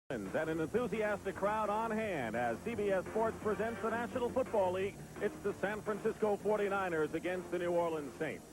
And an enthusiastic crowd on hand as CBS Sports presents the National Football League. It's the San Francisco 49ers against the New Orleans Saints.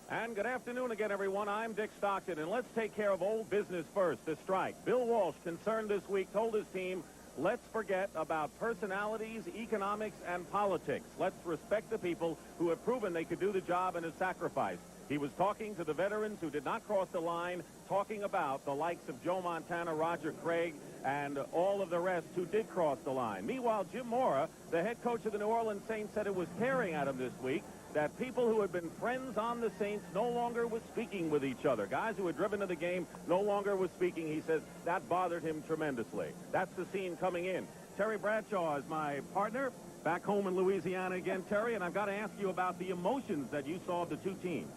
And good afternoon again, everyone. I'm Dick Stockton, and let's take care of old business first, the strike. Bill Walsh, concerned this week, told his team, let's forget about personalities, economics, and politics. Let's respect the people who have proven they could do the job and have sacrificed. He was talking to the veterans who did not cross the line, talking about the likes of Joe Montana, Roger Craig, and all of the rest who did cross the line. Meanwhile, Jim Mora, the head coach of the New Orleans Saints, said it was tearing at him this week that people who had been friends on the Saints no longer was speaking with each other. Guys who had driven to the game no longer was speaking. He says that bothered him tremendously. That's the scene coming in. Terry Bradshaw is my partner. Back home in Louisiana again, Terry, and I've got to ask you about the emotions that you saw of the two teams.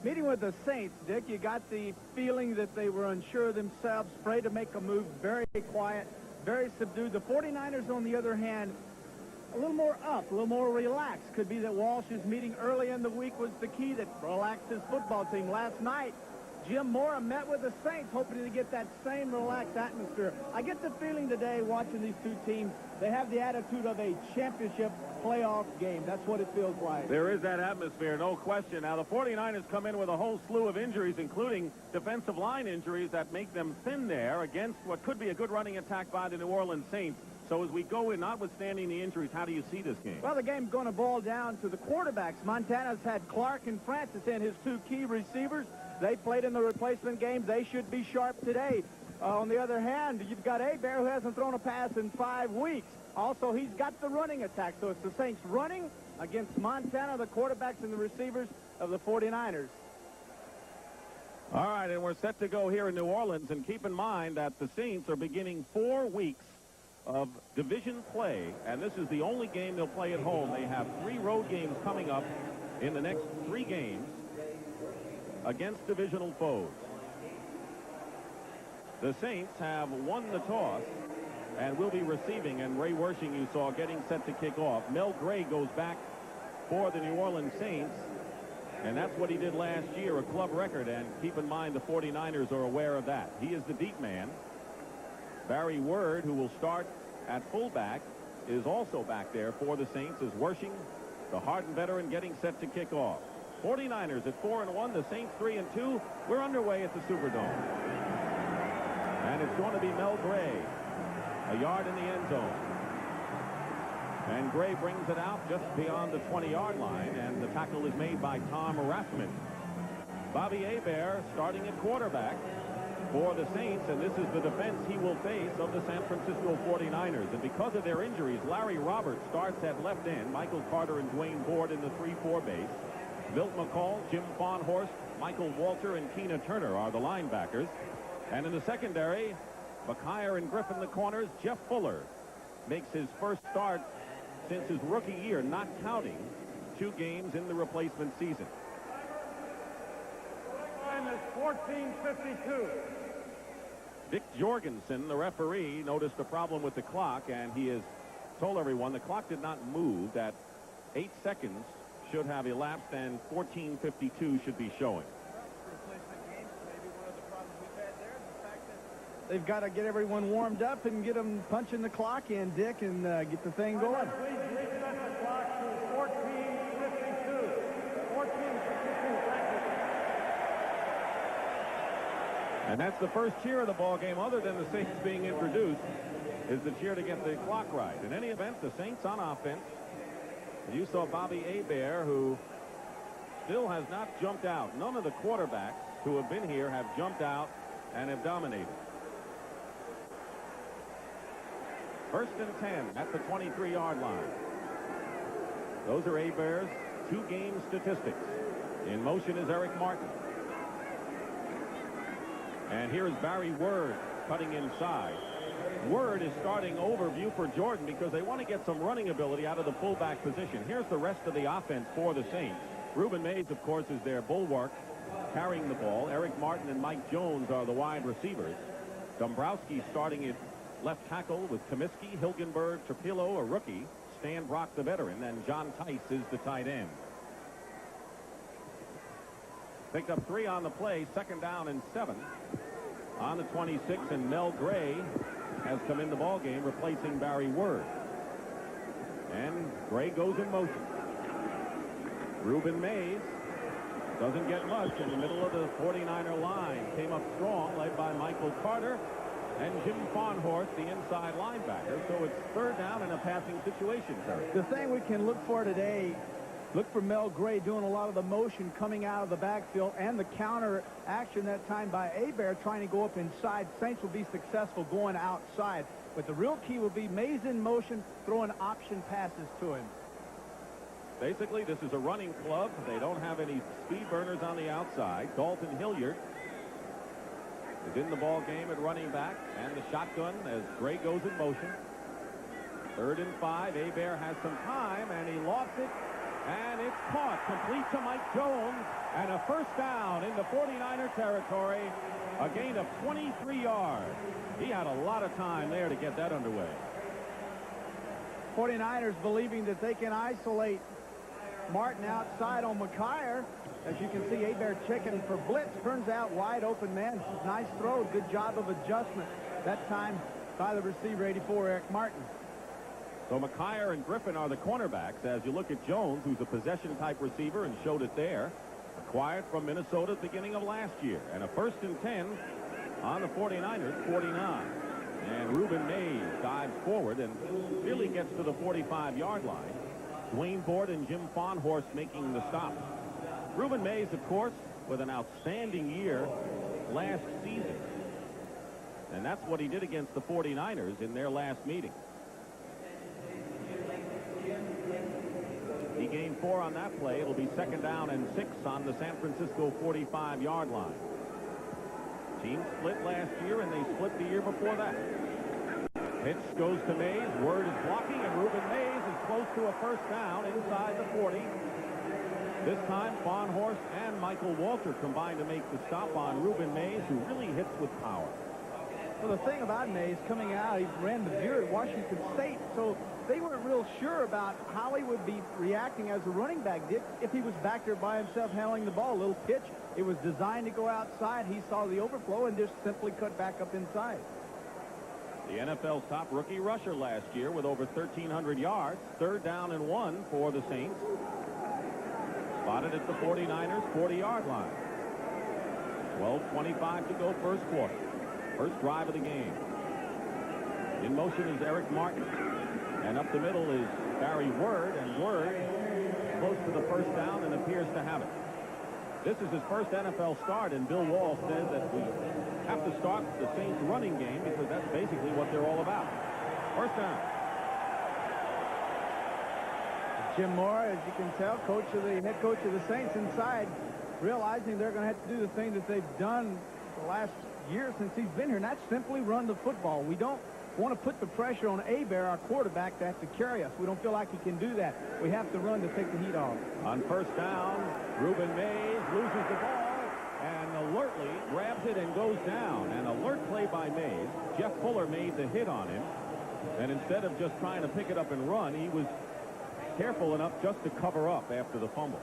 Meeting with the Saints, Dick, you got the feeling that they were unsure of themselves, afraid to make a move, very quiet, very subdued. The 49ers, on the other hand, a little more up, a little more relaxed. Could be that Walsh's meeting early in the week was the key that relaxed his football team. Last night, Jim Mora met with the Saints, hoping to get that same relaxed atmosphere. I get the feeling today, watching these two teams, they have the attitude of a championship playoff game. That's what it feels like. There is that atmosphere, no question. Now, the 49ers come in with a whole slew of injuries, including defensive line injuries that make them thin there against what could be a good running attack by the New Orleans Saints. So as we go in, notwithstanding the injuries, how do you see this game? Well, the game's going to boil down to the quarterbacks. Montana's had Clark and Francis in his two key receivers. They played in the replacement game. They should be sharp today. On the other hand, you've got Hebert, who hasn't thrown a pass in 5 weeks. Also, he's got the running attack. So it's the Saints running against Montana, the quarterbacks and the receivers of the 49ers. All right, and we're set to go here in New Orleans. And keep in mind that the Saints are beginning 4 weeks of division play, and this is the only game they'll play at home. They have 3 road games coming up in the next 3 games against divisional foes. The Saints have won the toss and will be receiving, and Ray Wersching, you saw, getting set to kick off. Mel Gray goes back for the New Orleans Saints, and that's what he did last year, a club record, and keep in mind the 49ers are aware of that. He is the deep man. Barry Word, who will start at fullback, is also back there for the Saints as Wersching, the hardened veteran, getting set to kick off. 49ers at 4-1, the Saints 3-2. We're underway at the Superdome. And it's going to be Mel Gray, a yard in the end zone. And Gray brings it out just beyond the 20-yard line, and the tackle is made by Tom Rathman. Bobby Hebert starting at quarterback for the Saints, and this is the defense he will face of the San Francisco 49ers. And because of their injuries, Larry Roberts starts at left end, Michael Carter and Dwayne Board in the 3-4 base. Milt McCall, Jim Fawnhorst, Michael Walter, and Keena Turner are the linebackers. And in the secondary, McKyer and Griffin the corners. Jeff Fuller makes his first start since his rookie year, not counting 2 games in the replacement season. Time is 14:52. Dick Jorgensen, the referee, noticed a problem with the clock, and he has told everyone the clock did not move, that 8 seconds should have elapsed, and 14:52 should be showing. They've got to get everyone warmed up and get them punching the clock in, Dick, and get the thing going. Please reset the clock to 14:52. 14:52. And that's the first cheer of the ball game, other than the Saints being introduced, is the cheer to get the clock right. In any event, the Saints on offense. You saw Bobby Hebert, who still has not jumped out. None of the quarterbacks who have been here have jumped out and have dominated. First and 10 at the 23-yard line. Those are Hebert's 2-game statistics. In motion is Eric Martin. And here's Barry Word cutting inside. Word is starting over Buford Jordan because they want to get some running ability out of the fullback position. Here's the rest of the offense for the Saints. Reuben Mays, of course, is their bulwark carrying the ball. Eric Martin and Mike Jones are the wide receivers. Dombrowski starting at left tackle with Comiskey, Hilgenberg, Trapillo, a rookie, Stan Brock, the veteran, and John Tice is the tight end. Picked up 3 on the play, 2nd down and 7. On the 26, and Mel Gray has come in the ball game, replacing Barry Word. And Gray goes in motion. Ruben Mays doesn't get much in the middle of the 49er line. Came up strong, led by Michael Carter and Jim Farnhorst, the inside linebacker. So it's third down in a passing situation, Terry. The thing we can look for today, look for Mel Gray doing a lot of the motion coming out of the backfield and the counter action that time by Hebert trying to go up inside. Saints will be successful going outside. But the real key will be Mays in motion, throwing option passes to him. Basically, this is a running club. They don't have any speed burners on the outside. Dalton Hilliard is in the ball game at running back, and the shotgun as Gray goes in motion. 3rd and 5. Hebert has some time, and he lost it, and it's caught. Complete to Mike Jones, and a first down in the 49er territory. A gain of 23 yards. He had a lot of time there to get that underway. 49ers believing that they can isolate Martin outside on McKyer. As you can see, Hebert checking for blitz. Turns out wide open man. Nice throw. Good job of adjustment that time by the receiver, 84, Eric Martin. So McKyer and Griffin are the cornerbacks. As you look at Jones, who's a possession-type receiver and showed it there. Acquired from Minnesota at the beginning of last year. And a 1st and 10 on the 49ers, 49. And Ruben Mays dives forward and really gets to the 45-yard line. Dwayne Board and Jim Farnhorst making the stop. Ruben Mays, of course, with an outstanding year last season. And that's what he did against the 49ers in their last meeting. He gained 4 on that play. It'll be 2nd down and 6 on the San Francisco 45-yard line. Team split last year, and they split the year before that. Pitch goes to Mays. Word is blocking, and Ruben Mays is close to a first down inside the 40. This time, Farnhorst and Michael Walter combined to make the stop on Ruben Mays, who really hits with power. Well, the thing about Mays coming out, he ran the Bureau at Washington State, so they weren't real sure about how he would be reacting as a running back did if he was back there by himself handling the ball. A little pitch. It was designed to go outside. He saw the overflow and just simply cut back up inside. The NFL's top rookie rusher last year with over 1,300 yards. 3rd down and 1 for the Saints. Spotted at the 49ers 40-yard line. 12:25 to go first quarter. First drive of the game. In motion is Eric Martin. And up the middle is Barry Word. And Word close to the first down and appears to have it. This is his first NFL start, and Bill Wall said that we have to start the Saints running game because that's basically what they're all about. First down. Jim Moore, as you can tell, head coach of the Saints inside, realizing they're going to have to do the thing that they've done the last year since he's been here, and that's simply run the football. We don't want to put the pressure on Hebert, our quarterback, to have to carry us. We don't feel like he can do that. We have to run to take the heat off. On first down, Ruben Mays loses the ball and alertly grabs it and goes down. An alert play by Mays. Jeff Fuller made the hit on him, and instead of just trying to pick it up and run, he was careful enough just to cover up after the fumble.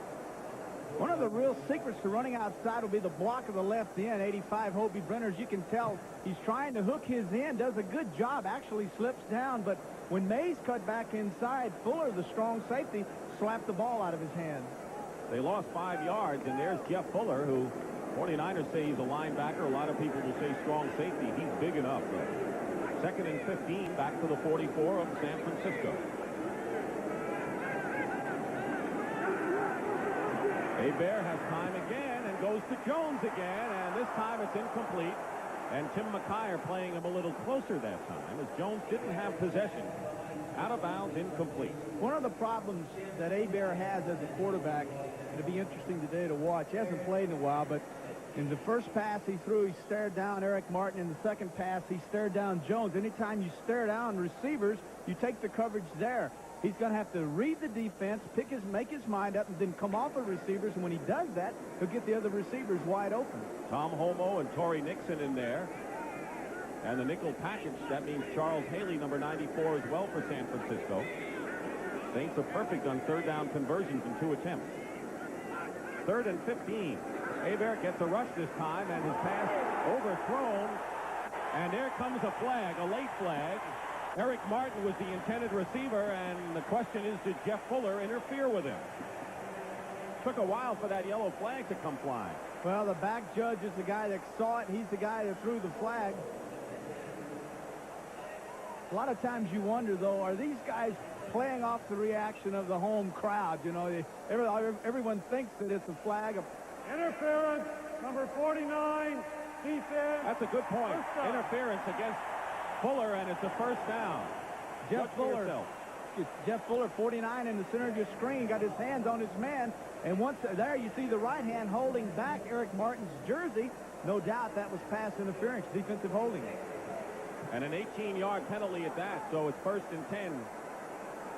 One of the real secrets to running outside will be the block of the left end. 85, Hobie Brenner, as you can tell, he's trying to hook his end, does a good job, actually slips down, but when Mays cut back inside, Fuller, the strong safety, slapped the ball out of his hand. They lost 5 yards, and there's Jeff Fuller, who 49ers say he's a linebacker. A lot of people will say strong safety. He's big enough, though. 2nd and 15, back to the 44 of San Francisco. Hebert has time again and goes to Jones again, and this time it's incomplete. And Tim McKyer playing him a little closer that time as Jones didn't have possession. Out of bounds, incomplete. One of the problems that Hebert has as a quarterback, it'll be interesting today to watch. He hasn't played in a while, but in the first pass he threw, he stared down Eric Martin. In the second pass, he stared down Jones. Anytime you stare down receivers, you take the coverage there. He's going to have to read the defense, make his mind up, and then come off of receivers. And when he does that, he'll get the other receivers wide open. Tom Homo and Torrey Nixon in there. And the nickel package, that means Charles Haley, number 94, as well for San Francisco. Saints are perfect on 3rd down conversions in 2 attempts. 3rd and 15. Hebert gets a rush this time, and his pass overthrown. And there comes a flag, a late flag. Eric Martin was the intended receiver, and the question is, did Jeff Fuller interfere with him? Took a while for that yellow flag to come flying. Well, the back judge is the guy that saw it. He's the guy that threw the flag. A lot of times you wonder, though, are these guys playing off the reaction of the home crowd? You know, everyone thinks that it's a flag. Interference, number 49, defense. That's a good point. Interference against Fuller, and it's a first down. Jeff Fuller, 49 in the center of your screen, got his hands on his man. And once there, you see the right hand holding back Eric Martin's jersey. No doubt that was pass interference, defensive holding. And an 18-yard penalty at that, so it's 1st and 10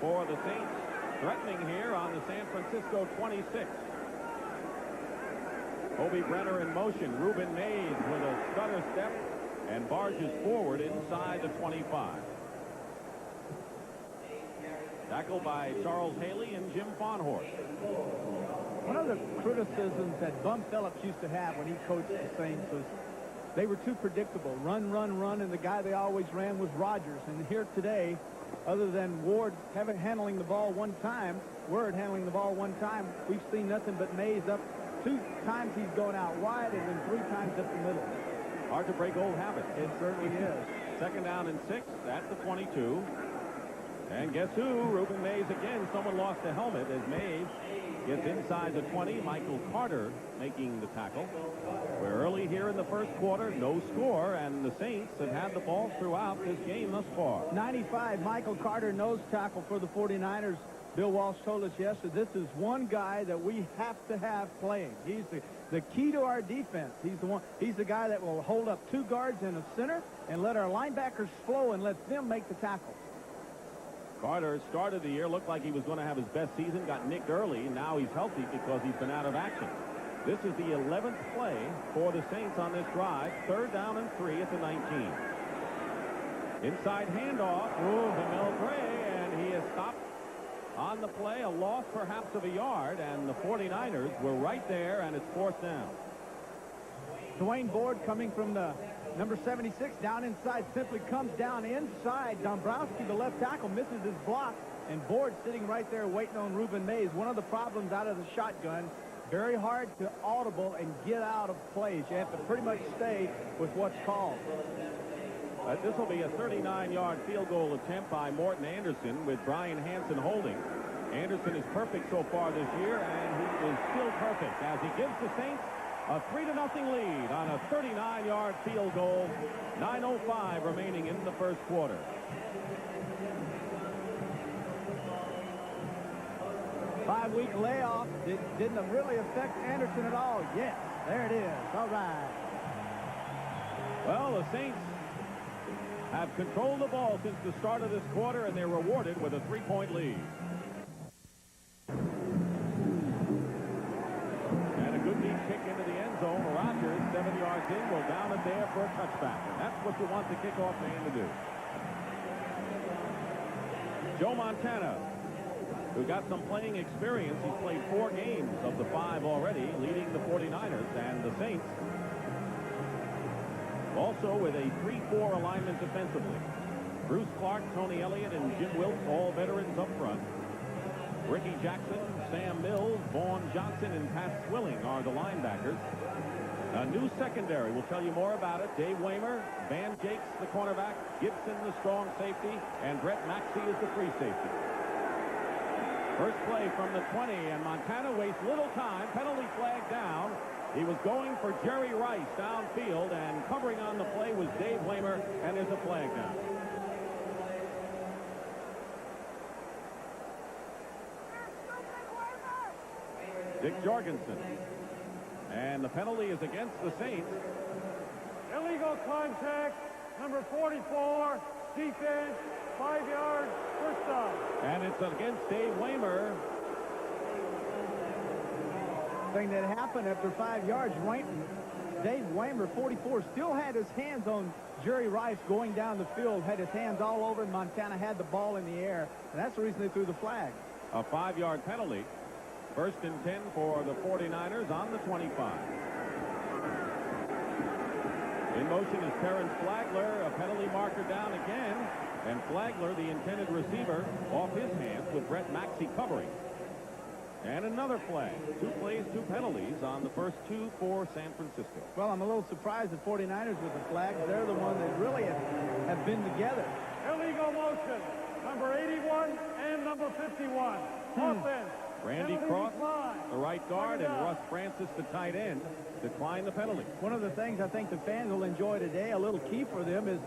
for the Saints. Threatening here on the San Francisco 26. Hobie Brenner in motion. Ruben Mays with a stutter step and barges forward inside the 25. Tackled by Charles Haley and Jim Fonhorst. One of the criticisms that Bum Phillips used to have when he coached the Saints was they were too predictable. Run, run, run, and the guy they always ran was Rodgers. And here today, other than Ward handling the ball one time, we've seen nothing but Mays up. 2 times he's going out wide and then 3 times up the middle. Hard to break old habits. It certainly is. 2nd down and 6 at the 22. And guess who? Ruben Mays again. Someone lost a helmet as Mays gets inside the 20. Michael Carter making the tackle. We're early here in the first quarter. No score, and the Saints have had the ball throughout this game thus far. 95, Michael Carter, nose tackle for the 49ers. Bill Walsh told us yesterday this is one guy that we have to have playing. He's the key to our defense. He's the guy that will hold up 2 guards in the center and let our linebackers flow and let them make the tackles. Carter started the year, looked like he was going to have his best season, got nicked early. Now he's healthy because he's been out of action. This is the 11th play for the Saints on this drive. 3rd down and 3 at the 19. Inside handoff to Mel Gray, and he is stopped on the play. A loss perhaps of a yard, and the 49ers were right there, and it's 4th down. Dwayne Board coming from the number 76 down inside, simply comes down inside. Dombrowski, the left tackle, misses his block, and Board sitting right there waiting on Ruben Mays. One of the problems out of the shotgun, very hard to audible and get out of plays. You have to pretty much stay with what's called. This will be a 39-yard field goal attempt by Morton Anderson with Brian Hansen holding. Anderson is perfect so far this year, and he is still perfect as he gives the Saints a 3-0 lead on a 39-yard field goal. 9:05 remaining in the first quarter. Five-week layoff didn't really affect Anderson at all. Yes, there it is. All right. Well, the Saints have controlled the ball since the start of this quarter, and they're rewarded with a 3-point lead. And a good deep kick into the end zone. Rodgers, 7 yards in, will down it there for a touchback. And that's what you want the kickoff man to do. Joe Montana, who got some playing experience. He's played 4 games of the 5 already, leading the 49ers and the Saints. Also with a 3-4 alignment defensively. Bruce Clark, Tony Elliott, and Jim Wilkes, all veterans up front. Ricky Jackson, Sam Mills, Vaughn Johnson, and Pat Swilling are the linebackers. A new secondary. We'll tell you more about it. Dave Waymer, Van Jakes, the cornerback, Gibson, the strong safety, and Brett Maxey is the free safety. First play from the 20, and Montana wastes little time. Penalty flag down. He was going for Jerry Rice downfield, and covering on the play was Dave Waymer, and there's a flag down. Dick Jorgensen. And the penalty is against the Saints. Illegal contact, number 44, defense, 5 yards, first down. And it's against Dave Waymer. Thing that happened after 5 yards, Dave Waymer, 44, still had his hands on Jerry Rice going down the field, had his hands all over, and Montana had the ball in the air, and that's the reason they threw the flag. A 5-yard penalty. 1st and 10 for the 49ers on the 25. In motion is Terrence Flagler, a penalty marker down again, and Flagler, the intended receiver, off his hands with Brett Maxey covering. And another flag. 2 plays, 2 penalties on the first 2 for San Francisco. Well, I'm a little surprised the 49ers with the flags. They're the one that really have been together. Illegal motion. Number 81 and number 51. Offense. Randy Penalty Cross, decline. the right guard, and Russ Francis, the tight end, decline the penalty. One of the things I think the fans will enjoy today, a little key for them, is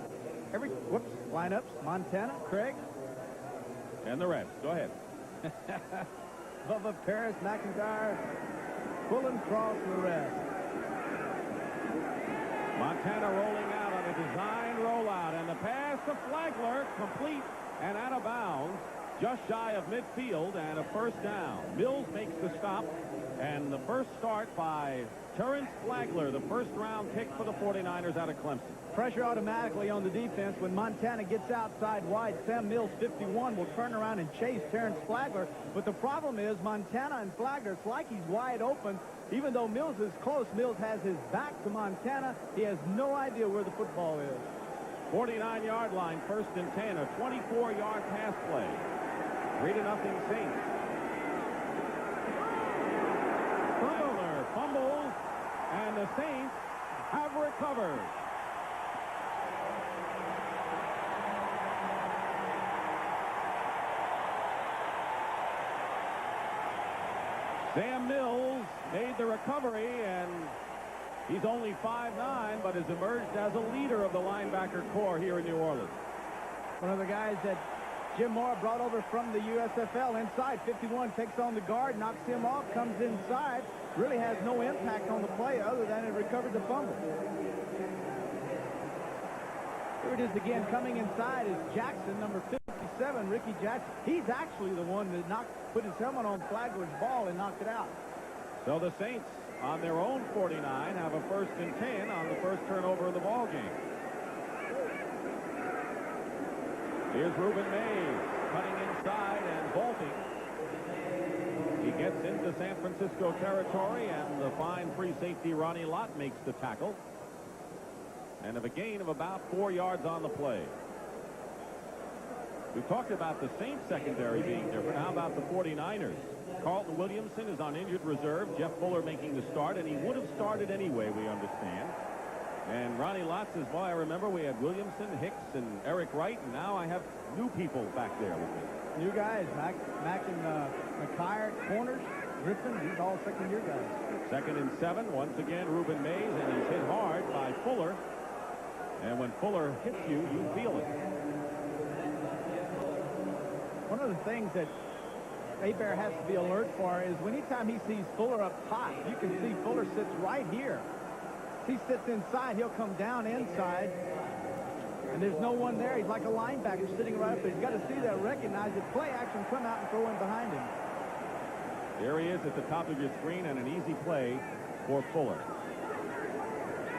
lineups, Montana, Craig. And the Reds. Go ahead. Bubba, Paris, McIntyre, Pullen, Cross, the rest. Montana rolling out on a design rollout, and the pass to Flagler, complete and out of bounds, just shy of midfield, and a first down. Mills makes the stop, and the first start by Terrence Flagler, the first-round pick for the 49ers out of Clemson. Pressure automatically on the defense. When Montana gets outside wide, Sam Mills, 51, will turn around and chase Terrence Flagler. But the problem is Montana and Flagler, it's like he's wide open. Even though Mills is close, Mills has his back to Montana. He has no idea where the football is. 49-yard line, 1st and 10, a 24-yard pass play. 3-0 Saints. Flagler fumbles, and the Saints have recovered. Sam Mills made the recovery, and he's only 5'9", but has emerged as a leader of the linebacker corps here in New Orleans. One of the guys that Jim Moore brought over from the USFL inside. 51 takes on the guard, knocks him off, comes inside. Really has no impact on the play other than it recovered the fumble. Here it is again. Coming inside is Jackson, number 57, Ricky Jackson. He's actually the one that put his helmet on Flagler's ball and knocked it out. So the Saints, on their own 49, have a 1st and 10 on the first turnover of the ball game. Here's Reuben Mays cutting inside and vaulting. He gets into San Francisco territory, and the fine free safety Ronnie Lott makes the tackle. And of a gain of about 4 yards on the play. We've talked about the Saints secondary being different. How about the 49ers? Carlton Williamson is on injured reserve. Jeff Fuller making the start, and he would have started anyway, we understand. And Ronnie Lott says, boy, I remember we had Williamson, Hicks, and Eric Wright, and now I have new people back there with me. New guys, Mack and McKyer, corners, Griffin, these all second-year guys. 2nd and 7, once again, Reuben Mays, and he's hit hard by Fuller. And when Fuller hits you, you feel it. One of the things that Hebert has to be alert for is anytime he sees Fuller up top, you can see Fuller sits right here. If he sits inside, he'll come down inside, and there's no one there. He's like a linebacker sitting right up there. He's got to see that, recognize it, play action, come out and throw in behind him. There he is at the top of your screen, and an easy play for Fuller.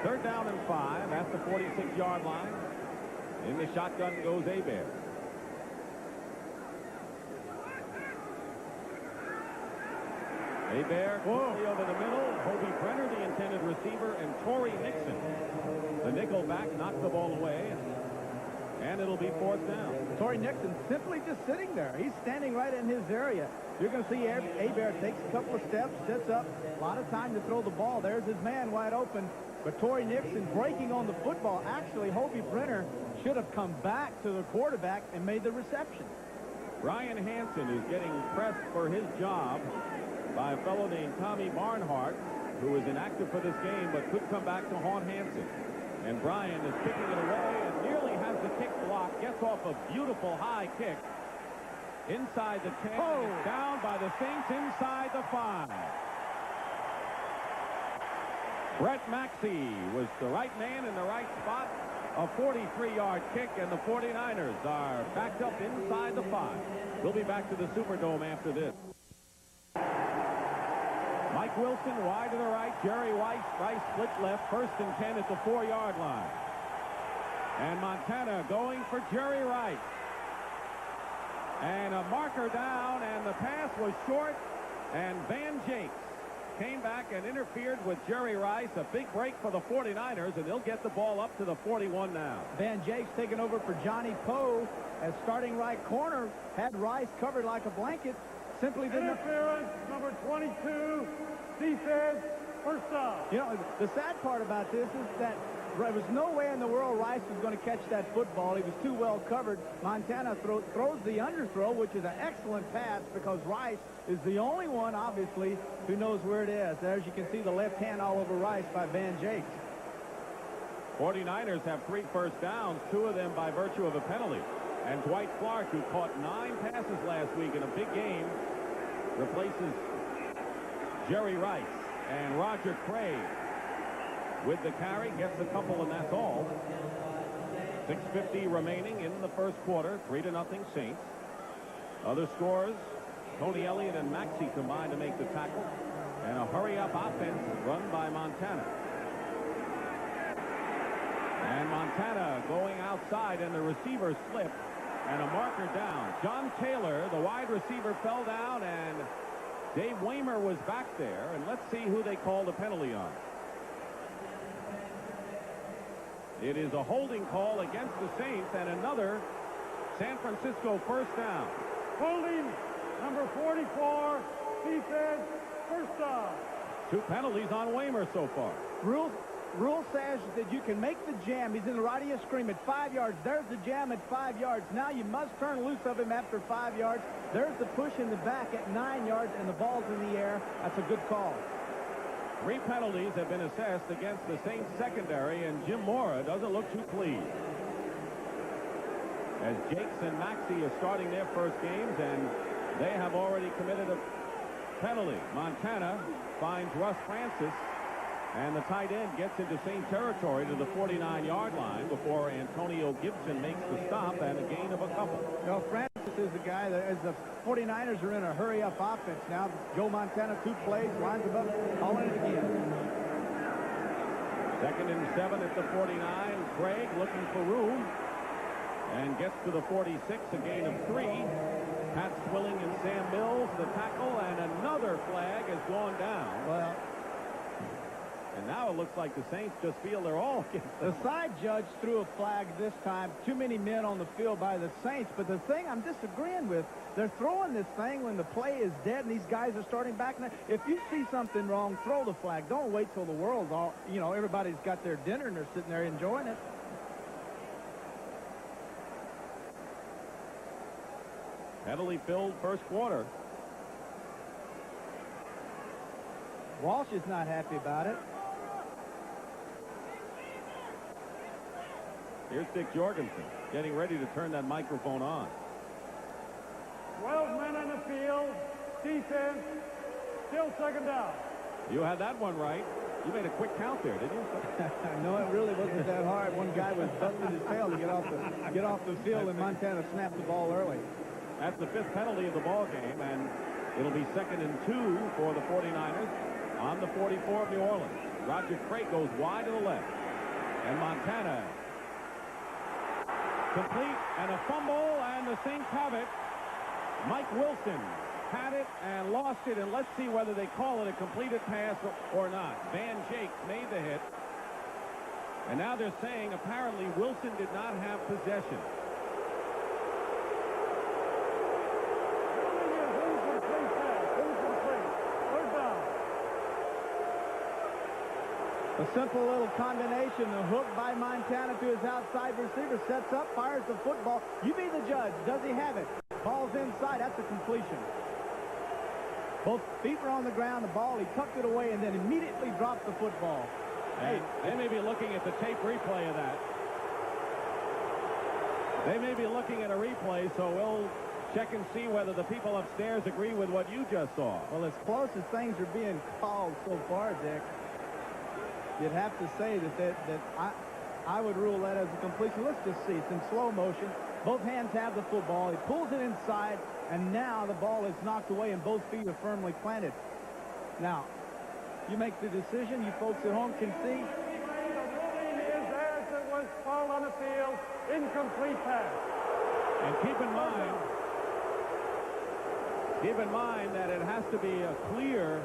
3rd down and 5 at the 46-yard line. In the shotgun goes Hebert. Hebert quickly over the middle. Hobie Brenner, the intended receiver, and Torrey Nixon, the nickel back, knocked the ball away, and it'll be 4th down. Torrey Nixon simply just sitting there. He's standing right in his area. You're going to see Hebert takes a couple of steps, sits up, a lot of time to throw the ball. There's his man wide open. But Torrey Nixon breaking on the football. Actually, Hobie Brenner should have come back to the quarterback and made the reception. Brian Hansen is getting pressed for his job by a fellow named Tommy Barnhart, who is inactive for this game but could come back to haunt Hansen. And Brian is kicking it away and nearly has the kick blocked. Gets off a beautiful high kick inside the 10. Oh. Down by the Saints inside the 5. Brett Maxey was the right man in the right spot. A 43-yard kick, and the 49ers are backed up inside the 5. We'll be back to the Superdome after this. Mike Wilson wide to the right. Jerry Rice split left. 1st and 10 at the 4-yard line. And Montana going for Jerry Rice. And a marker down, and the pass was short, and Van Jakes came back and interfered with Jerry Rice. A big break for the 49ers, and they'll get the ball up to the 41 now. Van Jakes taking over for Johnny Poe as starting right corner. Had Rice covered like a blanket. Simply didn't. Interference, number 22, defense, first down. You know, the sad part about this is that there was no way in the world Rice was going to catch that football. He was too well covered. Montana throws the underthrow, which is an excellent pass because Rice is the only one, obviously, who knows where it is. As you can see, the left hand all over Rice by Van Jakes. 49ers have 3 first downs, 2 of them by virtue of a penalty. And Dwight Clark, who caught 9 passes last week in a big game, replaces Jerry Rice. And Roger Craig with the carry, gets a couple, and that's all. 6:50 remaining in the first quarter. 3-0 Saints. Other scores, Tony Elliott and Maxey combined to make the tackle. And a hurry-up offense run by Montana. And Montana going outside, and the receiver slipped, and a marker down. John Taylor, the wide receiver, fell down, and Dave Waymer was back there. And let's see who they called a penalty on. It is a holding call against the Saints, and another San Francisco first down. Holding, number 44, defense, first down. 2 penalties on Waymer so far. Rule says that you can make the jam. He's in the right of your screen at 5 yards. There's the jam at 5 yards. Now you must turn loose of him after 5 yards. There's the push in the back at 9 yards, and the ball's in the air. That's a good call. 3 penalties have been assessed against the Saints secondary, and Jim Mora doesn't look too pleased. As Jakes and Maxey are starting their first games, and they have already committed a penalty. Montana finds Russ Francis, and the tight end gets into Saint territory to the 49-yard line before Antonio Gibson makes the stop and a gain of a couple. You know, Francis is the guy that, as the 49ers are in a hurry-up offense now, Joe Montana 2 plays, lines them up, calling it again. 2nd and 7 at the 49. Craig looking for room and gets to the 46, a gain of 3. Pat Swilling and Sam Mills, the tackle, and another flag has gone down. Well, and now it looks like the Saints just feel they're all against them. the side judge threw a flag this time. Too many men on the field by the Saints. But the thing I'm disagreeing with, they're throwing this thing when the play is dead and these guys are starting back now. If you see something wrong, throw the flag. Don't wait till the world's all, you know, everybody's got their dinner and they're sitting there enjoying it. Penalty-filled first quarter. Walsh is not happy about it. Here's Dick Jorgensen getting ready to turn that microphone on. 12 men on the field, defense, still second down. You had that one right. You made a quick count there, didn't you? No, it really wasn't that hard. One guy was busting his tail to get off the field, and Montana snapped the ball early. That's the 5th penalty of the ball game, and it'll be 2nd and 2 for the 49ers on the 44 of New Orleans. Roger Craig goes wide to the left, and Montana complete, and a fumble, and the Saints have it. Mike Wilson had it and lost it, and let's see whether they call it a completed pass or not. Van Jakes made the hit, and now they're saying apparently Wilson did not have possession. A simple little combination, the hook by Montana to his outside receiver, sets up, fires the football. You be the judge. Does he have it? Ball's inside. That's a completion. Both feet were on the ground. The ball, he tucked it away and then immediately dropped the football. Hey, they may be looking at the tape replay of that. They may be looking at a replay, so we'll check and see whether the people upstairs agree with what you just saw. Well, as close as things are being called so far, Dick, you'd have to say that I would rule that as a completion. Let's just see. It's in slow motion. Both hands have the football. He pulls it inside, and now the ball is knocked away, and both feet are firmly planted. Now, you make the decision. You folks at home can see. The ruling is as it was called on the field, incomplete pass. And keep in mind that it has to be a clear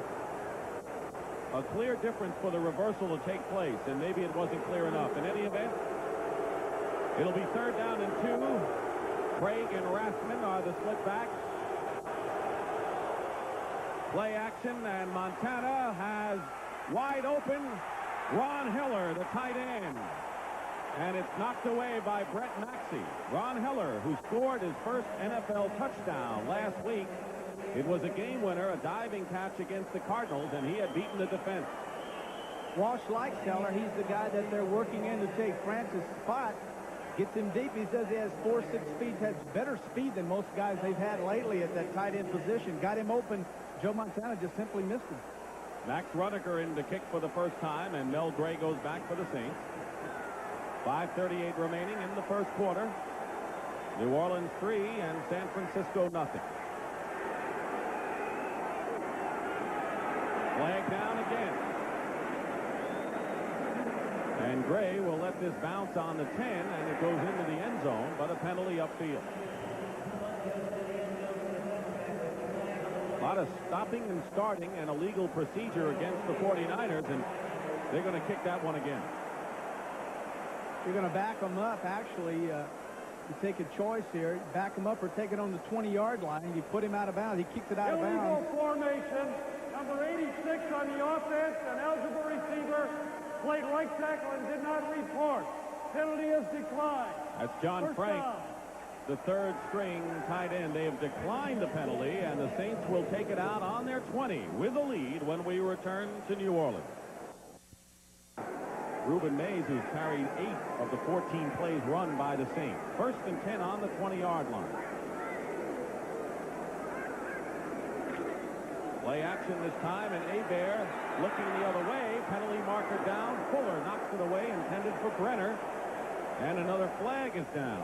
a clear difference for the reversal to take place, and maybe it wasn't clear enough. In any event, it'll be 3rd down and 2. Craig and Rathman are the split backs. Play action, and Montana has wide open Ron Heller, the tight end. And it's knocked away by Brett Maxey. Ron Heller, who scored his first NFL touchdown last week. It was a game winner, a diving catch against the Cardinals, and he had beaten the defense. Walsh likes Heller. He's the guy that they're working in to take Francis' spot. Gets him deep. He says he has 4.6 speed, has better speed than most guys they've had lately at that tight end position. Got him open. Joe Montana just simply missed him. Max Runeker in to kick for the first time, and Mel Gray goes back for the Saints. 5:38 remaining in the first quarter. New Orleans 3 and San Francisco nothing. Flag down again. And Gray will let this bounce on the 10, and it goes into the end zone, but a penalty upfield. A lot of stopping and starting and illegal procedure against the 49ers, and they're going to kick that one again. You're going to back them up. Actually, you take a choice here. Back him up or take it on the 20-yard line. You put him out of bounds. He kicks it out of bounds. Illegal formation. Number 86 on the offense, an eligible receiver, played right tackle and did not report. Penalty is declined. That's John First Frank, down. the 3rd string tight end. They have declined the penalty, and the Saints will take it out on their 20 with a lead when we return to New Orleans. Ruben Mays, who's carried 8 of the 14 plays run by the Saints. 1st and 10 on the 20-yard line. Play action this time, and Hebert looking the other way. Penalty marker down. Fuller knocks it away, intended for Brenner. And another flag is down.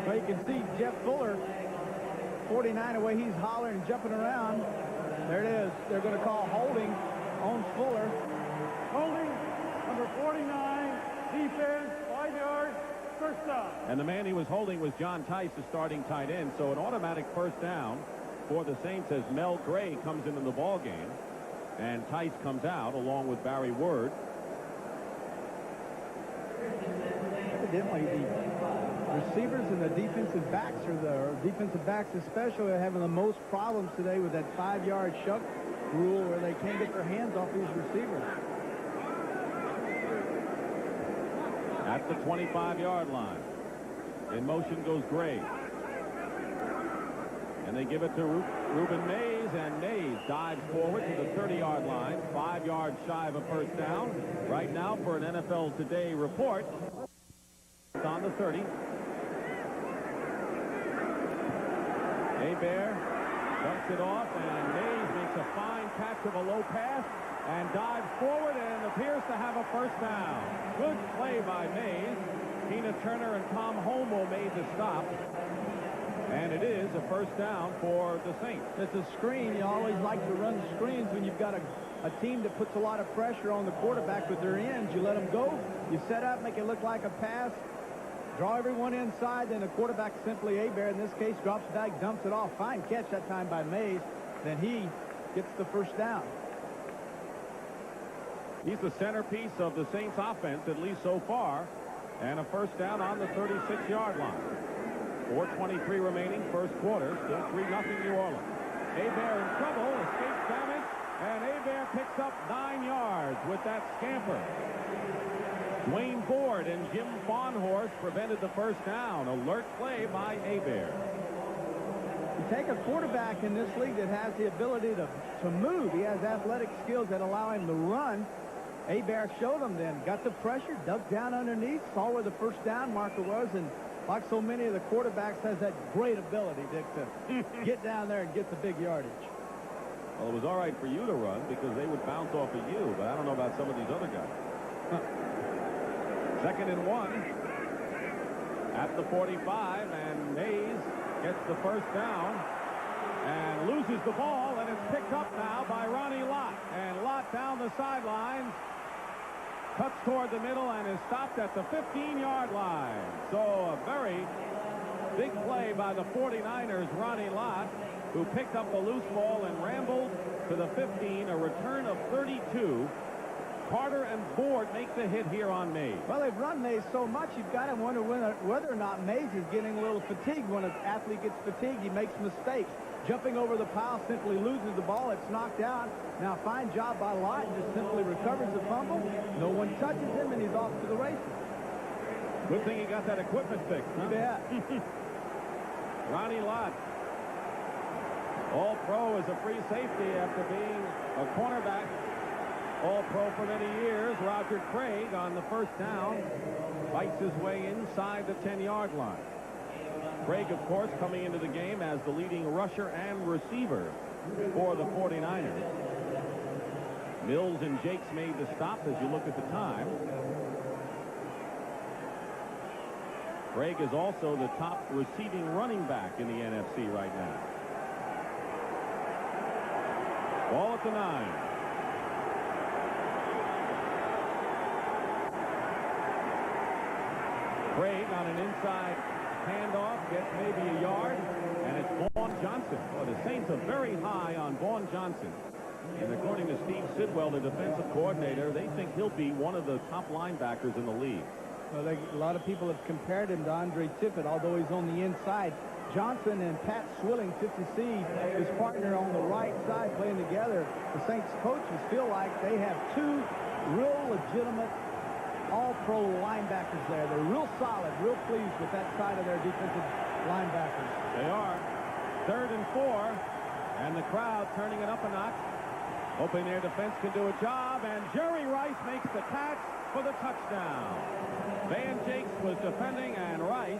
Well, you can see Jeff Fuller, 49, the way he's hollering and jumping around. There it is. They're going to call holding on Fuller. Holding, number 49, defense, 5 yards, first down. And the man he was holding was John Tice, the starting tight end. So an automatic first down for the Saints as Mel Gray comes into the ball game. And Tice comes out along with Barry Word. Evidently, the receivers and the defensive backs especially are having the most problems today with that 5-yard shuck rule where they can't get their hands off these receivers. At the 25-yard line. In motion goes Gray. And they give it to Ruben Mays, and Mays dives forward to the 30-yard line, 5 yards shy of a first down. Right now for an NFL Today report. It's on the 30. Hebert dumps it off, and Mays makes a fine catch of a low pass and dives forward and appears to have a first down. Good play by Mays. Tina Turner and Tom Homo made the stop. And it is a first down for the Saints. It's a screen. You always like to run screens when you've got a team that puts a lot of pressure on the quarterback with their ends. You let them go. You set up, make it look like a pass. Draw everyone inside. Then the quarterback, simply Hebert, in this case, drops back, dumps it off. Fine catch that time by Mays. Then he gets the first down. He's the centerpiece of the Saints offense, at least so far. And a first down on the 36-yard line. 4:23 remaining, first quarter. Still 3-0 New Orleans. Hebert in trouble, escapes damage, and Hebert picks up 9 yards with that scamper. Dwayne Ford and Jim Fawnhorse prevented the first down. Alert play by Hebert. You take a quarterback in this league that has the ability to move. He has athletic skills that allow him to run. Hebert showed him then. Got the pressure, dug down underneath, saw where the first down marker was, and like so many of the quarterbacks, has that great ability, Dick, to get down there and get the big yardage. Well, it was all right for you to run because they would bounce off of you, but I don't know about some of these other guys. 2nd and 1 at the 45, and Mays gets the first down and loses the ball, and it's picked up now by Ronnie Lott. And Lott down the sidelines, cuts toward the middle, and is stopped at the 15-yard line. So a very Big play by the 49ers, Ronnie Lott, who picked up the loose ball and rambled to the 15, a return of 32. Carter and Ford make the hit here on Mays. Well, they've run Mays so much, you've got to wonder whether or not Mays is getting a little fatigued. When an athlete gets fatigued, he makes mistakes. Jumping over the pile, simply loses the ball. It's knocked out. Now, fine job by Lott. Just simply recovers the fumble. No one touches him, and he's off to the races. Good thing he got that equipment fixed, huh? Yeah. Ronnie Lott, All-Pro as a free safety after being a cornerback. All-Pro for many years. Roger Craig on the first down fights his way inside the 10-yard line. Craig, of course, coming into the game as the leading rusher and receiver for the 49ers. Mills and Jakes made the stop as you look at the time. Craig is also the top receiving running back in the NFC right now. Ball at the 9. Craig on an inside handoff gets maybe a yard, and it's Vaughn Johnson. Well, the Saints are very high on Vaughn Johnson. And according to Steve Sidwell, the defensive coordinator, they think he'll be one of the top linebackers in the league. Well, a lot of people have compared him to Andre Tippett, although he's on the inside. Johnson and Pat Swilling, 50C, his partner on the right side, playing together. The Saints coaches feel like they have two real legitimate All-Pro linebackers there. They're real solid, real pleased with that side of their defensive linebackers. They are. 3rd and 4, and the crowd turning it up a notch, hoping their defense can do a job, and Jerry Rice makes the catch for the touchdown. Van Jakes was defending, and Rice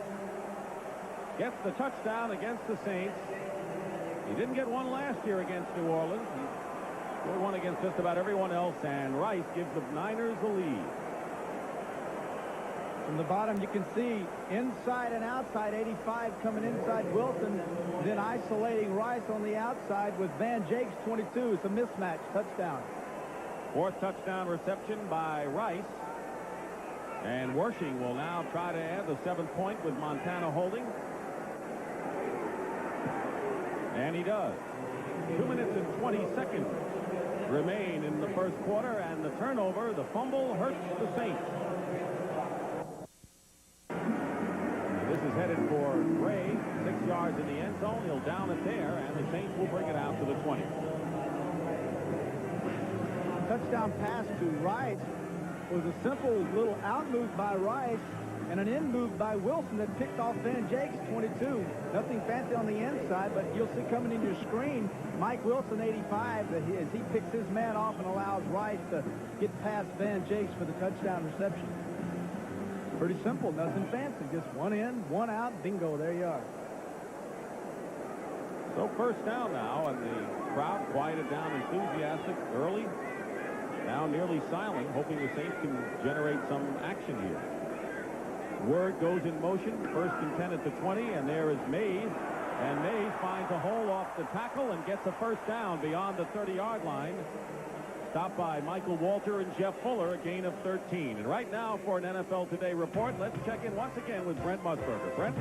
gets the touchdown against the Saints. He didn't get one last year against New Orleans. He scored one against just about everyone else, and Rice gives the Niners the lead. From the bottom, you can see inside and outside, 85 coming inside Wilson, then isolating Rice on the outside with Van Jakes, 22. It's a mismatch. Touchdown. 4th touchdown reception by Rice. And Wershing will now try to add the 7th point with Montana holding. And he does. 2 minutes and 20 seconds remain in the first quarter, and the turnover, the fumble, hurts the Saints. This is headed for Gray, 6 yards in the end zone. He'll down it there, and the Saints will bring it out to the 20. Touchdown pass to Rice was a simple little out move by Rice and an in move by Wilson that picked off Van Jakes, 22. Nothing fancy on the inside, but you'll see coming in your screen, Mike Wilson, 85, as he picks his man off and allows Rice to get past Van Jakes for the touchdown reception. Pretty simple, nothing fancy, just one in, one out, bingo, there you are. So first down now, and the crowd quieted down, enthusiastic early, now nearly silent, hoping the Saints can generate some action here. Word goes in motion, 1st and 10 at the 20, and there is Mays, and Mays finds a hole off the tackle and gets a first down beyond the 30-yard line. Stopped by Michael Walter and Jeff Fuller, a gain of 13. And right now for an NFL Today report, let's check in once again with Brent Musburger. Brent?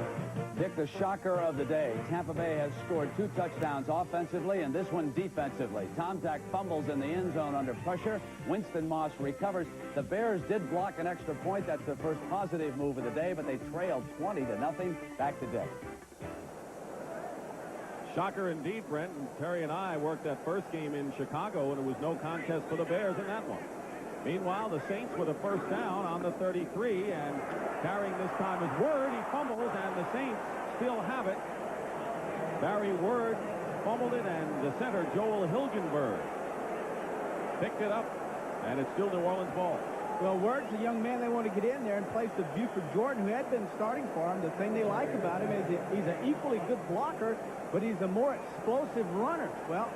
Dick, the shocker of the day. Tampa Bay has scored 2 touchdowns offensively and this one defensively. Tom Dak fumbles in the end zone under pressure. Winston Moss recovers. The Bears did block an extra point. That's the first positive move of the day, but they trailed 20-0. Back to Dick. Shocker indeed, Brent. And Terry and I worked that first game in Chicago, and it was no contest for the Bears in that one. Meanwhile, the Saints with a first down on the 33, and carrying this time is Word. He fumbles, and the Saints still have it. Barry Word fumbled it, and the center, Joel Hilgenberg, picked it up, and it's still New Orleans ball. Well, Word's a young man they want to get in there and place to Buford Jordan, who had been starting for him. The thing they like about him is he's an equally good blocker, but he's a more explosive runner. Well,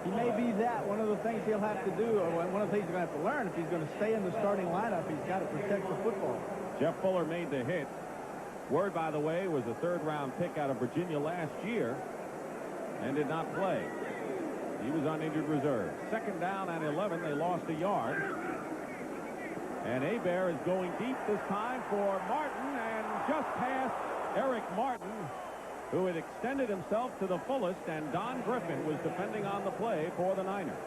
he may be that. One of the things he'll have to do, or one of the things he's going to have to learn, if he's going to stay in the starting lineup, he's got to protect the football. Jeff Fuller made the hit. Word, by the way, was a 3rd-round pick out of Virginia last year and did not play. He was on injured reserve. 2nd down and 11. They lost a yard. And Hebert is going deep this time for Martin, and just past Eric Martin, who had extended himself to the fullest, and Don Griffin was defending on the play for the Niners.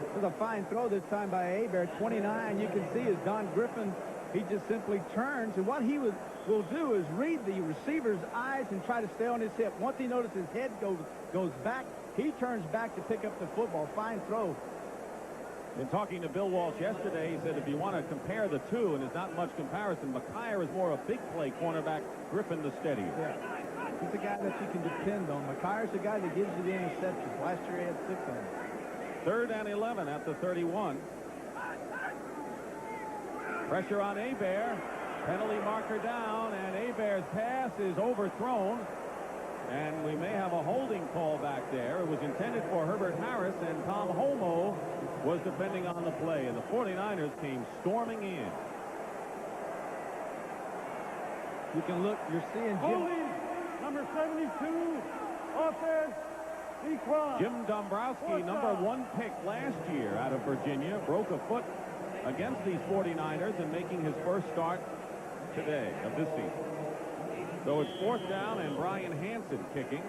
It was a fine throw this time by Hebert. 29, you can see as Don Griffin, he just simply turns, and what he will do is read the receiver's eyes and try to stay on his hip. Once he notices his head goes back, he turns back to pick up the football. Fine throw. In talking to Bill Walsh yesterday, he said if you want to compare the two, and there's not much comparison, McKyer is more a big play cornerback, Griffin the steadier. Yeah. He's a guy that you can depend on. McKyer's the guy that gives you the interceptions. Last year he had 6 of them. 3rd and 11 at the 31. Pressure on Hebert. Penalty marker down, and Hebert's pass is overthrown. And we may have a holding call back there. It was intended for Herbert Harris, and Tom Homo was defending on the play. And the 49ers came storming in. You can look, you're seeing Jim. Holding, number 72, offense, equal. Jim Dombrowski, number 1 pick last year out of Virginia, broke a foot against these 49ers and making his first start today of this season. So it's 4th down and Brian Hansen kicking.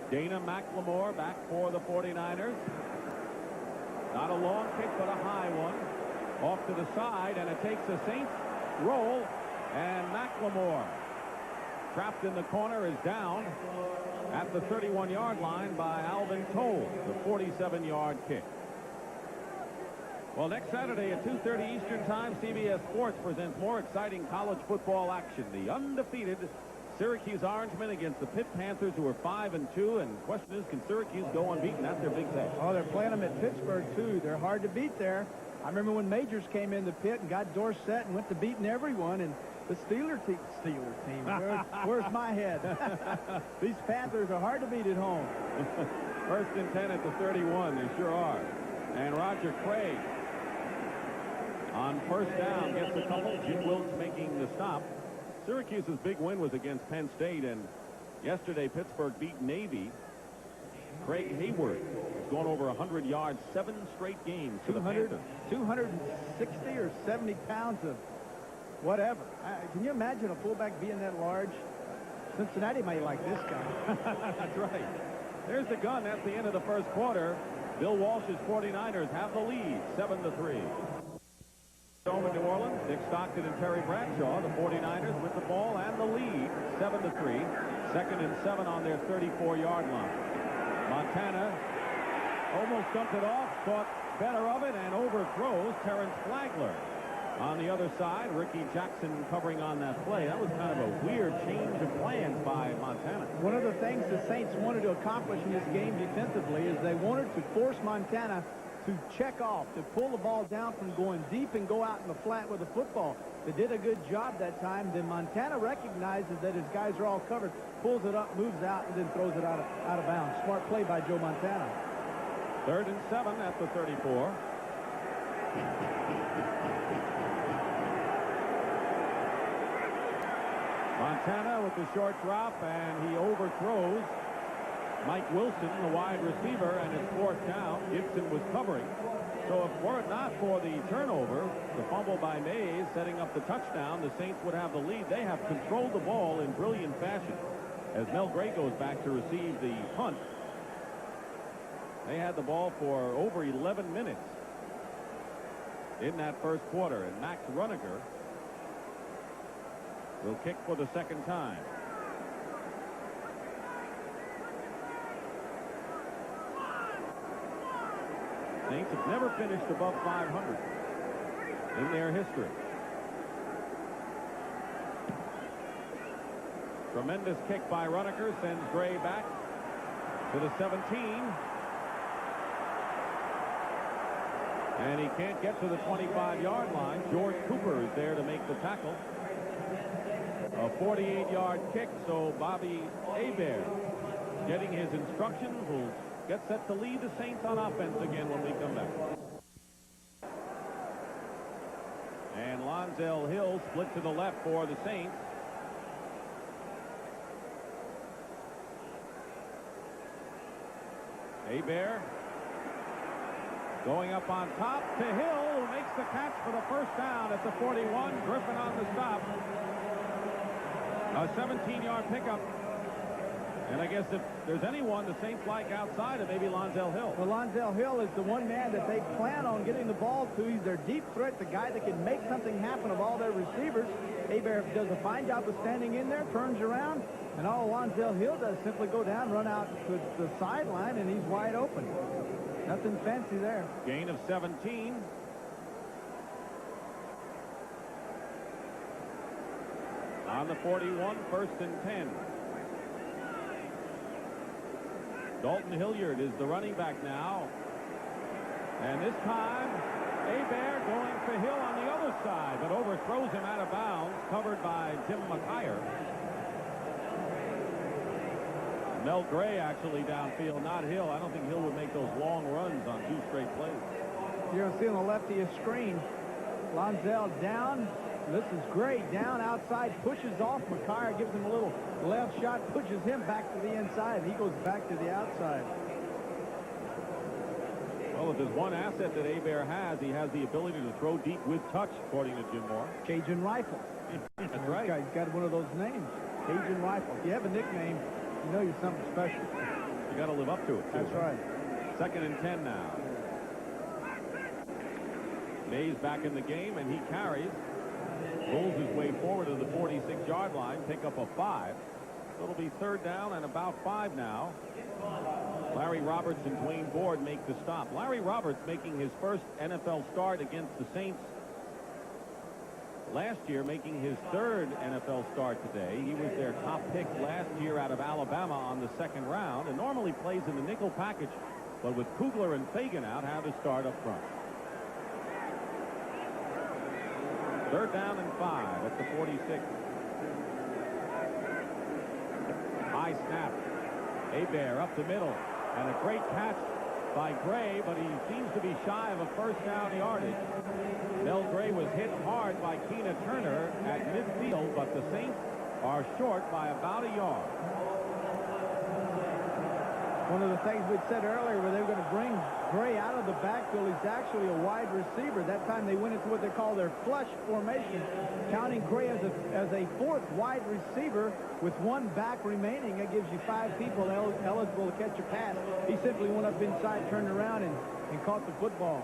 Dana McLemore back for the 49ers. Not a long kick, but a high one. Off to the side, and it takes a Saints roll, and McLemore, trapped in the corner, is down at the 31-yard line by Alvin Toll, the 47-yard kick. Well, next Saturday at 2:30 Eastern Time, CBS Sports presents more exciting college football action. The undefeated Syracuse Orangemen against the Pitt Panthers, who are 5-2. And the question is, can Syracuse go unbeaten? That's their big test. Oh, they're playing them at Pittsburgh, too. They're hard to beat there. I remember when Majors came in the pit and got Dorsett and went to beating everyone. And the Steeler team. Where's my head? These Panthers are hard to beat at home. 1st and 10 at the 31. They sure are. And Roger Craig on 1st down gets a couple. Jim Wilkes making the stop. Syracuse's big win was against Penn State, and yesterday Pittsburgh beat Navy. Craig Hayward has gone over 100 yards 7 straight games for the Panthers. 260 or 70 pounds of whatever. Can you imagine a fullback being that large? Cincinnati may like this guy. That's right. There's the gun. That's the end of the first quarter. Bill Walsh's 49ers have the lead, 7-3. Home in New Orleans, Dick Stockton and Terry Bradshaw, the 49ers with the ball and the lead, 7-3. 2nd and 7 on their 34-yard line. Montana almost dumped it off, thought better of it, and overthrows Terrence Flagler. On the other side, Ricky Jackson covering on that play. That was kind of a weird change of plans by Montana. One of the things the Saints wanted to accomplish in this game defensively is they wanted to force Montana to check off, to pull the ball down from going deep and go out in the flat with the football. They did a good job that time. Then Montana recognizes that his guys are all covered, pulls it up, moves out, and then throws it out of bounds. Smart play by Joe Montana. 3rd and 7 at the 34. Montana with the short drop, and he overthrows Mike Wilson, the wide receiver, and it's 4th down. Gibson was covering. So if were it not for the turnover, the fumble by Mays setting up the touchdown, the Saints would have the lead. They have controlled the ball in brilliant fashion. As Mel Gray goes back to receive the punt, they had the ball for over 11 minutes in that first quarter. And Max Runager will kick for the 2nd time. Saints have never finished above 500 in their history. Tremendous kick by Runaker sends Gray back to the 17. And he can't get to the 25-yard line. George Cooper is there to make the tackle. A 48-yard kick, so Bobby Hebert, getting his instructions, will get set to lead the Saints on offense again when we come back. And Lonzell Hill split to the left for the Saints. Hebert Going up on top to Hill, who makes the catch for the first down at the 41. Griffin on the stop. A 17-yard pickup. And I guess if there's anyone the Saints like outside of, maybe Lonzell Hill. Well, Lonzell Hill is the one man that they plan on getting the ball to. He's their deep threat, the guy that can make something happen of all their receivers. Hebert does a fine job of standing in there, turns around, and all Lonzell Hill does is simply go down, run out to the sideline, and he's wide open. Nothing fancy there. Gain of 17. On the 41, first and 10. Dalton Hilliard is the running back now. And this time, Hebert going for Hill on the other side, but overthrows him out of bounds, covered by Tim McIyer. Mel Gray actually downfield, not Hill. I don't think Hill would make those long runs on 2 straight plays. You're going to see on the left of your screen, Lonzell down. This is great. Down outside, pushes off. McIyer gives him a little left shot, pushes him back to the inside. He goes back to the outside. Well, if there's one asset that Hebert has, he has the ability to throw deep with touch, according to Jim Moore. Cajun Rifle. That's right. He's got one of those names. Cajun Rifle. If you have a nickname, you know you're something special. You got to live up to it, too. That's right. Second and 10 now. Mays back in the game, and he carries. Rolls his way forward to the 46-yard line, pick up a 5. So it'll be third down and about 5 now. Larry Roberts and Dwayne Board make the stop. Larry Roberts making his first NFL start against the Saints last year, making his third NFL start today. He was their top pick last year out of Alabama on the second round, and normally plays in the nickel package, but with Kugler and Fagan out, had to start up front. Third down and 5 at the 46. High snap. Hebert up the middle. And a great catch by Gray, but he seems to be shy of a first down yardage. Mel Gray was hit hard by Keena Turner at midfield, but the Saints are short by about a yard. One of the things we'd said earlier where they were going to bring Gray out of the backfield, he's actually a wide receiver. That time they went into what they call their flush formation, counting Gray as a fourth wide receiver with one back remaining. That gives you 5 people eligible to catch a pass. He simply went up inside, turned around, and caught the football.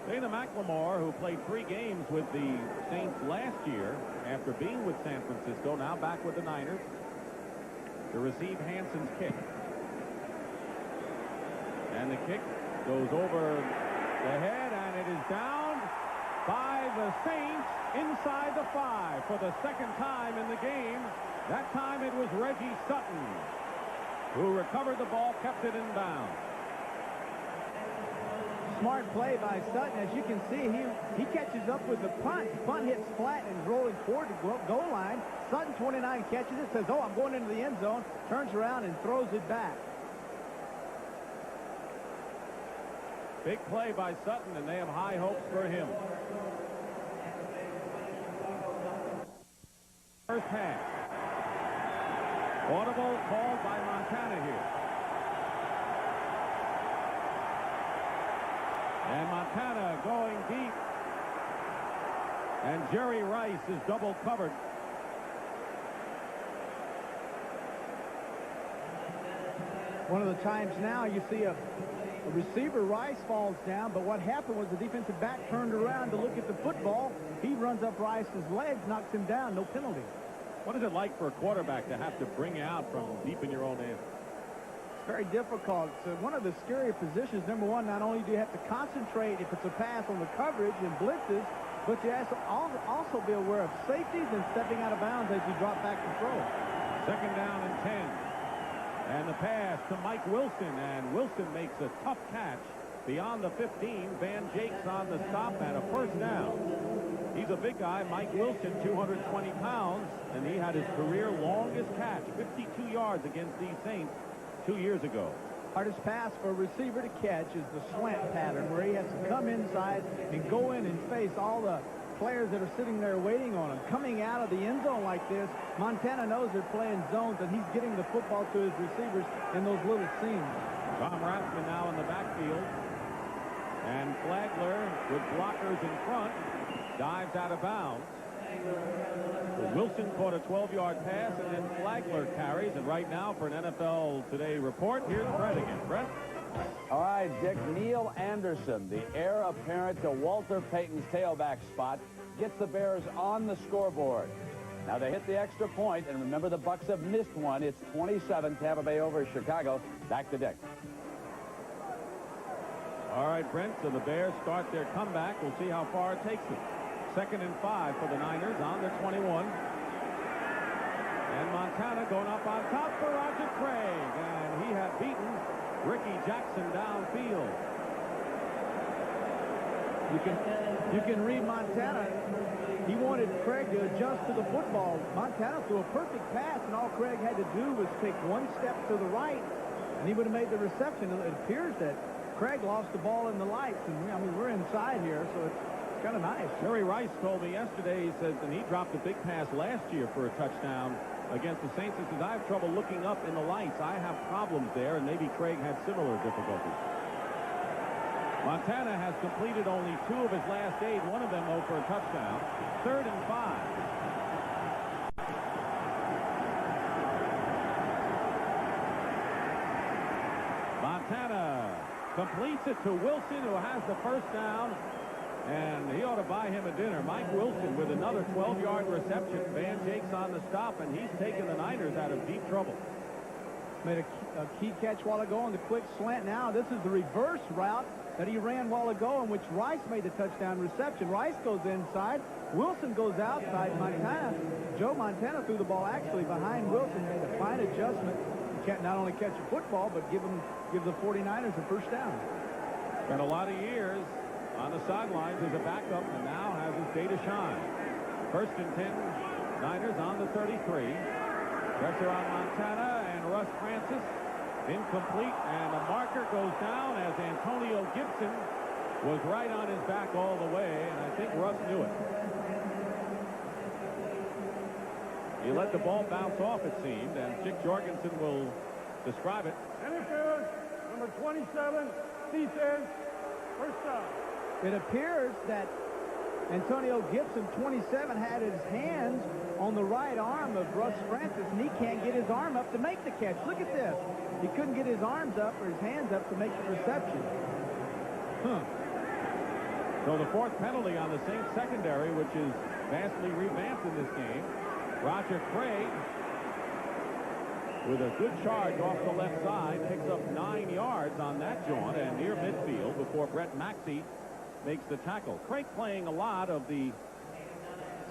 Dana McLemore, who played 3 games with the Saints last year after being with San Francisco, now back with the Niners, to receive Hanson's kick. And the kick goes over the head, and it is down by the Saints inside the 5 for the second time in the game. That time it was Reggie Sutton who recovered the ball, kept it in bounds. Smart play by Sutton. As you can see, he catches up with the punt. The punt hits flat and is rolling toward the goal line. Sutton, 29, catches it, says, oh, I'm going into the end zone, turns around and throws it back. Big play by Sutton, and they have high hopes for him. First half. Audible called by Montana here. And Montana going deep. And Jerry Rice is double covered. One of the times now you see a receiver, Rice, falls down, but what happened was the defensive back turned around to look at the football. He runs up Rice's legs, knocks him down, no penalty. What is it like for a quarterback to have to bring you out from deep in your own end? It's very difficult. It's one of the scarier positions. Number one, not only do you have to concentrate if it's a pass on the coverage and blitzes, but you have to also be aware of safeties and stepping out of bounds as you drop back to throw. Second down and 10. And the pass to Mike Wilson, and Wilson makes a tough catch beyond the 15. Van Jakes on the stop and a first down. He's a big guy, Mike Wilson, 220 pounds, and he had his career longest catch, 52 yards against these Saints 2 years ago. Hardest pass for a receiver to catch is the slant pattern, where he has to come inside and go in and face all the players that are sitting there waiting on him. Coming out of the end zone like this, Montana knows they're playing zones, and he's getting the football to his receivers in those little seams. Tom Rathman now in the backfield. And Flagler, with blockers in front, dives out of bounds. Wilson caught a 12-yard pass, and then Flagler carries. And right now, for an NFL Today report, here's Brett again. Brett? All right, Dick. Neil Anderson, the heir apparent to Walter Payton's tailback spot, gets the Bears on the scoreboard. Now they hit the extra point, and remember the Bucs have missed one. It's 27, Tampa Bay over Chicago. Back to Dick. All right, Brent, so the Bears start their comeback. We'll see how far it takes them. 2nd and 5 for the Niners on the 21. And Montana going up on top for Roger Craig. And he had beaten Ricky Jackson downfield. You can read Montana. He wanted Craig to adjust to the football. Montana threw a perfect pass, and all Craig had to do was take one step to the right, and he would have made the reception. It appears that Craig lost the ball in the lights, and I mean, we're inside here, so it's kind of nice. Jerry Rice told me yesterday, he says, and he dropped a big pass last year for a touchdown against the Saints. He says, I have trouble looking up in the lights. I have problems there, and maybe Craig had similar difficulties. Montana has completed only 2 of his last 8, one of them, though, for a touchdown. 3rd and 5. Montana completes it to Wilson, who has the first down, and he ought to buy him a dinner. Mike Wilson with another 12-yard reception. Van Jakes on the stop, and he's taken the Niners out of deep trouble. Made a key catch while ago on the quick slant. Now this is the reverse route that he ran while ago, in which Rice made the touchdown reception. Rice goes inside. Wilson goes outside. Joe Montana threw the ball actually behind Wilson, made a fine adjustment. He can't not only catch a football, but give the 49ers a first down. Spent a lot of years on the sidelines as a backup, and now has his day to shine. 1st and 10, Niners on the 33. Pressure on Montana, and Russ Francis incomplete, and the marker goes down as Antonio Gibson was right on his back all the way, and I think Russ knew it. He let the ball bounce off, it seemed, and Chick Jorgensen will describe it. Interference, number 27, defense, first down. It appears that Antonio Gibson, 27, had his hands on the right arm of Russ Francis, and he can't get his arm up to make the catch. Look at this. He couldn't get his arms up or his hands up to make the reception. So the 4th penalty on the Saints secondary, which is vastly revamped in this game. Roger Craig, with a good charge off the left side, picks up 9 yards on that jaunt and near midfield before Brett Maxey makes the tackle. Craig playing a lot of the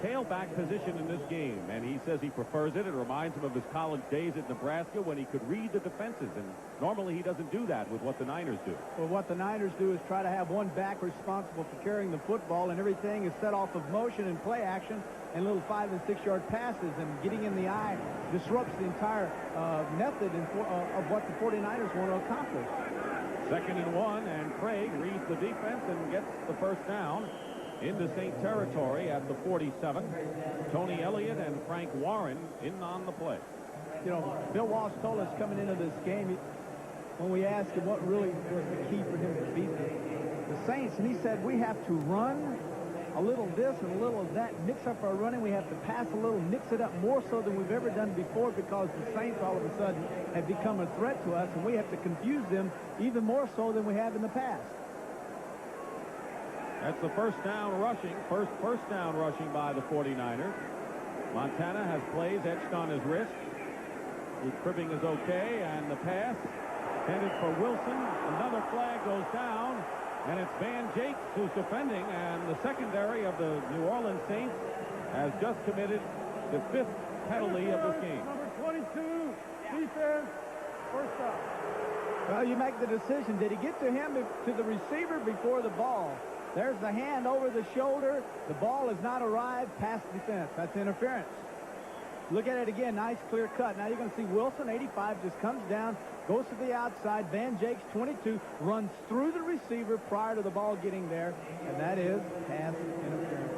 tailback position in this game, and he says he prefers it. It reminds him of his college days at Nebraska when he could read the defenses, and normally he doesn't do that with what the Niners do. Well, what the Niners do is try to have one back responsible for carrying the football, and everything is set off of motion and play action and little 5- and 6-yard passes, and getting in the eye disrupts the entire method of what the 49ers want to accomplish. 2nd and 1, and Craig reads the defense and gets the first down into Saint territory at the 47. Tony Elliott and Frank Warren in on the play. You know, Bill Walsh told us coming into this game, when we asked him what really was the key for him to beat the Saints, and he said, we have to run a little this and a little of that, mix up our running. We have to pass a little, mix it up more so than we've ever done before, because the Saints all of a sudden have become a threat to us, and we have to confuse them even more so than we have in the past. That's the first down rushing, first down rushing by the 49ers. Montana has plays etched on his wrist. His cribbing is okay, and the pass headed for Wilson. Another flag goes down, and it's Van Jakes who's defending, and the secondary of the New Orleans Saints has just committed the 5th penalty of this game. Number 22, defense, first down. Well, you make the decision. Did he get to him, to the receiver before the ball? There's the hand over the shoulder. The ball has not arrived past defense. That's interference. Look at it again. Nice clear cut. Now you're going to see Wilson, 85, just comes down, goes to the outside. Van Jakes, 22, runs through the receiver prior to the ball getting there, and that is pass interference.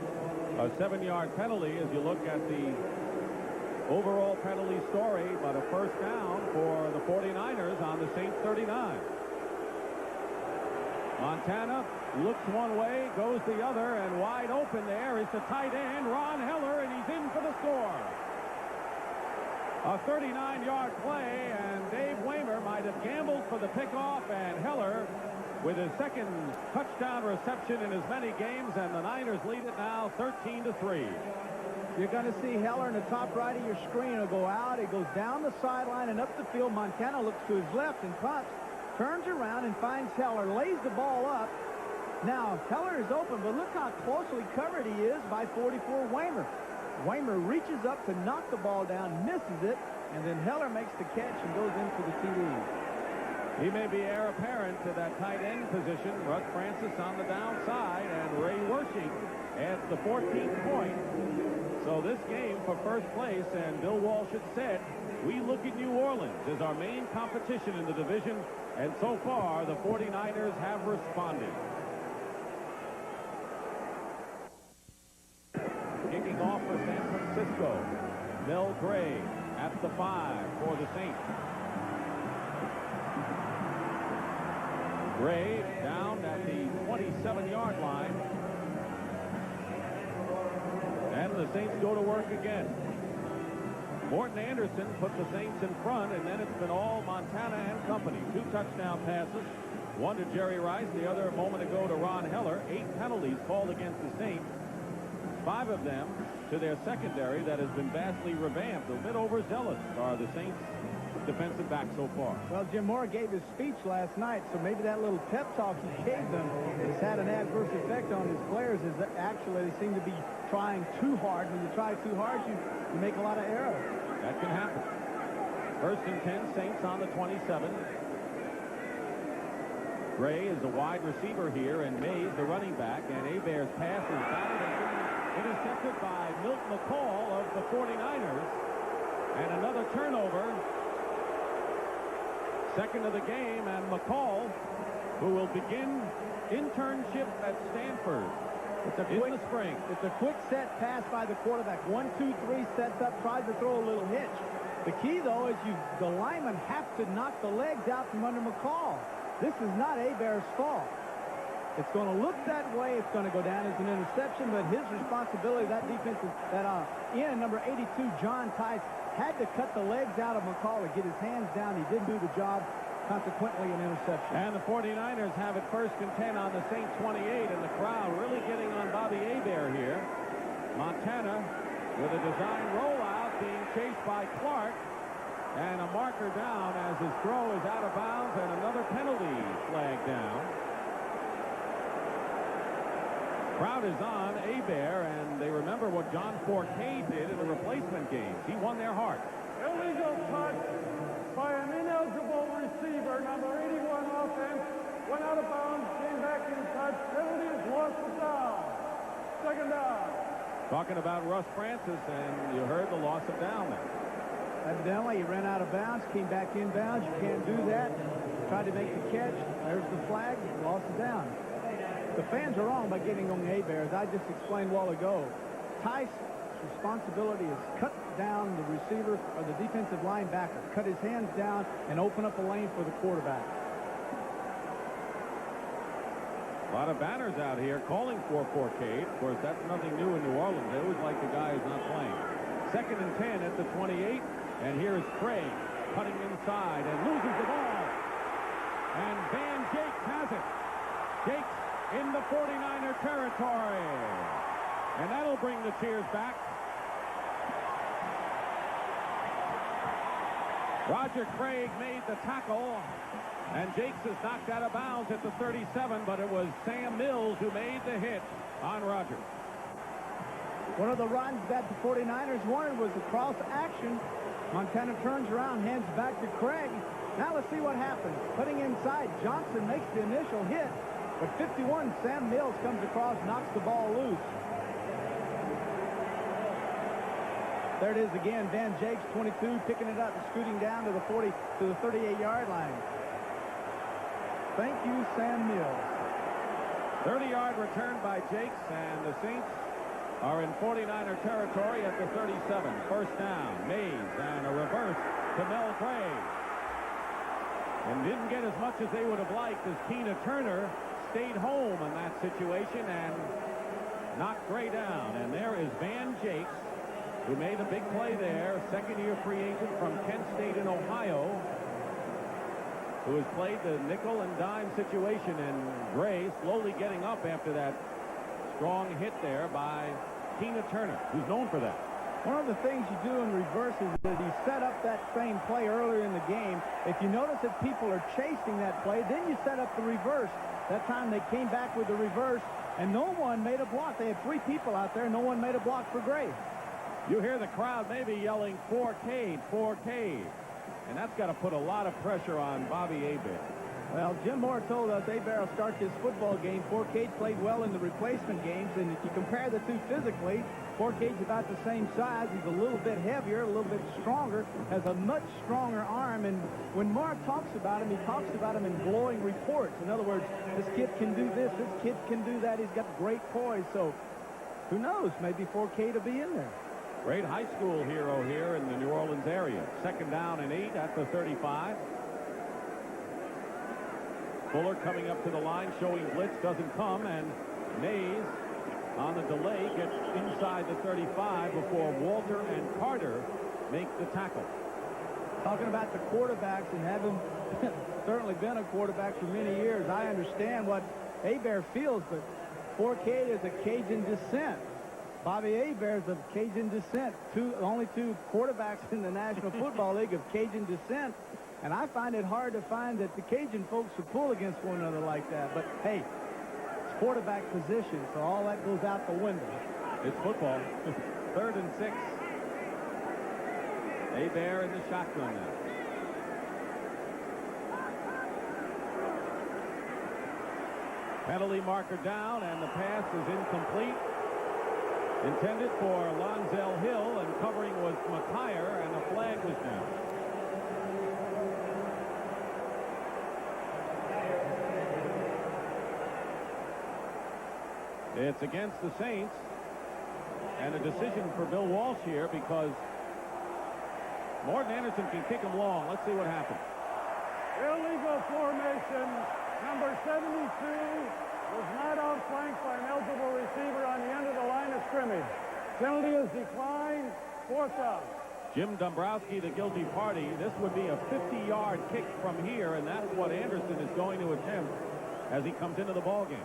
A 7-yard penalty as you look at the overall penalty story, but a first down for the 49ers on the Saints 39. Montana looks one way, goes the other, and wide open there is the tight end, Ron Heller, and he's in for the score. A 39-yard play, and Dave Waymer might have gambled for the pickoff, and Heller with his second touchdown reception in as many games, and the Niners lead it now 13-3. You're going to see Heller in the top right of your screen. He'll go out, he goes down the sideline and up the field. Montana looks to his left and punts, turns around and finds Heller, lays the ball up. Now, Heller is open, but look how closely covered he is by 44 Waymer. Waymer reaches up to knock the ball down, misses it, and then Heller makes the catch and goes in for the TD. He may be heir apparent to that tight end position. Russ Francis on the downside, and Ray Wersching adds the 14th point. So this game for first place, and Bill Walsh had said, we look at New Orleans as our main competition in the division, and so far the 49ers have responded. Kicking off for San Francisco, Mel Gray at the 5 for the Saints. Gray down at the 27-yard line. And the Saints go to work again. Morton Anderson put the Saints in front, and then it's been all Montana and company. 2 touchdown passes, one to Jerry Rice, the other a moment ago to Ron Heller. 8 penalties called against the Saints. 5 of them to their secondary that has been vastly revamped. A bit overzealous are the Saints defensive back so far. Well, Jim Moore gave his speech last night, so maybe that little pep talk he gave them has had an adverse effect on his players. Is that actually they seem to be trying too hard. When you try too hard, you make a lot of errors. That can happen. First and 10, Saints on the 27. Gray is a wide receiver here, and Mays the running back, and Hebert's pass is batted and intercepted by Milt McCall of the 49ers. And another turnover. Second of the game, and McCall, who will begin internship at Stanford in the spring. It's a quick set pass by the quarterback. 1, 2, 3, sets up, tries to throw a little hitch. The key, though, is the linemen have to knock the legs out from under McCall. This is not Hebert's fault. It's going to look that way. It's going to go down as an interception, but his responsibility, that defensive, number 82, John Tice, had to cut the legs out of McCall to get his hands down. He didn't do the job. Consequently, an interception. And the 49ers have it first and 10 on the Saints 28, and the crowd really getting on Bobby Hebert here. Montana with a design rollout being chased by Clark, and a marker down as his throw is out of bounds, and another penalty flag down. Crowd is on Hebert, and they remember what John Forcade did in the replacement games. He won their heart. Illegal touch by an ineligible receiver, number 81 offense, went out of bounds, came back in touch, penalty is lost of down. Second down. Talking about Russ Francis, and you heard the loss of down there. Evidently, he ran out of bounds, came back in bounds. You can't do that. Tried to make the catch. There's the flag. Lost it down. The fans are wrong by getting on Hebert, as I just explained a while ago. Tice's responsibility is cut down the receiver or the defensive linebacker, cut his hands down, and open up a lane for the quarterback. A lot of banners out here calling for Forcade. Of course, that's nothing new in New Orleans. They always like the guy who's not playing. Second and 10 at the 28, and here is Craig cutting inside and loses the ball. And Van Jakes has it. Jakes in the 49er territory. And that'll bring the cheers back. Roger Craig made the tackle, and Jakes is knocked out of bounds at the 37, but it was Sam Mills who made the hit on Roger. One of the runs that the 49ers wanted was a cross action. Montana turns around, hands back to Craig. Now let's see what happens. Putting inside, Johnson makes the initial hit, but 51, Sam Mills comes across, knocks the ball loose. There it is again. Van Jakes, 22, picking it up and scooting down to the 38-yard line. Thank you, Sam Mills. 30-yard return by Jakes, and the Saints are in 49er territory at the 37. First down, Mays, and a reverse to Mel Gray. And didn't get as much as they would have liked as Tina Turner stayed home in that situation and knocked Gray down. And there is Van Jakes, who made a big play there, second-year free agent from Kent State in Ohio, who has played the nickel and dime situation, and Gray slowly getting up after that strong hit there by Tina Turner, who's known for that. One of the things you do in reverse is that he set up that same play earlier in the game. If you notice that people are chasing that play, then you set up the reverse. That time they came back with the reverse, and no one made a block. They had 3 people out there, and no one made a block for Gray. You hear the crowd maybe yelling, "For Cade, for Cade." And that's got to put a lot of pressure on Bobby Hebert. Well, Jim Moore told us Hebert will start this football game. Fourcade played well in the replacement games, and if you compare the two physically, Fourcade's about the same size. He's a little bit heavier, a little bit stronger, has a much stronger arm, and when Mark talks about him, he talks about him in glowing reports. In other words, this kid can do this kid can do that. He's got great poise, so who knows, maybe Fourcade will be in there. Great high school hero here in the New Orleans area. Second down and 8 at the 35. Fuller coming up to the line, showing blitz, doesn't come, and Mays on the delay gets inside the 35 before Walter and Carter make the tackle. Talking about the quarterbacks and having certainly been a quarterback for many years, I understand what Hebert feels, but Fourcade is a Cajun descent. Bobby Hebert is of Cajun descent. Only 2 quarterbacks in the National Football League of Cajun descent. And I find it hard to find that the Cajun folks would pull against one another like that. But, hey, it's quarterback position, so all that goes out the window. It's football. 3rd and 6. Hebert in the shotgun now. Penalty marker down, and the pass is incomplete. Intended for Lonzell Hill, and covering was McKyer, and the flag was down. It's against the Saints, and a decision for Bill Walsh here because Morton Anderson can kick him long. Let's see what happens. Illegal formation. Number 72 was not outflanked by an eligible receiver on the end of the line of scrimmage. Penalty is declined. 4th down. Jim Dombrowski, the guilty party. This would be a 50-yard kick from here, and that's what Anderson is going to attempt as he comes into the ballgame.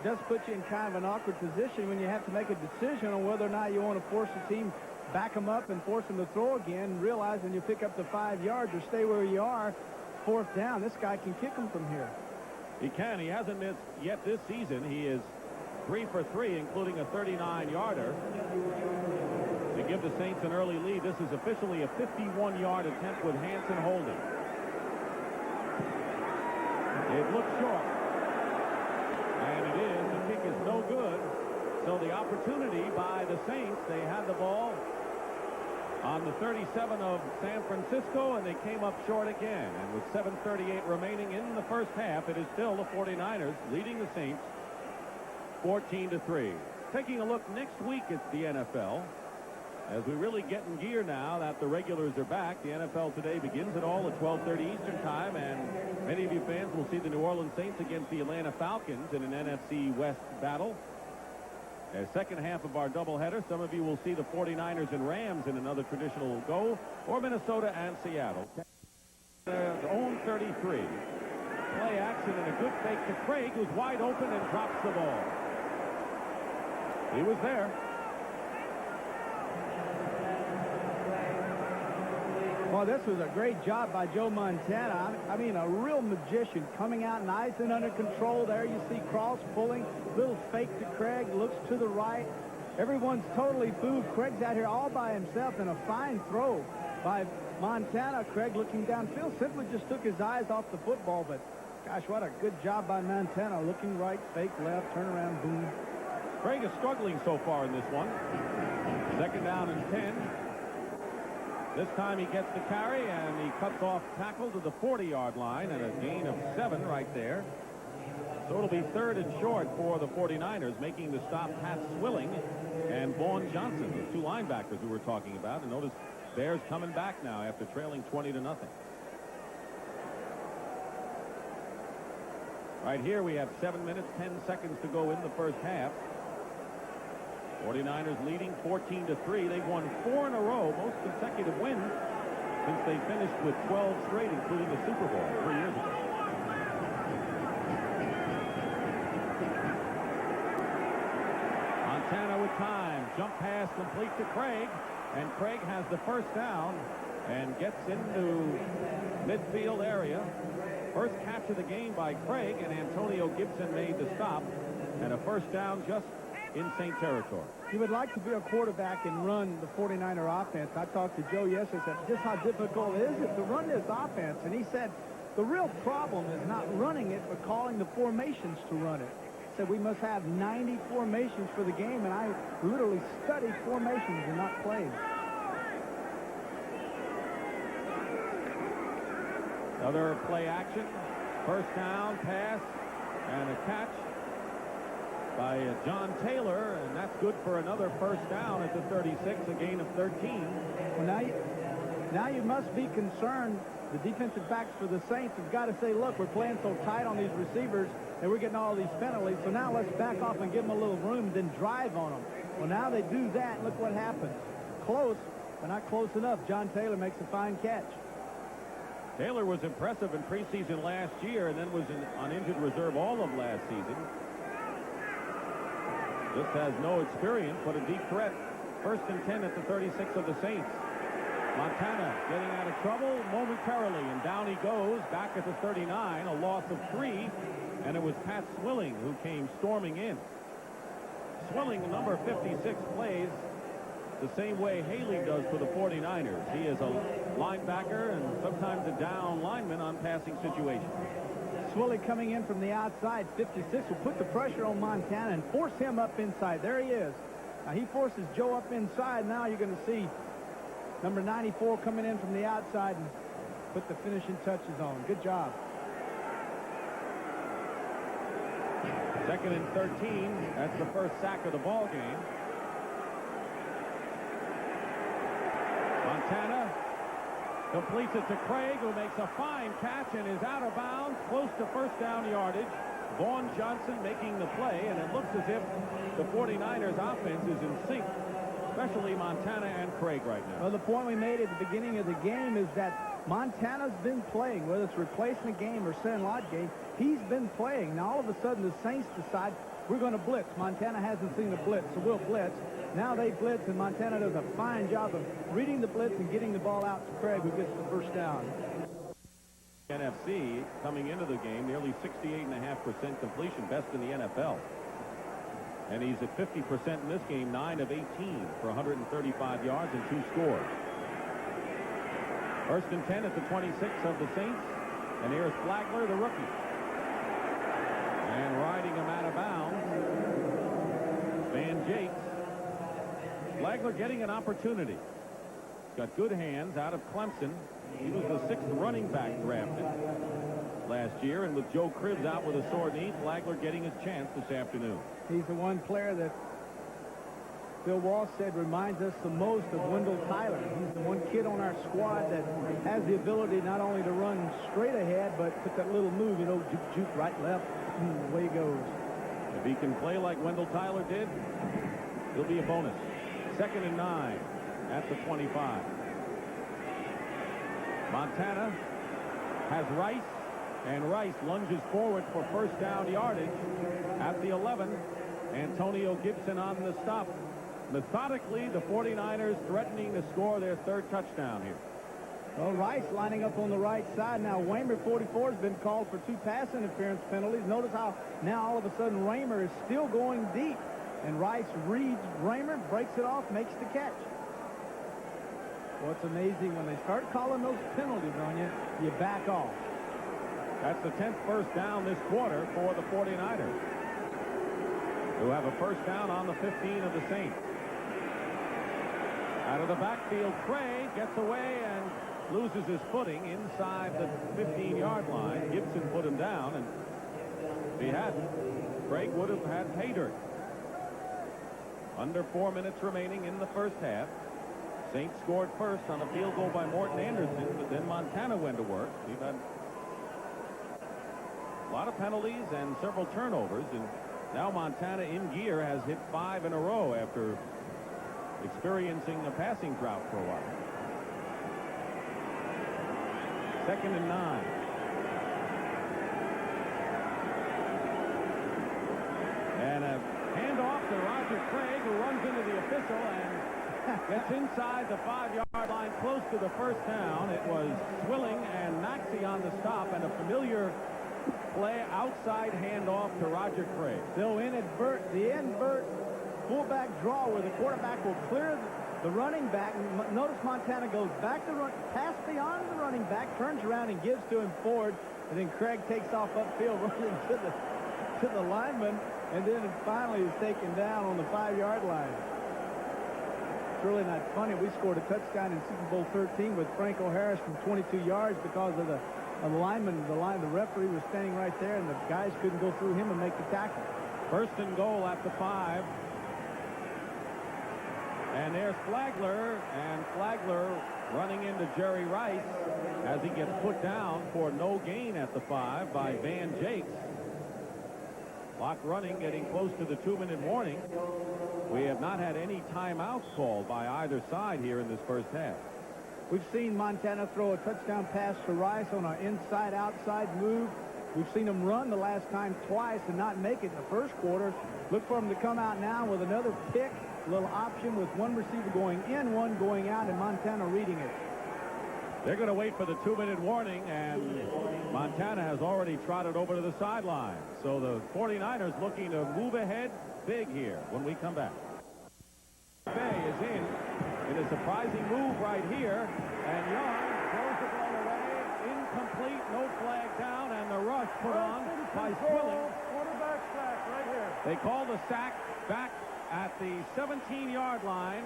Does put you in kind of an awkward position when you have to make a decision on whether or not you want to force the team, back them up and force them to throw again, realizing you pick up the 5 yards or stay where you are. 4th down, this guy can kick them from here. He can. He hasn't missed yet this season. He is 3 for 3, including a 39-yarder. To give the Saints an early lead, this is officially a 51-yard attempt with Hanson holding. It looks short. And it is. The kick is no good. So the opportunity by the Saints, they had the ball on the 37 of San Francisco, and they came up short again. And with 7:38 remaining in the first half, it is still the 49ers leading the Saints 14-3. Taking a look next week at the NFL, as we really get in gear now that the regulars are back. The NFL today begins it all at 12:30 Eastern time, and many of you fans will see the New Orleans Saints against the Atlanta Falcons in an NFC West battle. As second half of our doubleheader, some of you will see the 49ers and Rams in another traditional go, or Minnesota and Seattle. Own 33. Play action and a good fake to Craig, who's wide open and drops the ball. He was there. Well, this was a great job by Joe Montana. I mean, a real magician coming out nice and under control. There you see Cross pulling, little fake to Craig, looks to the right. Everyone's totally fooled. Craig's out here all by himself, and a fine throw by Montana. Craig looking downfield, simply just took his eyes off the football, but gosh, what a good job by Montana. Looking right, fake left, turn around, boom. Craig is struggling so far in this one. Second down and 10. This time he gets the carry, and he cuts off tackle to the 40-yard line, and a gain of 7 right there. So it'll be 3rd and short for the 49ers, making the stop Pat Swilling and Vaughn Johnson, the 2 linebackers we were talking about. And notice Bears coming back now after trailing 20-0. Right here we have 7 minutes, 10 seconds to go in the first half. 49ers leading 14-3. They've won 4 in a row, most consecutive wins since they finished with 12 straight, including the Super Bowl 3 years ago. Montana with time. Jump pass complete to Craig, and Craig has the first down and gets into midfield area. First catch of the game by Craig, and Antonio Gibson made the stop, and a first down just in Saint territory. You would like to be a quarterback and run the 49er offense. I talked to Joe yesterday, said just how difficult it is to run this offense, and he said the real problem is not running it, but calling the formations to run it. He said we must have 90 formations for the game, and I literally studied formations and not plays. Another play action, first down pass, and a catch by John Taylor, and that's good for another first down at the 36, a gain of 13. Well, now you must be concerned. The defensive backs for the Saints have got to say, look, we're playing so tight on these receivers, and we're getting all these penalties, so now let's back off and give them a little room, then drive on them. Well, now they do that, and look what happens. Close, but not close enough. John Taylor makes a fine catch. Taylor was impressive in preseason last year and then was on injured reserve all of last season. Just has no experience, but a deep threat. First and 10 at the 36 of the Saints. Montana getting out of trouble momentarily, and down he goes back at the 39, a loss of 3, and it was Pat Swilling who came storming in. Swilling, number 56, plays the same way Haley does for the 49ers. He is a linebacker and sometimes a down lineman on passing situations. Swilling coming in from the outside, 56, will put the pressure on Montana and force him up inside. There he is. Now he forces Joe up inside. Now you're going to see number 94 coming in from the outside and put the finishing touches on. Good job. Second and 13. That's the first sack of the ball game. Montana completes it to Craig, who makes a fine catch and is out of bounds, close to first down yardage. Vaughn Johnson making the play, and it looks as if the 49ers offense is in sync, especially Montana and Craig right now. Well, the point we made at the beginning of the game is that Montana's been playing, whether it's replacing a game or send lot game, he's been playing. Now all of a sudden the Saints decide we're going to blitz. Montana hasn't seen a blitz, so we'll blitz. Now they blitz, and Montana does a fine job of reading the blitz and getting the ball out to Craig, who gets the first down. NFC coming into the game, nearly 68.5% completion, best in the NFL. And he's at 50% in this game, 9 of 18 for 135 yards and 2 scores. First and 10 at the 26 of the Saints. And here's Flagler, the rookie. And riding him out of bounds, Van Jakes. Flagler getting an opportunity. He's got good hands out of Clemson. He was the 6th running back drafted last year, and with Joe Cribbs out with a sore knee, Flagler getting his chance this afternoon. He's the one player that Bill Walsh said reminds us the most of Wendell Tyler. He's the one kid on our squad that has the ability not only to run straight ahead, but put that little move, you know, juke, juke, right, left, away he goes. If he can play like Wendell Tyler did, he'll be a bonus. Second and 9 at the 25. Montana has Rice, and Rice lunges forward for first down yardage at the 11. Antonio Gibson on the stop. Methodically, the 49ers threatening to score their 3rd touchdown here. Well, Rice lining up on the right side. Now, Waymer, 44, has been called for 2 pass interference penalties. Notice how now all of a sudden Raymer is still going deep. And Rice reads Raymer, breaks it off, makes the catch. Well, it's amazing when they start calling those penalties on you, you back off. That's the 10th first down this quarter for the 49ers, who have a first down on the 15 of the Saints. Out of the backfield, Craig gets away and loses his footing inside the 15-yard line. Gibson put him down, and if he hadn't, Craig would have had pay dirt. Under 4 minutes remaining in the first half. Saints scored first on a field goal by Morton Anderson, but then Montana went to work. We've had a lot of penalties and several turnovers, and now Montana in gear has hit 5 in a row after experiencing a passing drought for a while. 2nd and 9. And a handoff to Roger Craig, who runs into the official and gets inside the 5-yard line close to the first down. It was Swilling and Maxey on the stop, and a familiar play outside handoff to Roger Craig. So the invert fullback draw where the quarterback will clear the running back. Notice Montana goes back to run, pass beyond the running back, turns around and gives to him forward, and then Craig takes off upfield running to the lineman, and then finally is taken down on the 5-yard line. It's really not funny. We scored a touchdown in Super Bowl 13 with Franco Harris from 22 yards because of the lineman. The referee was standing right there, and the guys couldn't go through him and make the tackle. 1st and goal at the 5. And there's Flagler, and Flagler running into Jerry Rice as he gets put down for no gain at the 5 by Van Jakes. Clock running, getting close to the 2-minute warning. We have not had any timeouts called by either side here in this first half. We've seen Montana throw a touchdown pass to Rice on an inside-outside move. We've seen them run the last time twice and not make it in the first quarter. Look for them to come out now with another pick, a little option with one receiver going in, one going out, and Montana reading it. They're going to wait for the 2-minute warning, and Montana has already trotted over to the sideline. So the 49ers looking to move ahead big here when we come back. Bay is in a surprising move right here, and Young throws the ball away, incomplete, no flag down, and the rush put on by Swilling. Quarterback sack right here. They call the sack back at the 17-yard line,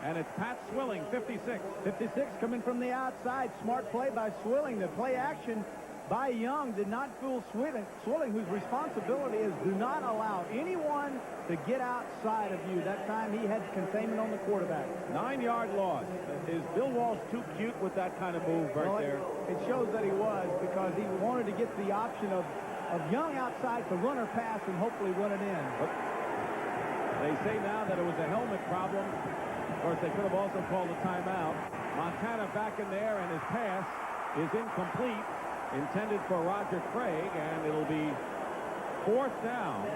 and it's Pat Swilling, 56. 56 coming from the outside. Smart play by Swilling. The play action by Young did not fool Swilling, whose responsibility is do not allow anyone to get outside of you. That time he had containment on the quarterback. 9-yard loss. Is Bill Walsh too cute with that kind of move right there? It shows that he was, because he wanted to get the option of Young outside to run or pass and hopefully run it in. But they say now that it was a helmet problem. Of course, they could have also called a timeout. Montana back in there, and his pass is incomplete, intended for Roger Craig, and it'll be 4th down.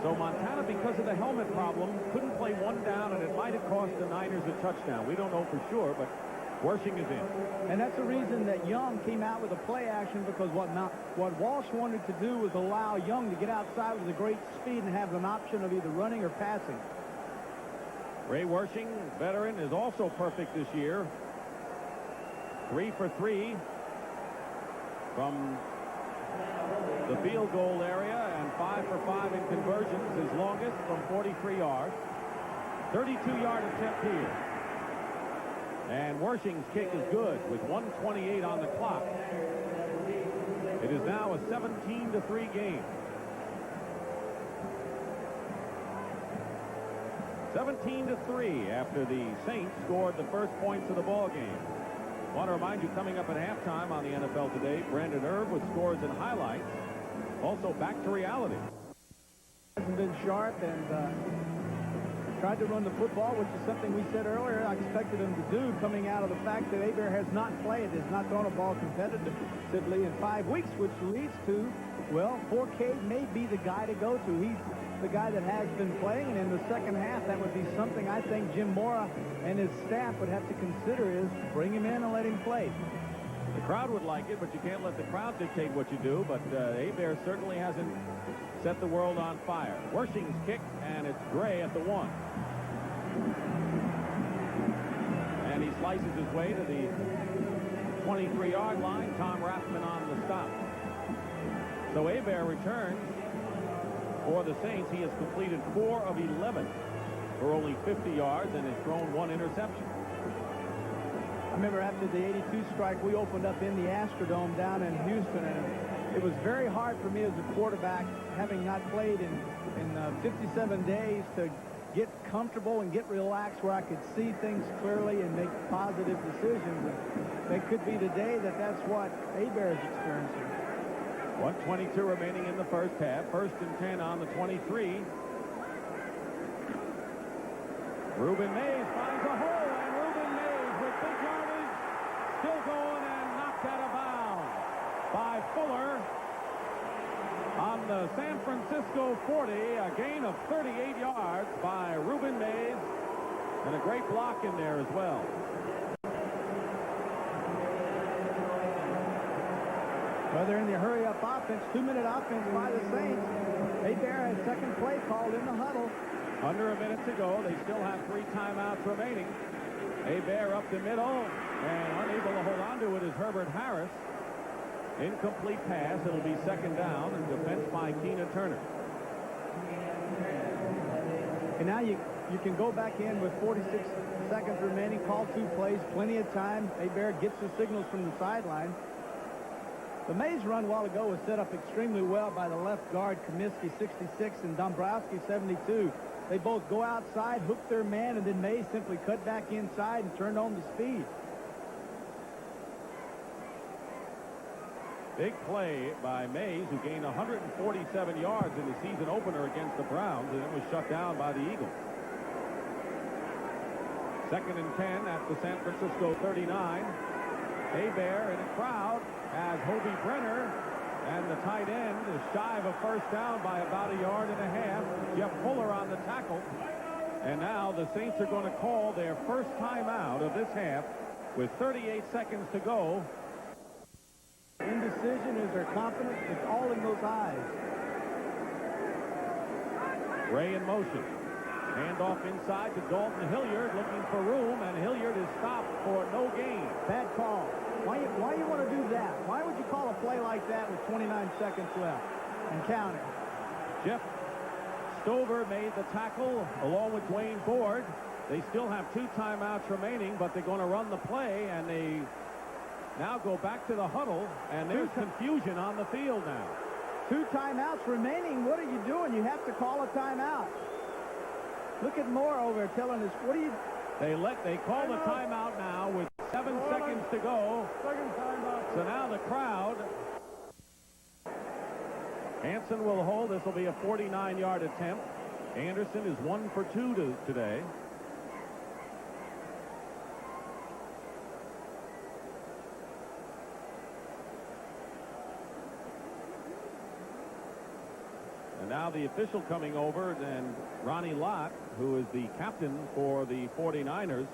So Montana, because of the helmet problem, couldn't play 1 down, and it might have cost the Niners a touchdown. We don't know for sure, but Wersching is in. And that's the reason that Young came out with a play action, because what Walsh wanted to do was allow Young to get outside with a great speed and have an option of either running or passing. Ray Wersching, veteran, is also perfect this year. 3 for 3 from the field goal area, and 5 for 5 in conversions, his longest from 43 yards. 32-yard attempt here. And Wersching's kick is good with 1:28 on the clock. It is now a 17-3 game. 17-3 after the Saints scored the first points of the ball game. I want to remind you, coming up at halftime on the NFL Today, Brandon Erb with scores and highlights. Also back to reality. Hasn't been sharp, and tried to run the football, which is something we said earlier I expected him to do, coming out of the fact that Hebert has not played, has not thrown a ball competitively in 5 weeks, which leads to, well, Forcade may be the guy to go to. He's the guy that has been playing, and in the second half, that would be something I think Jim Mora and his staff would have to consider, is bring him in and let him play. The crowd would like it, but you can't let the crowd dictate what you do. But Hebert certainly hasn't set the world on fire. Wersching's kick, and it's Gray at the 1. And he slices his way to the 23-yard line. Tom Rathman on the stop. So Hebert returns for the Saints. He has completed 4 of 11 for only 50 yards and has thrown 1 interception. I remember after the 82 strike, we opened up in the Astrodome down in Houston, and it was very hard for me as a quarterback, having not played in 57 days, to get comfortable and get relaxed where I could see things clearly and make positive decisions. And it could be today that that's what Hebert is experiencing. 1:22 remaining in the first half. 1st and 10 on the 23. Ruben Mays finds a hole, and Ruben Mays with big yardage, still going and knocked out of bounds by Fuller on the San Francisco 40. A gain of 38 yards by Ruben Mays, and a great block in there as well. Well, they're in the hurry-up offense, 2-minute offense by the Saints. Hebert had second play called in the huddle. Under a minute to go. They still have 3 timeouts remaining. Hebert up the middle, and unable to hold on to it is Herbert Harris. Incomplete pass. It'll be 2nd down, and defense by Keena Turner. And now you can go back in with 46 seconds remaining, call 2 plays, plenty of time. Hebert gets the signals from the sideline. The Mays run a while ago was set up extremely well by the left guard, Comiskey, 66, and Dombrowski, 72. They both go outside, hook their man, and then Mays simply cut back inside and turned on the speed. Big play by Mays, who gained 147 yards in the season opener against the Browns, and it was shut down by the Eagles. 2nd and 10 at the San Francisco 39. Hebert in a crowd as Hobie Brenner, and the tight end is shy of a 1st down by about 1.5 yards. Jeff Fuller on the tackle. And now the Saints are going to call their first timeout of this half with 38 seconds to go. Indecision, is their confidence? It's all in those eyes. Ray in motion. Handoff inside to Dalton Hilliard, looking for room, and Hilliard is stopped for no gain. Bad call. Why you want to do that? Why would you call a play like that with 29 seconds left and counting? Jeff Stover made the tackle along with Dwayne Board. They still have 2 timeouts remaining, but they're going to run the play, and they now go back to the huddle, and there's confusion on the field now. 2 timeouts remaining. What are you doing? You have to call a timeout. Look at Moore over telling us, what are you... They call the timeout now with 7 seconds to go. So now the crowd. Hansen will hold. This will be a 49-yard attempt. Anderson is 1 for 2 today. And now the official coming over, and Ronnie Lott, who is the captain for the 49ers.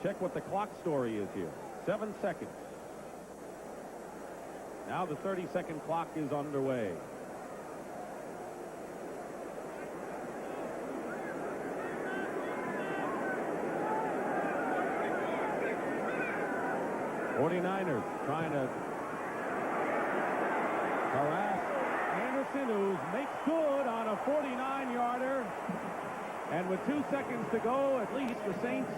Check what the clock story is here. 7 seconds. Now the 30-second clock is underway. '49ers trying to harass Anderson, who makes good on a 49-yarder. And with 2 seconds to go, at least the Saints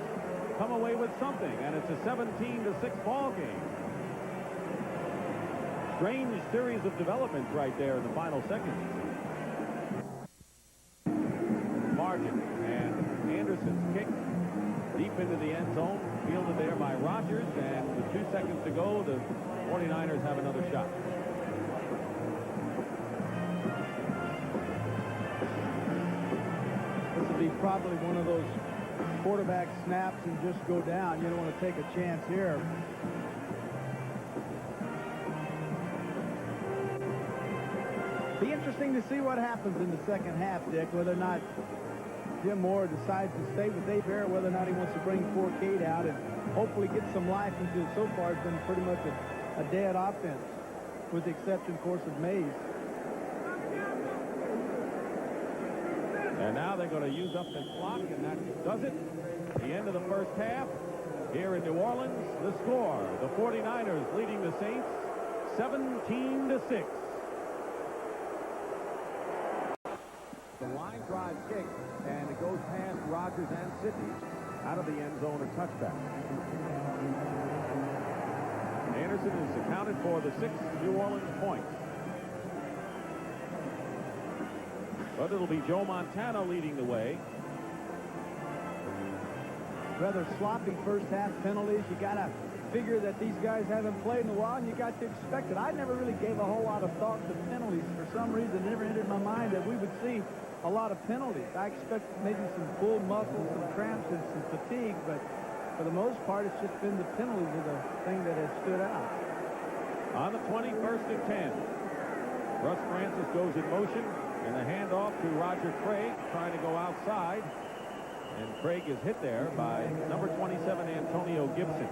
come away with something, and it's a 17-6 ball game. Strange series of developments right there in the final seconds. Margin, and Anderson's kick deep into the end zone, fielded there by Rodgers, and with 2 seconds to go, the 49ers have another shot. This would be probably one of those quarterback snaps and just go down. You don't want to take a chance here. Be interesting to see what happens in the second half, Dick, whether or not Jim Moore decides to stay with Hebert, whether or not he wants to bring Fourcade out and hopefully get some life into it. So far it's been pretty much a dead offense, with the exception, of course, of Mays. And now they're going to use up the clock, and that does it. The end of the first half here in New Orleans. The score, the 49ers leading the Saints 17-6. The line drive kick, and it goes past Rodgers and Sidney out of the end zone, a touchback. Anderson is accounted for the 6 New Orleans points. But it'll be Joe Montana leading the way. Rather sloppy first half penalties. You got to figure that these guys haven't played in a while, and you got to expect it. I never really gave a whole lot of thought to penalties. For some reason, it never entered my mind that we would see a lot of penalties. I expect maybe some pulled muscles, some cramps, and some fatigue, but for the most part, it's just been the penalties are the thing that has stood out. On the 21st and 10, Russ Francis goes in motion, and the handoff to Roger Craig, trying to go outside. And Craig is hit there by number 27, Antonio Gibson.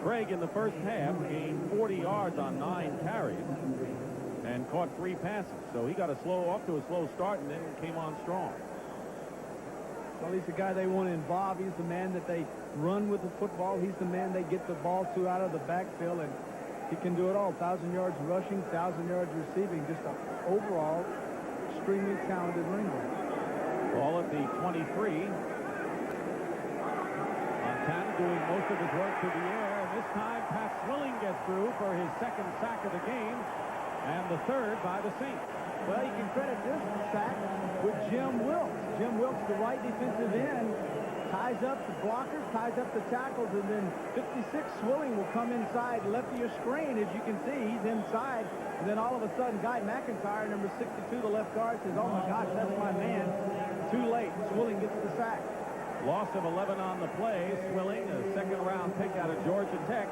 Craig in the first half gained 40 yards on 9 carries and caught 3 passes. So he got off to a slow start and then came on strong. Well, he's the guy they want to involve. He's the man that they run with the football. He's the man they get the ball to out of the backfield, and he can do it all. 1,000 yards rushing, 1,000 yards receiving. Just an overall extremely talented running back. Ball at the 23. Montana doing most of his work through the air, and this time Pat Swilling gets through for his second sack of the game, and the third by the Saints. Well, you can credit this sack with Jim Wilkes. Jim Wilkes, the right defensive end, ties up the blockers, ties up the tackles, and then 56 Swilling will come inside left of your screen. As you can see, he's inside, and then all of a sudden, Guy McIntyre, number 62, the left guard, says, oh my gosh, that's my man. Too late. Swilling gets the sack. Loss of 11 on the play. Swilling, a second-round pick out of Georgia Tech.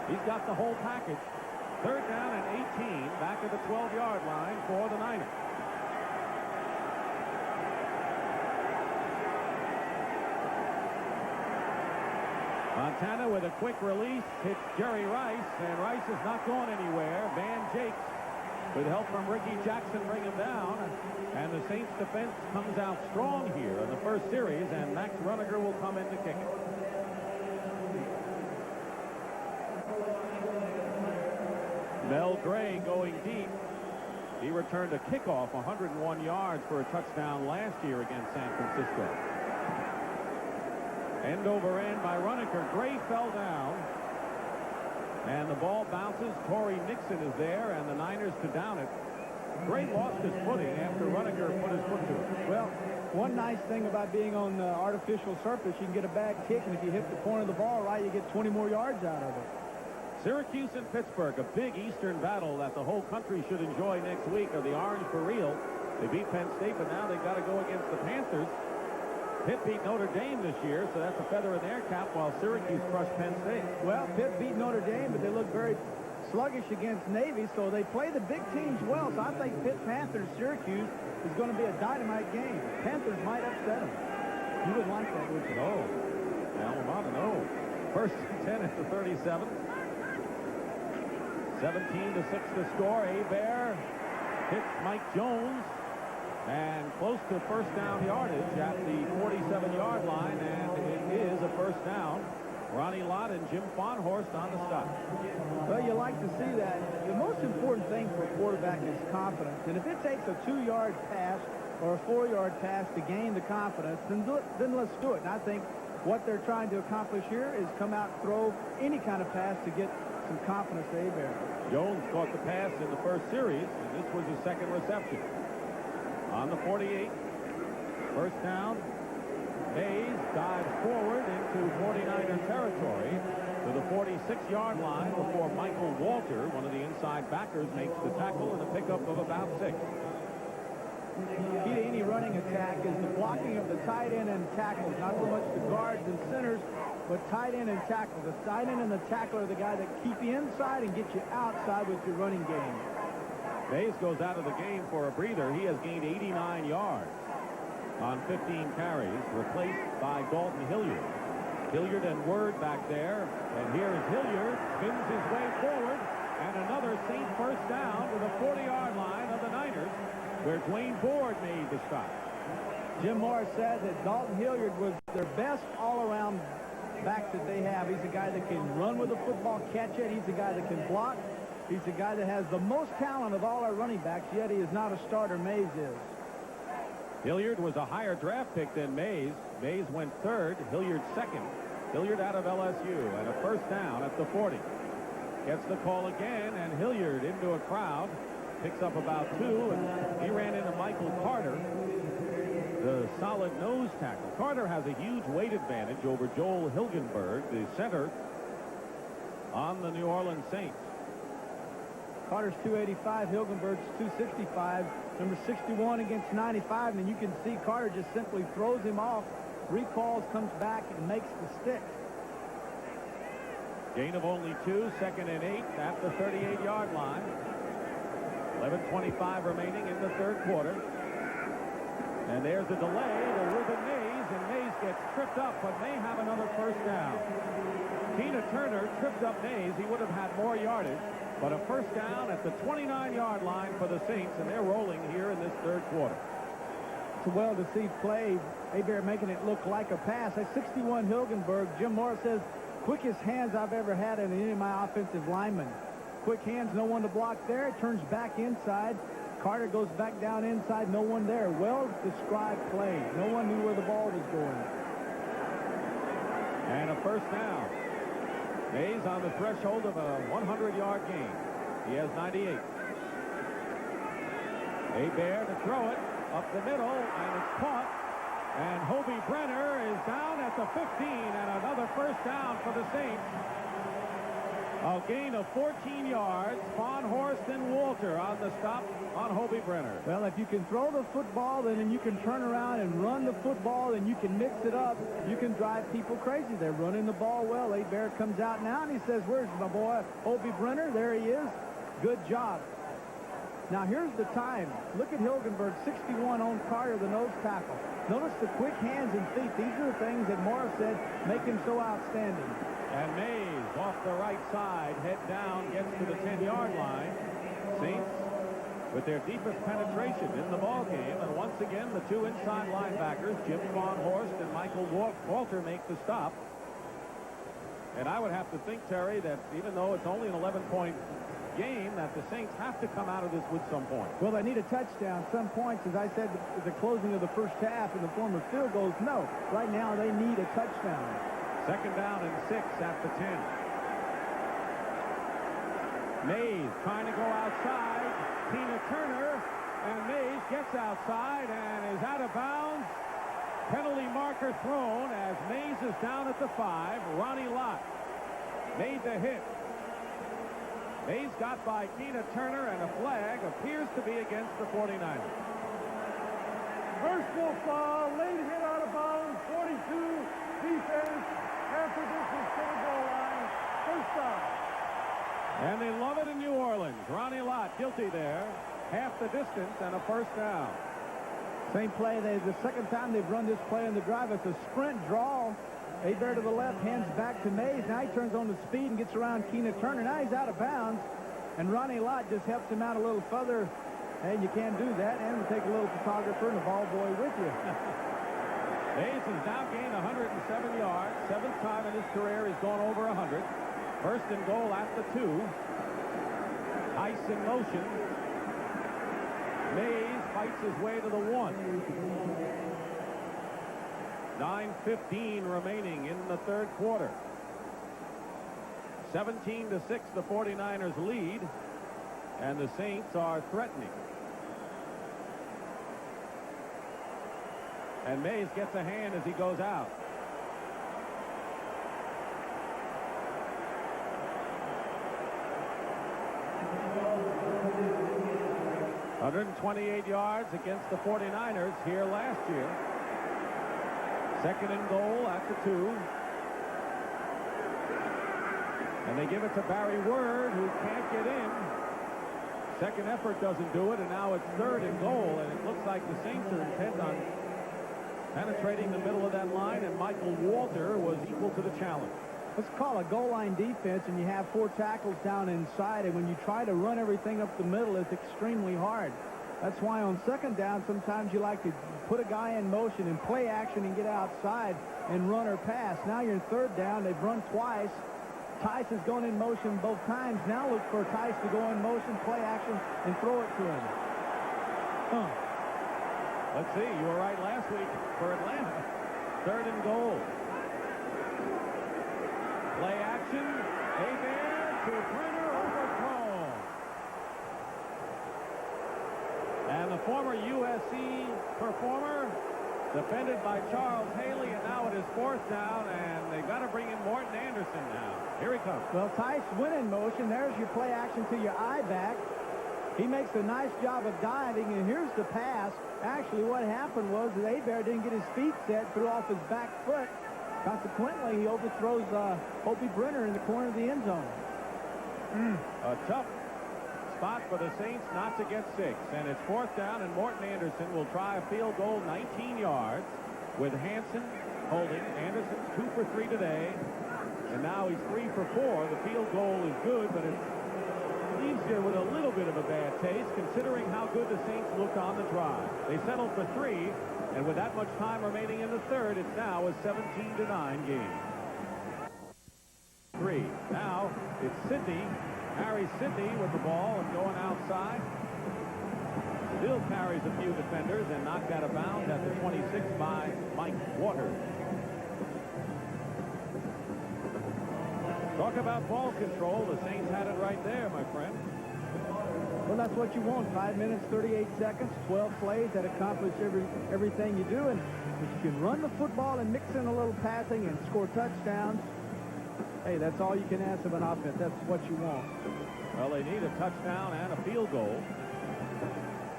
He's got the whole package. Third down and 18, back at the 12-yard line for the Niners. Montana with a quick release hits Jerry Rice, and Rice is not going anywhere. Van Jakes, with help from Ricky Jackson, bring him down. And the Saints defense comes out strong here in the first series, and Max Runager will come in to kick it. Mel Gray going deep. He returned a kickoff 101 yards for a touchdown last year against San Francisco. End over end by Runager. Gray fell down, and the ball bounces. Torrey Nixon is there, and the Niners to down it. Gray lost his footing after Runager put his foot to it. Well, one nice thing about being on artificial surface, you can get a bad kick, and if you hit the point of the ball right, you get 20 more yards out of it. Syracuse and Pittsburgh, a big Eastern battle that the whole country should enjoy next week. Are the Orange for real? They beat Penn State, but now they've got to go against the Panthers. Pitt beat Notre Dame this year, so that's a feather in their cap, while Syracuse crushed Penn State. Well, Pitt beat Notre Dame, but they look very sluggish against Navy, so they play the big teams well. So I think Pitt, Panthers, Syracuse is going to be a dynamite game. Panthers might upset them. You would like that, would you? No. Alabama, no. First and 10 at the 37. 17-6 to score. Hebert hits Mike Jones, and close to first down yardage at the 47-yard line, and it is a first down. Ronnie Lott and Jim Fonhorst on the stop. Well, you like to see that. The most important thing for a quarterback is confidence, and if it takes a 2-yard pass or a 4-yard pass to gain the confidence, then let's do it. And I think what they're trying to accomplish here is come out and throw any kind of pass to get some confidence to Hebert. Jones caught the pass in the first series, and this was his second reception. On the 48, first down, Mays dives forward into 49er territory to the 46-yard line before Michael Walter, one of the inside backers, makes the tackle and a pickup of about 6. Key to any running attack is the blocking of the tight end and tackles, not so much the guards and centers, but tight end and tackle. The tight end and the tackle are the guy that keep you inside and get you outside with your running game. Mays goes out of the game for a breather. He has gained 89 yards on 15 carries, replaced by Dalton Hilliard. Hilliard and Word back there, and here is Hilliard, spins his way forward, and another Saint first down to the 40-yard line of the Niners, where Dwayne Board made the stop. Jim Morris said that Dalton Hilliard was their best all-around back that they have. He's a guy that can run with the football, catch it. He's a guy that can block. He's a guy that has the most talent of all our running backs, yet he is not a starter. Mays is. Hilliard was a higher draft pick than Mays. Mays went third, Hilliard second. Hilliard out of LSU, and a first down at the 40. Gets the call again, and Hilliard into a crowd. Picks up about 2, and he ran into Michael Carter, the solid nose tackle. Carter has a huge weight advantage over Joel Hilgenberg, the center, on the New Orleans Saints. Carter's 285, Hilgenberg's 265, number 61 against 95, and you can see Carter just simply throws him off, recalls, comes back, and makes the stick. Gain of only 2, 2nd and 8 at the 38-yard line. 11:25 remaining in the third quarter. And there's a delay to Reuben Mays, and Mays gets tripped up, but may have another first down. Tina Turner tripped up Mays. He would have had more yardage, but a first down at the 29-yard line for the Saints, and they're rolling here in this third quarter. It's a well-deceived play. Hebert making it look like a pass. At 61, Hilgenberg. Jim Morris says, quickest hands I've ever had in any of my offensive linemen. Quick hands, no one to block there. It turns back inside. Carter goes back down inside, no one there. Well-described play. No one knew where the ball was going. And a first down. Mays on the threshold of a 100-yard gain. He has 98. Hebert to throw it up the middle, and it's caught. And Hobie Brenner is down at the 15, and another first down for the Saints. A gain of 14 yards. Von Horst and Walter on the stop on Hobie Brenner. Well, if you can throw the football, then you can turn around and run the football, and you can mix it up. You can drive people crazy. They're running the ball well. Hebert comes out now, and he says, where's my boy, Hobie Brenner? There he is. Good job. Now, here's the time. Look at Hilgenberg, 61 on Carter, the nose tackle. Notice the quick hands and feet. These are the things that Morris said make him so outstanding. And Mays off the right side, head down, gets to the 10-yard line. Saints with their deepest penetration in the ball game, and once again the two inside linebackers, Jim Von Horst and Michael Walter, make the stop. And I would have to think, Terry, that even though it's only an 11-point game, that the Saints have to come out of this with some points. Well, they need a touchdown. Some points, as I said at the closing of the first half, in the form of field goals. No, right now they need a touchdown. Second down and 6 at the 10. Mays trying to go outside. Tina Turner, and Mays gets outside and is out of bounds. Penalty marker thrown as Mays is down at the 5. Ronnie Lott made the hit. Mays got by Tina Turner, and a flag appears to be against the 49ers. Personal foul, late hit out of bounds, 42, defense, half the distance to the goal line, first down. And they love it in New Orleans. Ronnie Lott guilty there, half the distance and a first down. Same play. The second time they've run this play in the drive. It's a sprint draw. Hebert to the left, hands back to Mays. Now he turns on the speed and gets around Tina Turner. Now he's out of bounds, and Ronnie Lott just helps him out a little further. And you can't do that, and we'll take a little photographer and a ball boy with you. Mays has now gained 107 yards. 7th time in his career he's gone over 100. First and goal at the 2. Ice in motion. Mays fights his way to the 1. 9:15 remaining in the third quarter. 17-6, the 49ers lead, and the Saints are threatening. And Mays gets a hand as he goes out. ...128 yards against the 49ers here last year. Second and goal at the 2. And they give it to Barry Word, who can't get in. Second effort doesn't do it, and now it's third and goal, and it looks like the Saints are intent on penetrating the middle of that line, and Michael Walter was equal to the challenge. Let's call a goal line defense, and you have 4 tackles down inside, and when you try to run everything up the middle, it's extremely hard. That's why on second down, sometimes you like to put a guy in motion and play action and get outside and run or pass. Now you're in third down. They've run twice. Tice has gone in motion both times. Now look for Tice to go in motion, play action, and throw it to him. Let's see. You were right last week for Atlanta. Third and goal. Play action. Hebert to Brenner, overthrown. And the former USC performer defended by Charles Haley, and now it is 4th down, and they've got to bring in Morton Anderson now. Here he comes. Well, Tice went in motion. There's your play action to your eye back. He makes a nice job of diving, and here's the pass. Actually, what happened was that Hebert didn't get his feet set, threw off his back foot. Consequently, he overthrows Opie Brenner in the corner of the end zone. A tough spot for the Saints not to get 6, and it's 4th down, and Morton Anderson will try a field goal 19 yards with Hanson holding. Anderson's 2 for 3 today, and now he's 3 for 4. The field goal is good, but it leaves you with a little bit of a bad taste considering how good the Saints looked on the drive. They settled for 3, and with that much time remaining in the third, it's now a 17-9 game. 3. Now it's Sidney. Harry Sidney with the ball and going outside. Still carries a few defenders and knocked out of bounds at the 26 by Mike Waters. Talk about ball control. The Saints had it right there, my friend. Well, that's what you want. 5 minutes, 38 seconds, 12 plays that accomplish everything you do. And if you can run the football and mix in a little passing and score touchdowns, hey, that's all you can ask of an offense. That's what you want. Well, they need a touchdown and a field goal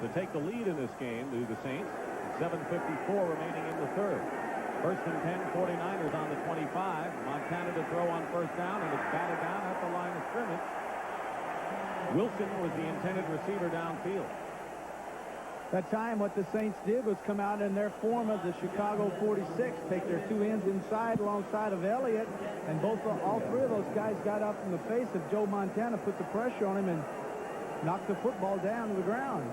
to take the lead in this game, do the Saints. 7:54 remaining in the third. 1st and 10, 49ers on the 25. Montana to throw on 1st down, and it's batted down at the line of scrimmage. Wilson was the intended receiver downfield. That time, what the Saints did was come out in their form of the Chicago 46, take their 2 ends inside alongside of Elliott, and all 3 of those guys got up in the face of Joe Montana, put the pressure on him, and knocked the football down to the ground.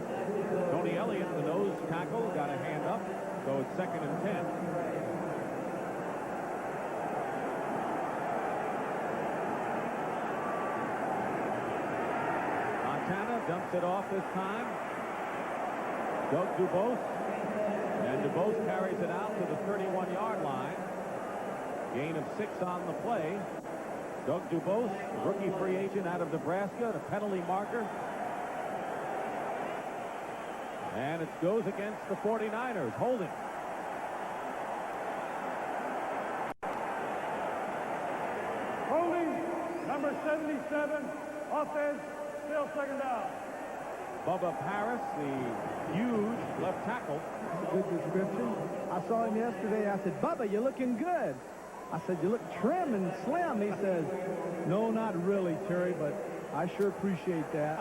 Tony Elliott, the nose tackle, got a hand up, so it's 2nd and 10. Montana dumps it off this time. Doug Dubose, and Dubose carries it out to the 31-yard line. Gain of 6 on the play. Doug Dubose, rookie free agent out of Nebraska, the penalty marker. And it goes against the 49ers, holding. Holding, number 77, offense, still 2nd down. Bubba Paris, the huge left tackle. That's a good description. I saw him yesterday. I said, Bubba, you're looking good. I said, you look trim and slim. He says, no, not really, Terry, but I sure appreciate that.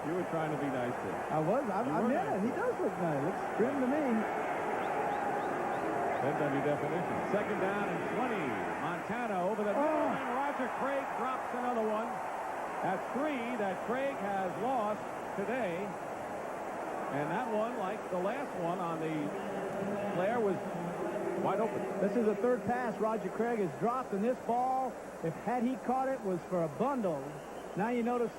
You were trying to be nice to him. I was. I meant it. He does look nice. Looks trim to me. Depends on your definition. 2nd down and 20. Montana over the middle, and Roger Craig drops another one. That's 3 that Craig has lost today. And that one, like the last one on the flare, was wide open. This is the 3rd pass Roger Craig has dropped, and this ball, had he caught it, was for a bundle. Now you notice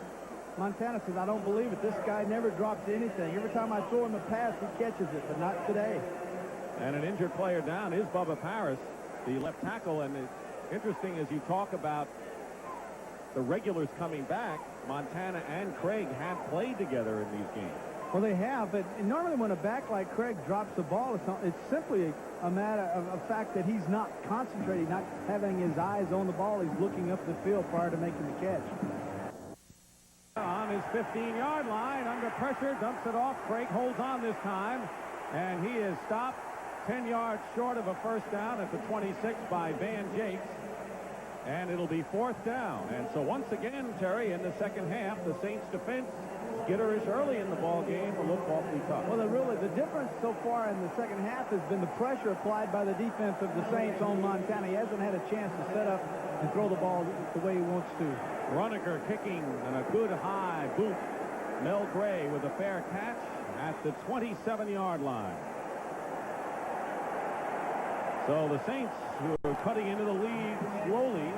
Montana says, I don't believe it. This guy never drops anything. Every time I throw him a pass, he catches it, but not today. And an injured player down is Bubba Paris, the left tackle. And it's interesting as you talk about the regulars coming back, Montana and Craig have played together in these games. Well, they have, but normally when a back like Craig drops the ball, it's simply a matter of a fact that he's not concentrating, not having his eyes on the ball. He's looking up the field prior to making the catch. On his 15-yard line, under pressure, dumps it off. Craig holds on this time, and he is stopped 10 yards short of a 1st down at the 26 by Van Jakes. And it'll be 4th down. And so once again, Terry, in the 2nd half, the Saints defense, skitterish early in the ball game, will look awfully tough. Well, the difference so far in the 2nd half has been the pressure applied by the defense of the Saints on Montana. He hasn't had a chance to set up and throw the ball the way he wants to. Roniger kicking and a good high boot. Mel Gray with a fair catch at the 27-yard line. So the Saints, who are cutting into the lead slowly,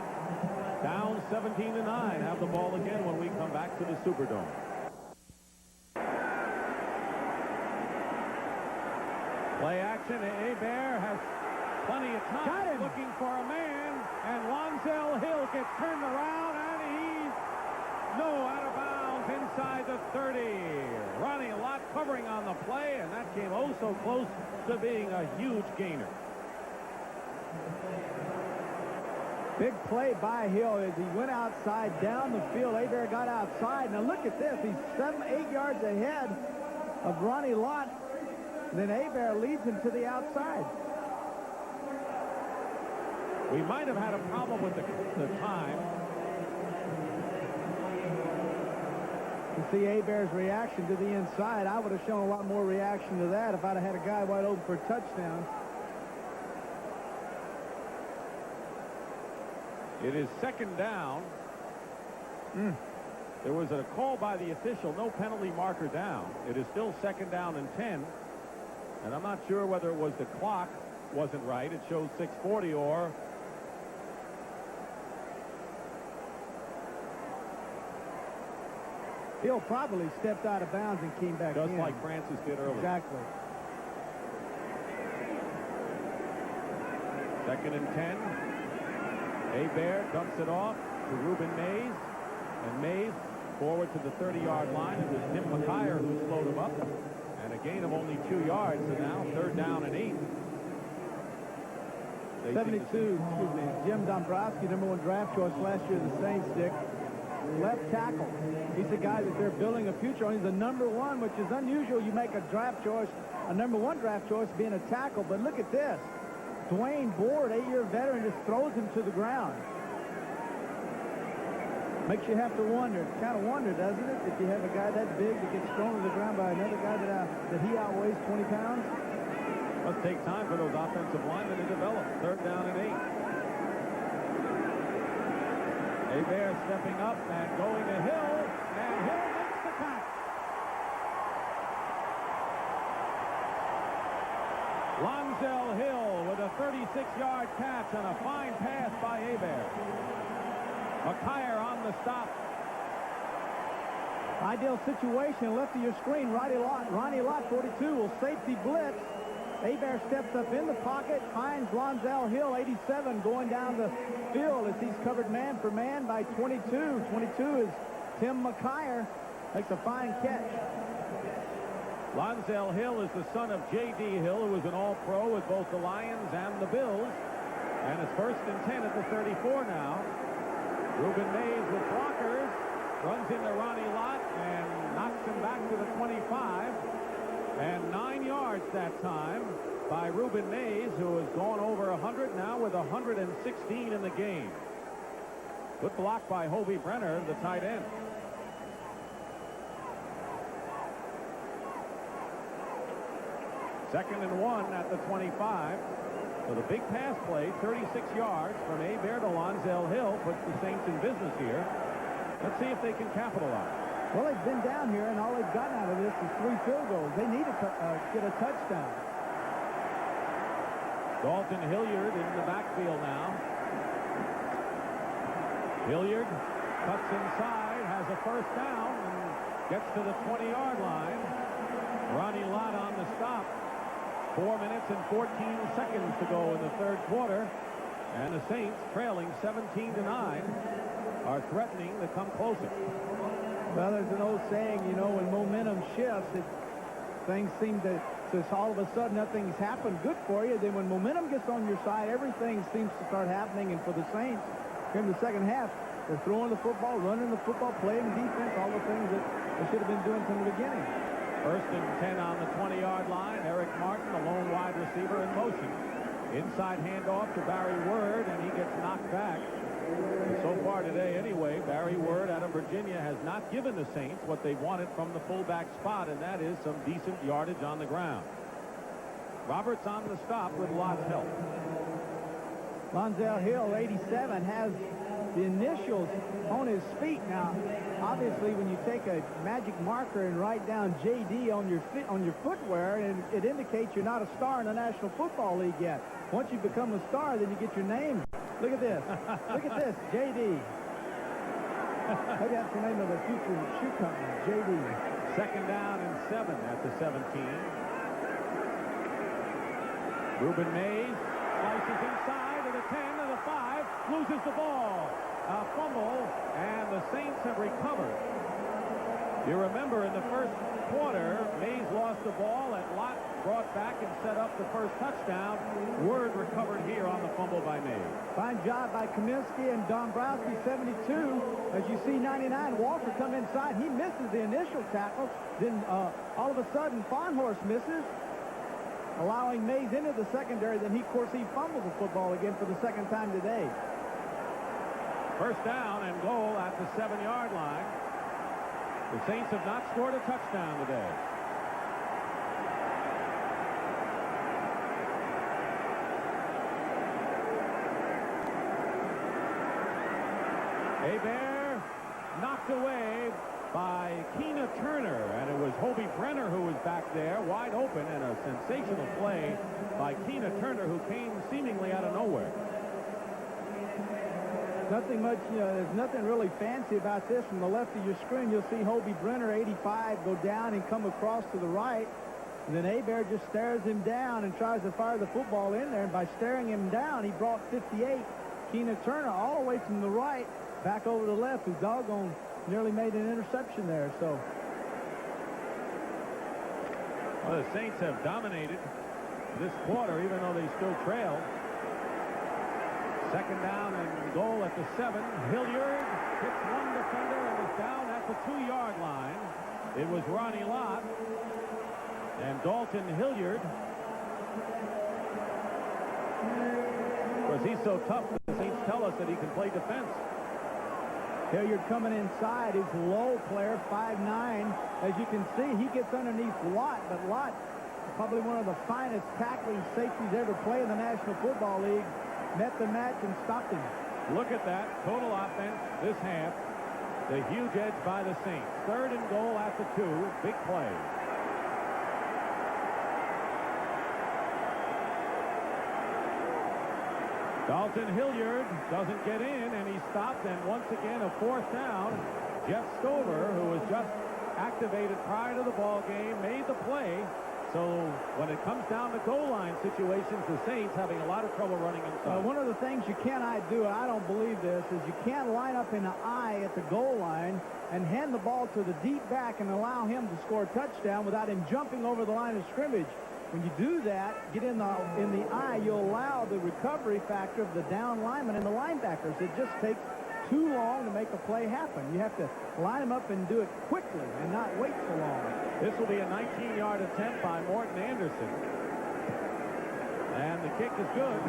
down 17-9, have the ball again when we come back to the Superdome. Play action. Hebert has plenty of time looking for a man, and Lonzel Hill gets turned around, and he's out of bounds inside the 30. Ronnie Lott covering on the play, and that came oh so close to being a huge gainer. Big play by Hill as he went outside down the field. Hebert got outside. Now look at this. He's 7-8 yards ahead of Ronnie Lott. Then Hebert leads him to the outside. We might have had a problem with the time. You see Hebert's reaction to the inside. I would have shown a lot more reaction to that if I'd have had a guy wide open for a touchdown. It is second down. There was a call by the official, no penalty marker down. It is still second down and 10. And I'm not sure whether it was the clock wasn't right. It shows 6:40 or Hill probably stepped out of bounds and came back just in. like Francis did earlier. Exactly. Second and 10. Hebert dumps it off to Ruben Mays. And Mays forward to the 30-yard line. It was Tim McKyer who slowed him up. And a gain of only 2 yards. So now third down and 8. 72, excuse me, Jim Dombrowski, #1 draft choice last year of the Saints, Dick. Left tackle. He's a guy that they're building a future on. He's a #1, which is unusual. You make a draft choice, a #1 draft choice being a tackle. But look at this. Dwayne Board, 8-year veteran, just throws him to the ground. Makes you have to wonder. Kind of wonder, doesn't it? If you have a guy that big that gets thrown to the ground by another guy that he outweighs 20 pounds. Must take time for those offensive linemen to develop. Third down and 8. Hebert stepping up and going to Hill, and Hill makes the catch. Lonzel Hill with a 36-yard catch and a fine pass by Hebert. McKyer on the stop. Ideal situation, left of your screen. Ronnie Lott, 42, will safety blitz. Hebert steps up in the pocket, finds Lonzel Hill, 87, going down the field as he's covered man for man by 22. 22 is Tim McKyer. Makes a fine catch. Lonzel Hill is the son of J.D. Hill, who was an all-pro with both the Lions and the Bills. And it's first and 10 at the 34 now. Ruben Mays with blockers, runs into Ronnie Lott and knocks him back to the 25. And 9 yards that time by Ruben Mays, who has gone over 100 now with 116 in the game. Good block by Hobie Brenner, the tight end. Second and 1 at the 25. So the big pass play, 36 yards from Hebert to Lonzel Hill, puts the Saints in business here. Let's see if they can capitalize. Well, they've been down here, and all they've gotten out of this is 3 field goals. They need to get a touchdown. Dalton Hilliard in the backfield now. Hilliard cuts inside, has a first down, and gets to the 20-yard line. Ronnie Lott on the stop. 4 minutes and 14 seconds to go in the third quarter. And the Saints, trailing 17-9, are threatening to come closer. Well, there's an old saying, you know, when momentum shifts, things seem to all of a sudden nothing's happened good for you. Then when momentum gets on your side, everything seems to start happening. And for the Saints, in the second half, they're throwing the football, running the football, playing defense, all the things that they should have been doing from the beginning. First and 10 on the 20-yard line. Eric Martin, the lone wide receiver, in motion. Inside handoff to Barry Word, and he gets knocked back. And so far today, anyway, Barry Word out of Virginia has not given the Saints what they wanted from the fullback spot, and that is some decent yardage on the ground. Roberts on the stop with Lott's help. Lonzel Hill, 87, has the initials on his feet. Now, obviously, when you take a magic marker and write down JD on your footwear, and it indicates you're not a star in the National Football League yet. Once you become a star, then you get your name. Look at this. Look at this, JD. Maybe that's the name of the future shoe company, JD. Second down and 7 at the 17. Ruben Mays slices inside to the 10 to the 5, loses the ball. A fumble, and the Saints have recovered. You remember in the first quarter, Mays lost the ball, and Lott brought back and set up the first touchdown. Word recovered here on the fumble by Mays. Fine job by Kaminsky and Dombrowski, 72. As you see, 99, Walker come inside. He misses the initial tackle. Then all of a sudden, Farnhorst misses, allowing Mays into the secondary. Then, of course, he fumbles the football again for the second time today. First down and goal at the 7-yard line. The Saints have not scored a touchdown today. Hebert knocked away by Keena Turner, and it was Hobie Brenner who was back there wide open, and a sensational play by Keena Turner, who came seemingly out of nowhere. Nothing much, there's nothing really fancy about this. From the left of your screen, you'll see Hobie Brenner, 85, go down and come across to the right. And then Hebert just stares him down and tries to fire the football in there. And by staring him down, he brought 58, Keena Turner, all the way from the right back over to the left, who doggone nearly made an interception there. So, well, the Saints have dominated this quarter, even though they still trail. Second down and goal at the 7. Hilliard hits one defender and is down at the 2-yard line. It was Ronnie Lott and Dalton Hilliard. Of course, he's so tough, the Saints tell us that he can play defense. Hilliard coming inside. He's a low player, 5'9". As you can see, he gets underneath Lott, but Lott, probably one of the finest tackling safeties ever played in the National Football League, met the match and stopped him. Look at that total offense this half. The huge edge by the Saints. Third and goal at the 2. Big play. Dalton Hilliard doesn't get in, and he stopped, and once again a fourth down. Jeff Stover, who was just activated prior to the ball game, made the play. So when it comes down to goal line situations, the Saints having a lot of trouble running inside. One of the things you cannot do, I don't believe this, is you can't line up in the eye at the goal line and hand the ball to the deep back and allow him to score a touchdown without him jumping over the line of scrimmage. When you do that, get in the eye, you'll allow the recovery factor of the down linemen and the linebackers. It just takes too long to make a play happen. You have to line them up and do it quickly and not wait so long. This will be a 19-yard attempt by Morton Anderson. And the kick is good.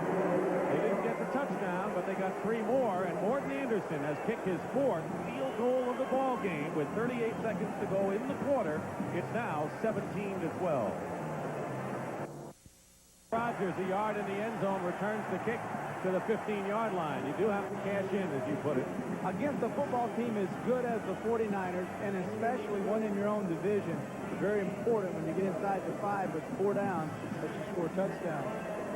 They didn't get the touchdown, but they got 3 more. And Morton Anderson has kicked his 4th field goal of the ball game with 38 seconds to go in the quarter. It's now 17-12. Rogers, a yard in the end zone, returns the kick to the 15-yard line. You do have to cash in, as you put it. Against a football team as good as the 49ers, and especially one in your own division, it's very important when you get inside the 5 with 4 down that you score a touchdown.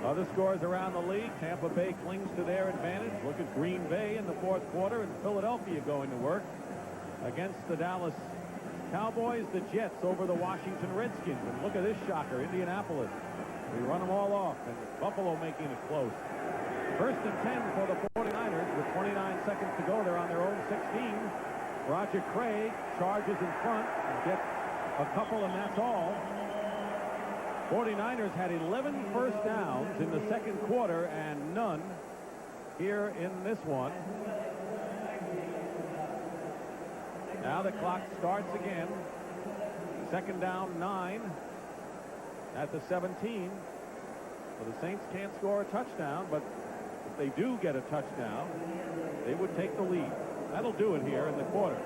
Other scores around the league. Tampa Bay clings to their advantage. Look at Green Bay in the 4th quarter, and Philadelphia going to work against the Dallas Cowboys. The Jets over the Washington Redskins. And look at this shocker, Indianapolis. We run them all off, and Buffalo making it close. First and 10 for the 49ers with 29 seconds to go. They're on their own 16. Roger Craig charges in front and gets a couple, and that's all. 49ers had 11 first downs in the second quarter and none here in this one. Now the clock starts again. Second down, 9 at the 17. Well, the Saints can't score a touchdown, but if they do get a touchdown, they would take the lead. That'll do it here in the quarter.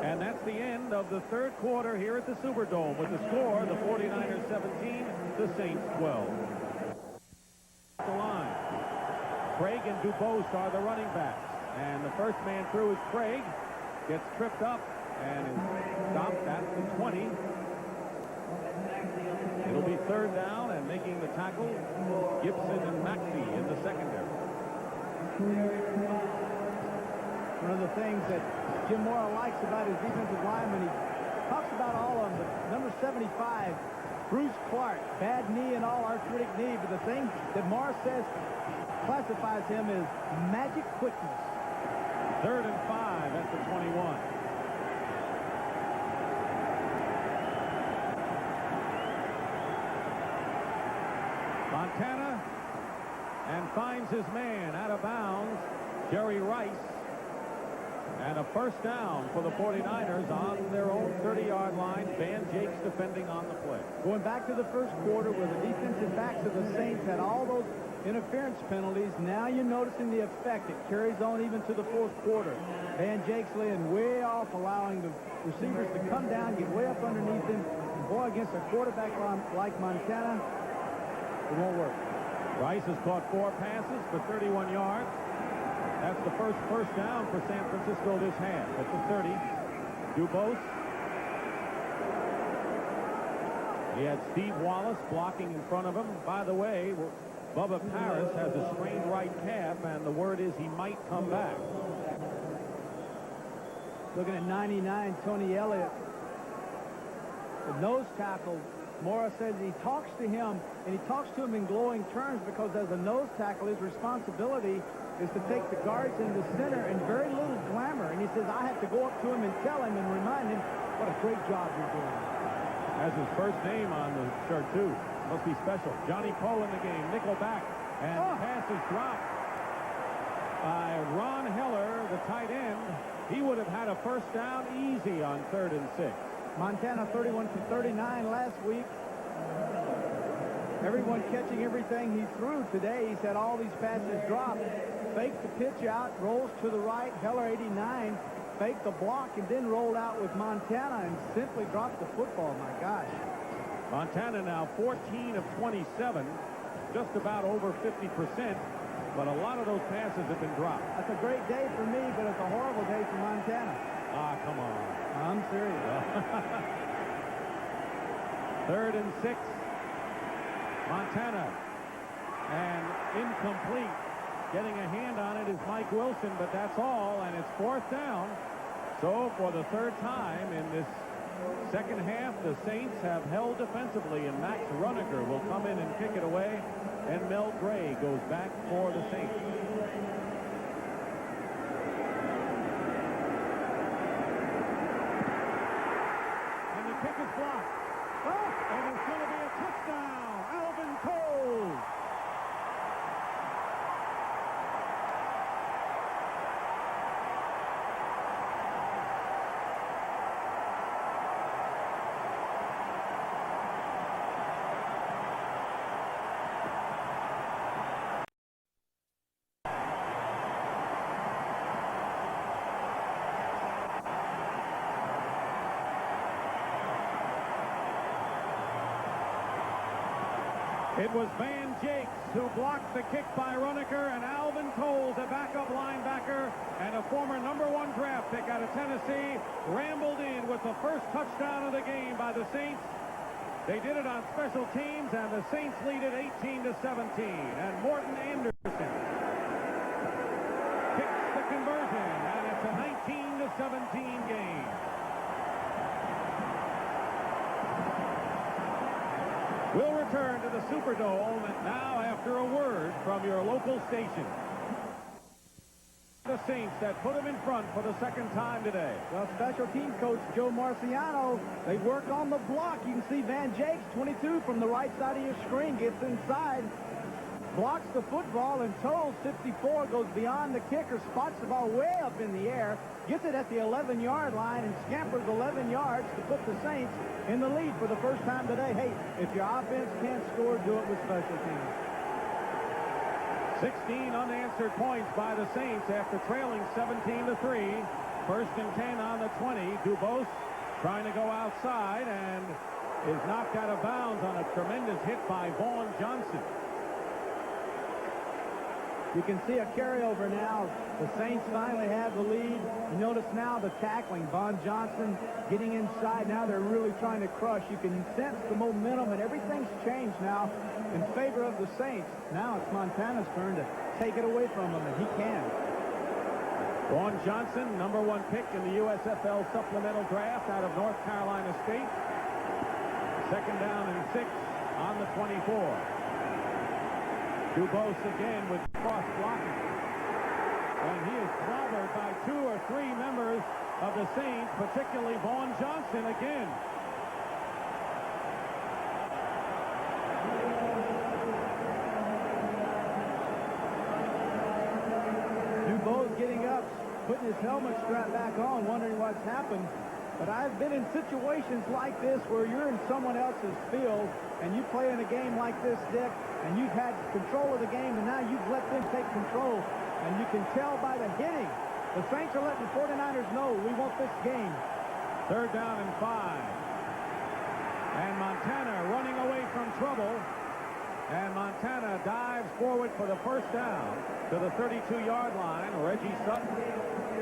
And that's the end of the third quarter here at the Superdome with the score, the 49ers 17, the Saints 12. The line. Craig and Dubose are the running backs. And the first man through is Craig. Gets tripped up and is stopped at the 20. It'll be third down, and making the tackle, Gibson and Maxey in the secondary. One of the things that Jim Mora likes about his defensive linemen, he talks about all of them, but number 75, Bruce Clark, bad knee and all, arthritic knee, but the thing that Mora says classifies him as magic quickness. Third and 5 at the 21. Montana, and finds his man out of bounds, Jerry Rice. And a first down for the 49ers on their own 30-yard line. Van Jakes defending on the play. Going back to the first quarter where the defensive backs of the Saints had all those interference penalties. Now you're noticing the effect. It carries on even to the fourth quarter. Van Jakes laying way off, allowing the receivers to come down, get way up underneath him. And boy, against a quarterback like Montana, it won't work. Rice has caught 4 passes for 31 yards. That's the first down for San Francisco this half. At the 30, Dubose. He had Steve Wallace blocking in front of him. By the way, Bubba Paris has a sprained right calf, and the word is he might come back. Looking at 99, Tony Elliott. The nose tackle, Morris says he talks to him, and he talks to him in glowing terms because as a nose tackle, his responsibility is to take the guards in the center and very little glamour. And he says, I have to go up to him and tell him and remind him what a great job you're doing. Has his first name on the shirt, too. Must be special. Johnny Poe in the game. Nickel back. And pass is dropped by Ron Heller, the tight end. He would have had a first down easy on 3rd and 6. Montana 31 for 39 last week. Everyone catching everything he threw today. He's had all these passes dropped. Faked the pitch out, rolls to the right. Heller 89 faked the block and then rolled out with Montana and simply dropped the football. My gosh. Montana now 14 of 27, just about over 50%, but a lot of those passes have been dropped. That's a great day for me, but it's a horrible day for Montana. Ah, come on. I'm serious. 3rd and 6. Montana. And incomplete. Getting a hand on it is Mike Wilson, but that's all, and it's 4th down. So for the 3rd time in this second half, the Saints have held defensively, and Max Runaker will come in and kick it away, and Mel Gray goes back for the Saints. And the kick is blocked. And it's going to be a touchdown. Alvin Cole. It was Van Jakes who blocked the kick by Runaker, and Alvin Cole, the backup linebacker and a former #1 draft pick out of Tennessee, rambled in with the first touchdown of the game by the Saints. They did it on special teams, and the Saints lead it 18-17. And Morton Anderson kicks the conversion, and it's a 19-17 game. We'll return to the Superdome now after a word from your local station. The Saints that put him in front for the second time today. Well, special team coach Joe Marciano, they work on the block. You can see Van Jakes, 22 from the right side of your screen, gets inside, blocks the football, and Toles, 54, goes beyond the kicker, spots the ball way up in the air, gets it at the 11-yard line, and scampers 11 yards to put the Saints in the lead for the first time today. Hey, if your offense can't score, do it with special teams. 16 unanswered points by the Saints after trailing 17-3. 1st and 10 on the 20. Dubose trying to go outside and is knocked out of bounds on a tremendous hit by Vaughn Johnson. You can see a carryover now. The Saints finally have the lead. You notice now the tackling. Vaughn Johnson getting inside. Now they're really trying to crush. You can sense the momentum, and everything's changed now in favor of the Saints. Now it's Montana's turn to take it away from him, and he can. Vaughn Johnson, #1 pick in the USFL supplemental draft out of North Carolina State. 2nd down and 6 on the 24. Dubose again with cross blocking. And he is clobbered by 2 or 3 members of the Saints, particularly Vaughn Johnson again. putting his helmet strap back on, wondering what's happened. But I've been in situations like this where you're in someone else's field and you play in a game like this, Dick, and you've had control of the game, and now you've let them take control. And you can tell by the hitting. The Saints are letting the 49ers know we want this game. 3rd down and 5. And Montana running away from trouble. And Montana dives forward for the first down to the 32-yard line. Reggie Sutton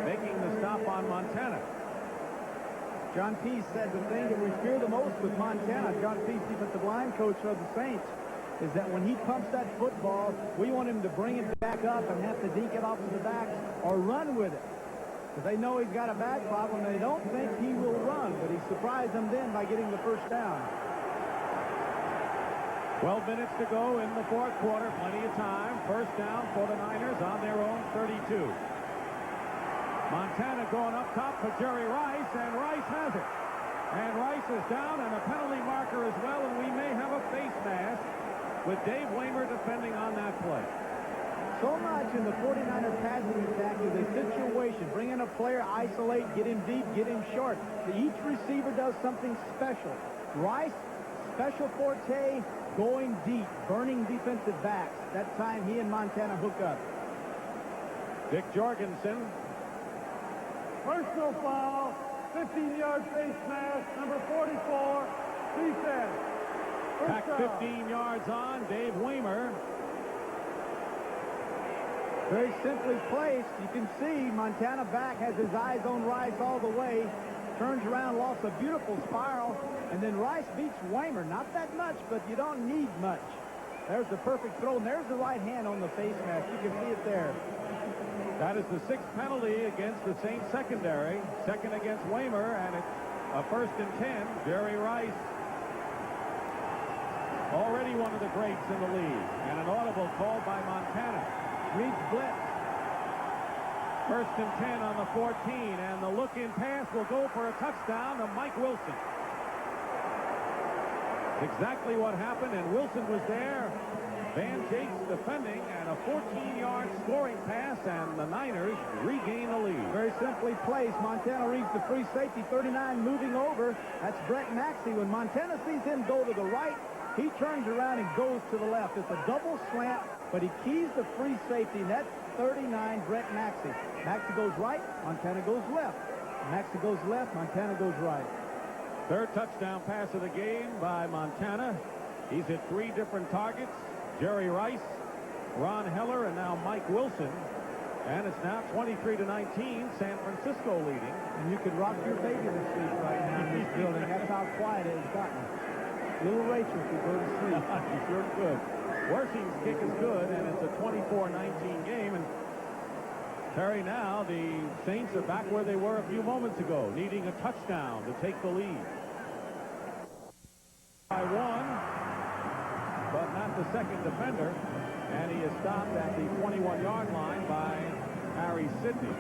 making the stop on Montana. John Pease said the thing that we fear the most with Montana, John Pease, defensive line coach of the Saints, is that when he pumps that football, we want him to bring it back up and have to dink it off of the backs or run with it. Because they know he's got a back problem, and they don't think he will run, but he surprised them then by getting the first down. 12 minutes to go in the 4th quarter. Plenty of time. First down for the Niners on their own 32. Montana going up top for Jerry Rice, and Rice has it. And Rice is down, and a penalty marker as well, and we may have a face mask with Dave Waymer defending on that play. So much in the 49er passing attack is a situation. Bring in a player, isolate, get him deep, get him short. Each receiver does something special. Rice, special forte, going deep, burning defensive backs. That time he and Montana hook up. Dick Jorgensen. Personal foul, 15-yard face mask, number 44, defense. Back 15 yards on, Dave Waymer. Very simply placed. You can see Montana back has his eyes on Rice all the way. Turns around, lost a beautiful spiral, and then Rice beats Waymer. Not that much, but you don't need much. There's the perfect throw, and there's the right hand on the face mask. You can see it there. That is the 6th penalty against the Saints secondary. Second against Waymer, and it's a 1st and 10. Jerry Rice, already one of the greats in the league, and an audible called by Montana. Reads blitz. 1st and 10 on the 14, and the look-in pass will go for a touchdown to Mike Wilson. Exactly what happened, and Wilson was there. Van Jakes defending, and a 14-yard scoring pass, and the Niners regain the lead. Very simply placed. Montana reads the free safety, 39 moving over. That's Brett Maxey. When Montana sees him go to the right, he turns around and goes to the left. It's a double slant, but he keys the free safety, and that's 39, Brett Maxey. Maxey goes right, Montana goes left. Maxey goes left, Montana goes right. 3rd touchdown pass of the game by Montana. He's hit 3 different targets. Jerry Rice, Ron Heller, and now Mike Wilson. And it's now 23-19, San Francisco leading. And you could rock your baby to sleep right now in this building. That's how quiet it has gotten. Little Rachel could go to sleep. She sure could. Worshing's kick is good, and it's a 24-19 game. And Terry, now the Saints are back where they were a few moments ago, needing a touchdown to take the lead. By 1, but not the second defender, and he is stopped at the 21-yard line by Harry Sidney.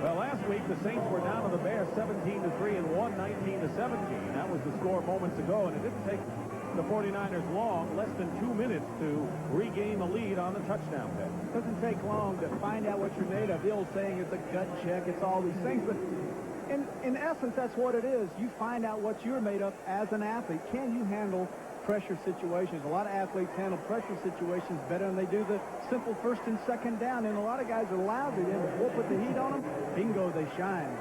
Well, last week the Saints were down to the Bears 17-3 and won 19-17. That was the score moments ago, and it didn't take the 49ers long, less than 2 minutes, to regain the lead on the touchdown pass. It doesn't take long to find out what you're made of. The old saying is a gut check. It's all these things, but in essence, that's what it is. You find out what you're made of as an athlete. Can you handle pressure situations? A lot of athletes handle pressure situations better than they do the simple 1st and 2nd down, and a lot of guys are lousy. Then we'll put the heat on them. Bingo, they shine.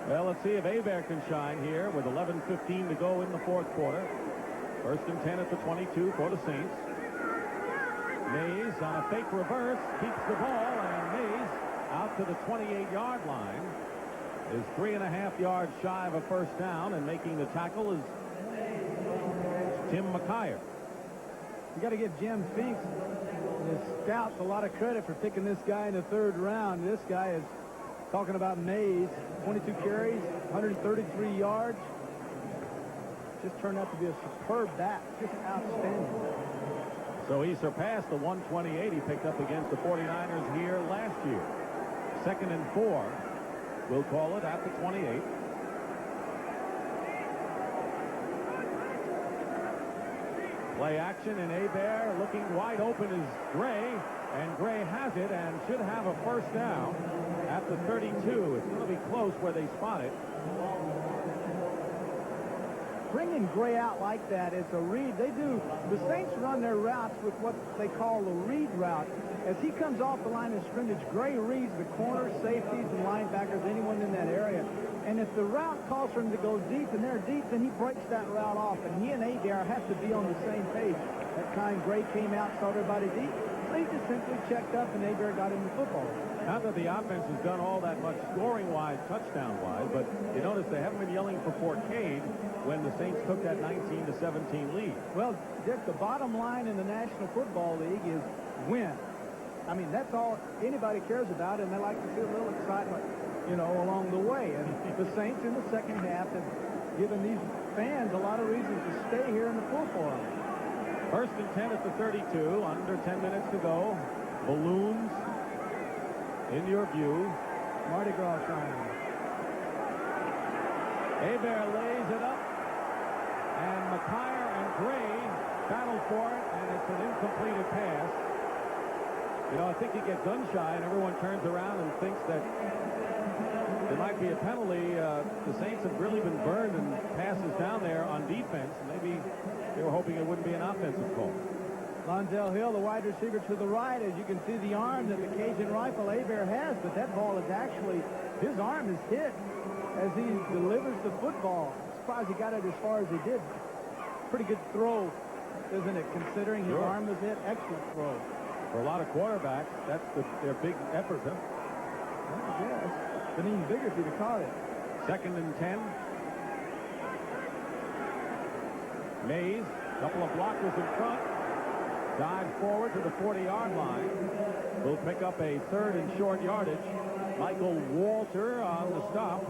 Well, let's see if Hebert can shine here with 11:15 to go in the 4th quarter. 1st and 10 at the 22 for the Saints. Mays on a fake reverse keeps the ball, and Mays out to the 28-yard line is 3.5 yards shy of a first down, and making the tackle is Tim McKyer. You got to give Jim Finks and his scouts a lot of credit for picking this guy in the 3rd round. This guy is talking about Mays, 22 carries, 133 yards. Just turned out to be a superb back, just outstanding. So he surpassed the 128 he picked up against the 49ers here last year. 2nd and 4. We'll call it at the 28. Play action, and Hebert looking wide open is Gray, and Gray has it and should have a first down at the 32. It's going to be close where they spot it. Bringing Gray out like that, it's a read. The Saints run their routes with what they call the read route. As he comes off the line of scrimmage, Gray reads the corners, safeties, and linebackers, anyone in that area. And if the route calls for him to go deep and they're deep, then he breaks that route off. And he and Adair have to be on the same page. That time Gray came out, saw everybody deep. So he just simply checked up, and Adair got him the football. Not that the offense has done all that much scoring-wise, touchdown-wise, but you notice they haven't been yelling for Fort Cade when the Saints took that 19-17 lead. Well, Dick, the bottom line in the National Football League is win. I mean, that's all anybody cares about, and they like to see a little excitement, along the way. And the Saints in the second half have given these fans a lot of reasons to stay here in the Full Forum. First and 10 at the 32, under 10 minutes to go. Balloons in your view. Mardi Gras sign. Hebert lays it up, and McKyer and Gray battle for it, and it's an incompleted pass. I think you get gun shy, and everyone turns around and thinks that there might be a penalty. The Saints have really been burned in passes down there on defense. Maybe they were hoping it wouldn't be an offensive call. Lonzel Hill, the wide receiver to the right. As you can see, the arm that the Cajun rifle Hebert has, but that ball is actually, his arm is hit as he delivers the football. I'm surprised he got it as far as he did. Pretty good throw, isn't it, considering his arm was hit? Excellent throw. For a lot of quarterbacks, that's their big effort, huh? I guess. But even bigger if he'd have caught it. Second and 10. Mays, couple of blockers in front. Dives forward to the 40-yard line. Will pick up a third and short yardage. Michael Walter on the stop.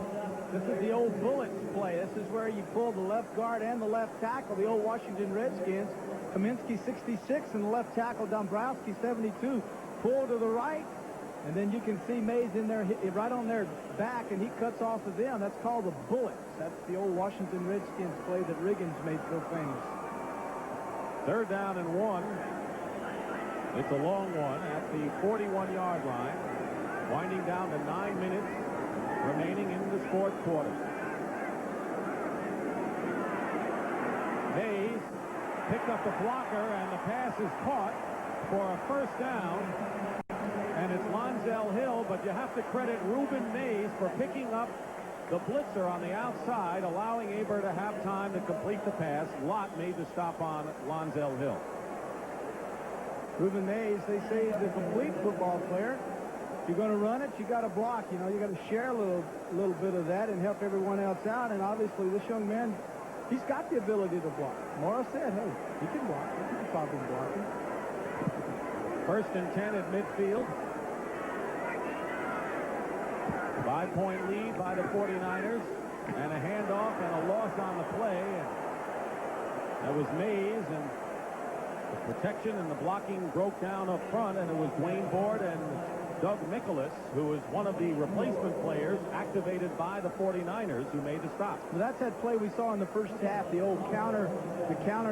This is the old Bullets play. This is where you pull the left guard and the left tackle, the old Washington Redskins. Kaminsky 66 and the left tackle Dombrowski 72. Pull to the right, and then you can see Mays in there right on their back, and he cuts off of them. That's called the Bullets. That's the old Washington Redskins play that Riggins made so famous. Third down and 1. It's a long one at the 41-yard line. Winding down to 9 minutes remaining in this fourth quarter. Mays picked up the blocker, and the pass is caught for a first down. And it's Lonzel Hill, but you have to credit Reuben Mays for picking up the blitzer on the outside, allowing Hebert to have time to complete the pass. Lott made the stop on Lonzel Hill. Reuben Mays, they say, is a complete football player. If you're going to run it, you got to block. You got to share a little bit of that and help everyone else out. And obviously, this young man, he's got the ability to block. Morris said, hey, he can block. There's no problem blocking. First and 10 at midfield. 5-point lead by the 49ers, and a handoff and a loss on the play. And that was Mays, and the protection and the blocking broke down up front, and it was Dwayne Board and Doug Nicholas, who was one of the replacement players activated by the 49ers, who made the stop. Well, that's that play we saw in the first half, the old counter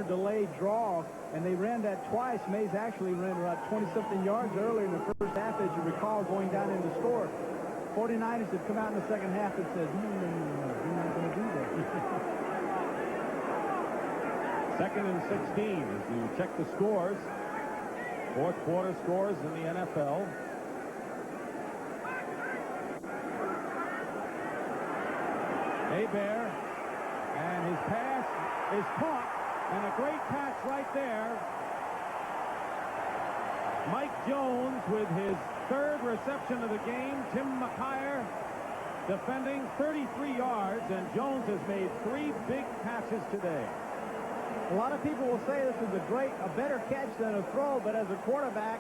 delayed draw, and they ran that twice. Mays actually ran about 20-something yards earlier in the first half, as you recall, going down in the score. 49ers had come out in the second half and said, no, we're not going to do that. Second and 16 as you check the scores. Fourth quarter scores in the NFL. Hebert, and his pass is caught, and a great catch right there. Mike Jones with his third reception of the game. Tim McKyer defending 33 yards, and Jones has made 3 big catches today. A lot of people will say this is a better catch than a throw, but as a quarterback,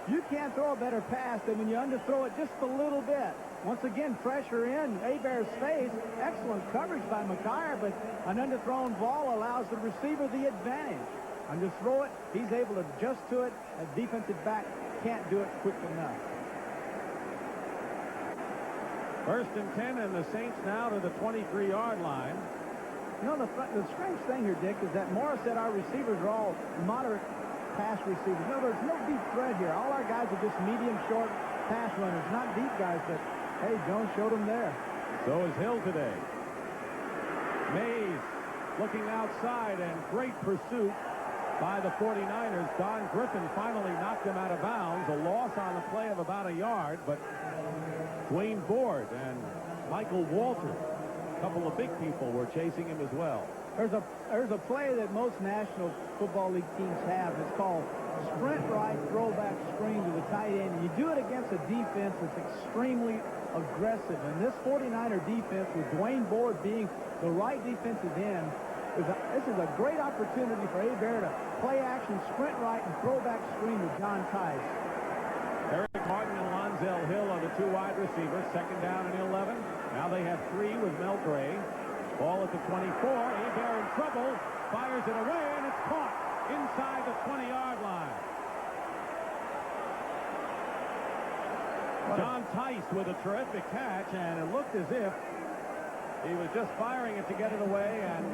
you can't throw a better pass than when you underthrow it just a little bit. Once again, pressure in Hebert's face. Excellent coverage by McKyer, but an underthrown ball allows the receiver the advantage. Underthrow it, he's able to adjust to it. A defensive back can't do it quick enough. First and 10, and the Saints now to the 23-yard line. The strange thing here, Dick, is that Morris said our receivers are all moderate pass receivers. In other words, no deep threat here. All our guys are just medium, short pass runners, not deep guys. But Hey, Jones showed him there. So is Hill today. Mays looking outside, and great pursuit by the 49ers. Don Griffin finally knocked him out of bounds. A loss on the play of about a yard, but Dwayne Board and Michael Walter, a couple of big people, were chasing him as well. There's a play that most National Football League teams have. It's called sprint right, throwback screen to the tight end. And you do it against a defense that's extremely aggressive. And this 49er defense, with Dwayne Board being the right defensive end, this is a great opportunity for Hebert to play action, sprint right, and throwback screen with John Tice. Eric Martin and Lonzel Hill are the two wide receivers. Second down and 11. Now they have 3 with Mel Gray. Ball at the 24. Hebert in trouble. Fires it away, and it's caught inside the 20-yard line. John Tice with a terrific catch, and it looked as if he was just firing it to get it away, and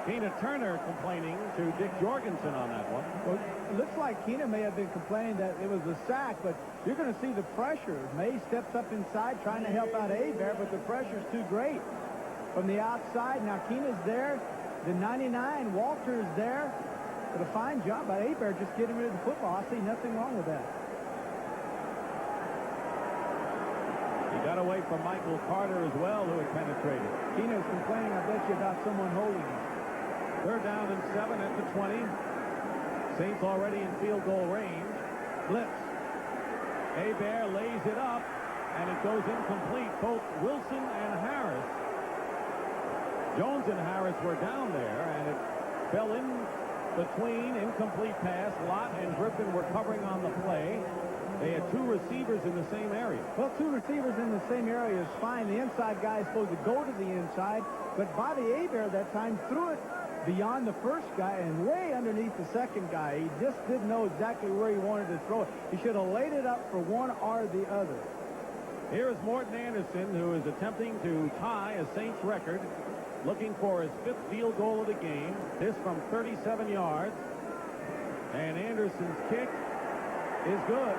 Keena Turner complaining to Dick Jorgensen on that one. Well, it looks like Keena may have been complaining that it was a sack, but you're going to see the pressure. May steps up inside trying to help out Hebert, but the pressure's too great. From the outside, now Keena's there. The 99, Walter is there. But a fine job by Hebert just getting rid of the football. I see nothing wrong with that. He got away from Michael Carter as well, who had penetrated. Keena's complaining, I bet you, about someone holding him. Third down and 7 at the 20. Saints already in field goal range. Blitz. Hebert lays it up, and it goes incomplete. Both Wilson and Harris, Jones and Harris, were down there, and it fell in between. Incomplete pass. Lott and Griffin were covering on the play. They had 2 receivers in the same area. Well, 2 receivers in the same area is fine. The inside guy is supposed to go to the inside, but Bobby Hebert that time threw it beyond the first guy and way underneath the second guy. He just didn't know exactly where he wanted to throw it. He should have laid it up for one or the other. Here is Morton Anderson, who is attempting to tie a Saints record, looking for his 5th field goal of the game. This from 37 yards. And Anderson's kick is good.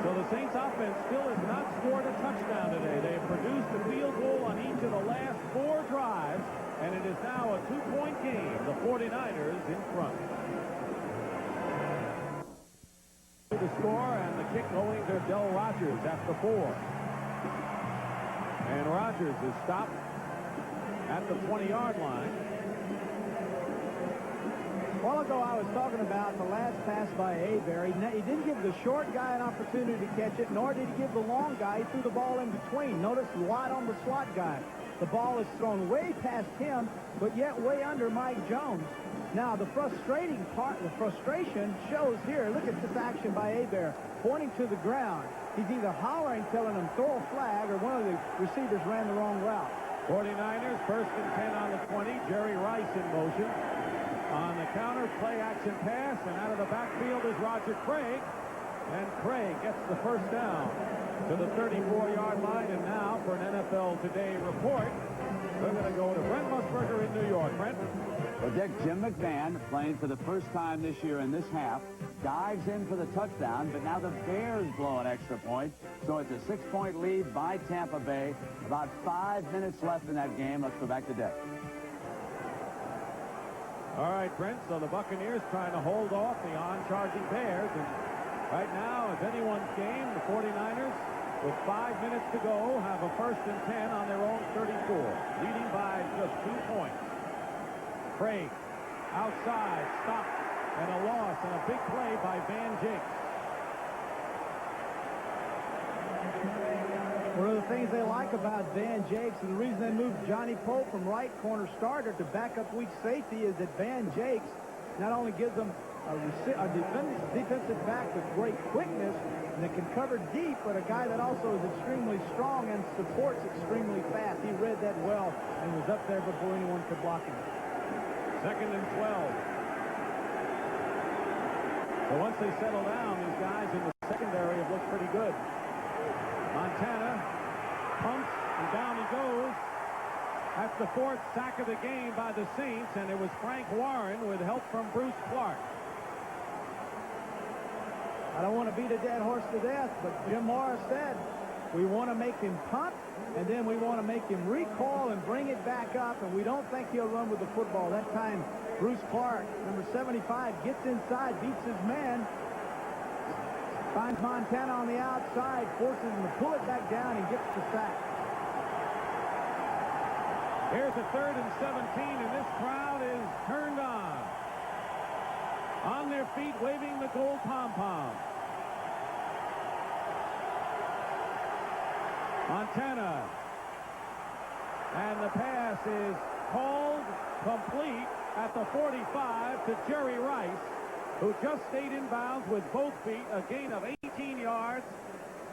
So the Saints offense still has not scored a touchdown today. They have produced a field goal on each of the last 4 drives, and it is now a 2-point game. The 49ers in front. The score, and the kick going to Del Rogers at the 4. And Rogers is stopped at the 20-yard line. A while ago, I was talking about the last pass by Hebert. He didn't give the short guy an opportunity to catch it, nor did he give the long guy. He threw the ball in between. Notice wide on the slot guy. The ball is thrown way past him, but yet way under Mike Jones. Now, the frustrating part, the frustration shows here. Look at this action by Hebert, pointing to the ground. He's either hollering, telling him throw a flag, or one of the receivers ran the wrong route. 49ers, 1st and 10 on the 20. Jerry Rice in motion. On the counter, play action pass, and out of the backfield is Roger Craig. And Craig gets the first down to the 34-yard line. And now for an NFL Today report, we're going to go to Brent Musburger in New York. Brent? Well, Dick, Jim McMahon, playing for the first time this year in this half, dives in for the touchdown, but now the Bears blow an extra point. So it's a 6-point lead by Tampa Bay. About 5 minutes left in that game. Let's go back to Dick. All right, Brent, so the Buccaneers trying to hold off the on-charging Bears. And right now, it's anyone's game. The 49ers, with 5 minutes to go, have a 1st and 10 on their own 34, leading by just 2 points. Craig, outside, stopped, and a loss, and a big play by Van Jakes. One of the things they like about Van Jakes, and the reason they moved Johnny Pope from right corner starter to backup weak safety, is that Van Jakes not only gives them a defensive back with great quickness and that can cover deep, but a guy that also is extremely strong and supports extremely fast. He read that well and was up there before anyone could block him. 2nd and 12. So once they settle down, these guys in the secondary have looked pretty good. Montana pumps, and down he goes. That's the 4th sack of the game by the Saints, and it was Frank Warren with help from Bruce Clark. I don't want to beat a dead horse to death, but Jim Morris said we want to make him punt, and then we want to make him recoil and bring it back up, and we don't think he'll run with the football. That time, Bruce Clark, number 75, gets inside, beats his man, finds Montana on the outside, forces him to pull it back down, and gets the sack. Here's a 3rd and 17, and this crowd is turned on. On their feet, waving the gold pom-pom. Montana. And the pass is called complete at the 45 to Jerry Rice, who just stayed in bounds with both feet, a gain of 18 yards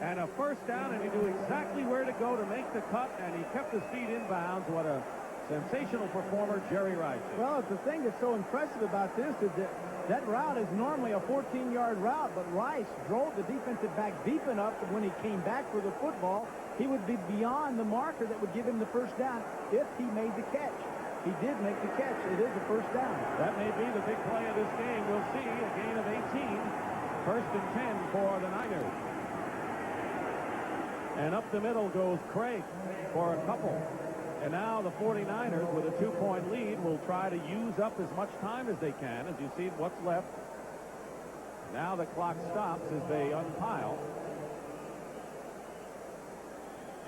and a first down, and he knew exactly where to go to make the cut, and he kept his feet in bounds. What a sensational performer Jerry Rice is. Well, the thing that's so impressive about this is that that route is normally a 14-yard route, but Rice drove the defensive back deep enough that when he came back for the football, he would be beyond the marker that would give him the first down if he made the catch. He did make the catch. It is a first down. That may be the big play of this game. We'll see. A gain of 18. 1st and 10 for the Niners. And up the middle goes Craig for a couple. And now the 49ers, with a 2-point lead, will try to use up as much time as they can. As you see what's left. Now the clock stops as they unpile.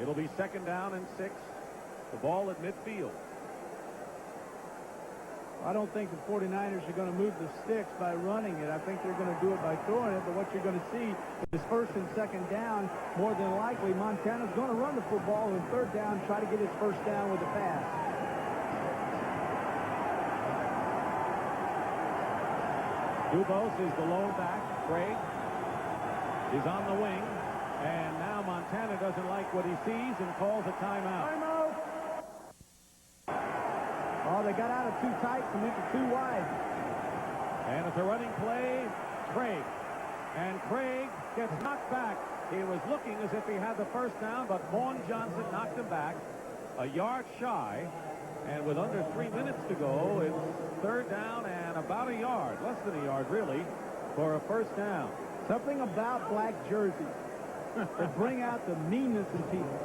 It'll be 2nd down and 6. The ball at midfield. I don't think the 49ers are going to move the sticks by running it. I think they're going to do it by throwing it. But what you're going to see is 1st and 2nd down. More than likely, Montana's going to run the football, and 3rd down, try to get his first down with a pass. Dubose is the lone back. Craig is on the wing. And now Montana doesn't like what he sees and calls a timeout. Timeout! Oh, they got out of too tight and went to too wide. And it's a running play, Craig. And Craig gets knocked back. He was looking as if he had the first down, but Vaughn Johnson knocked him back a yard shy. And with under 3 minutes to go, it's 3rd down and about a yard, less than a yard really, for a first down. Something about black jerseys that bring out the meanness in people.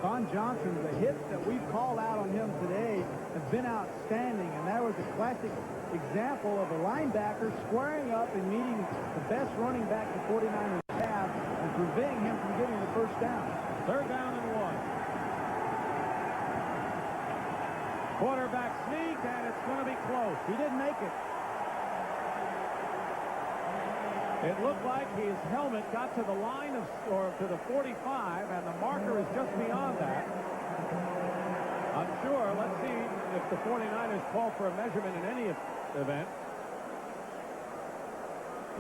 Vaughn Johnson, the hits that we've called out on him today have been outstanding, and that was a classic example of a linebacker squaring up and meeting the best running back the 49ers have and preventing him from getting the first down. 3rd down and 1. Quarterback sneak, and it's going to be close. He didn't make it. It looked like his helmet got to the line of, or to the 45, and the marker is just beyond that. I'm sure. Let's see if the 49ers call for a measurement in any event.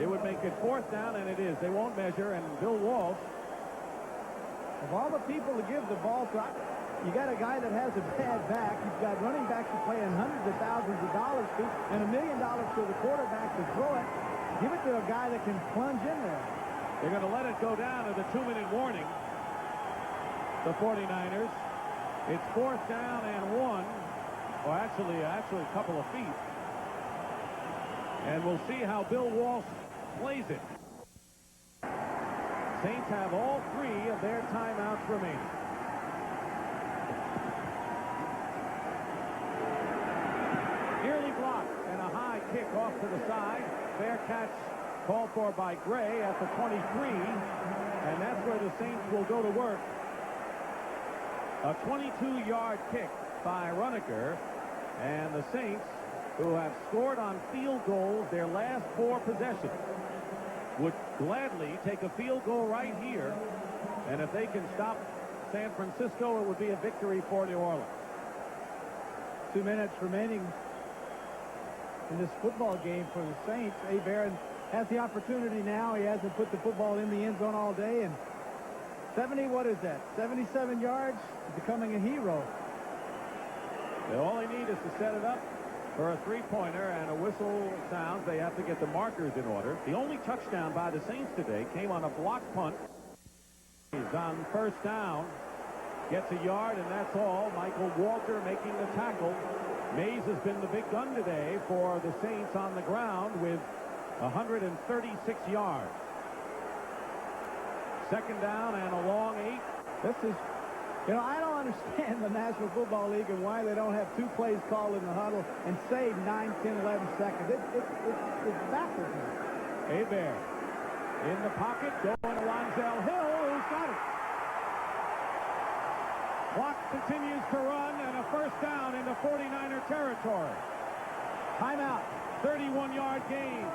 It would make it 4th down, and it is. They won't measure, and Bill Walsh. Of all the people to give the ball to, you got a guy that has a bad back. You've got running backs you're paying hundreds of thousands of dollars to, and $1 million to the quarterback to throw it. Give it to a guy that can plunge in there. They're going to let it go down to the 2-minute warning. The 49ers. It's 4th down and 1. Or actually a couple of feet. And we'll see how Bill Walsh plays it. Saints have all 3 of their timeouts remaining. Nearly blocked, and a high kick off to the side. Fair catch called for by Gray at the 23, and that's where the Saints will go to work. A 22-yard kick by Runeker, and the Saints, who have scored on field goals their last 4 possessions, would gladly take a field goal right here, and if they can stop San Francisco, it would be a victory for New Orleans. 2 minutes remaining in this football game for the Saints. Abe Aaron has the opportunity now. He hasn't put the football in the end zone all day, and 77 yards, becoming a hero. All they need is to set it up for a 3-pointer, and a whistle sounds. They have to get the markers in order. The only touchdown by the Saints today came on a block punt. He's on 1st down, gets a yard, and that's all. Michael Walter making the tackle. Mays has been the big gun today for the Saints on the ground with 136 yards. Second down and a long 8. This is, I don't understand the National Football League and why they don't have 2 plays called in the huddle and save 9, 10, 11 seconds. It's baffles me. Hebert in the pocket, going to Lonzel Hill, who's got it. Clock continues to run, and a first down into 49er territory. Timeout, 31-yard gain.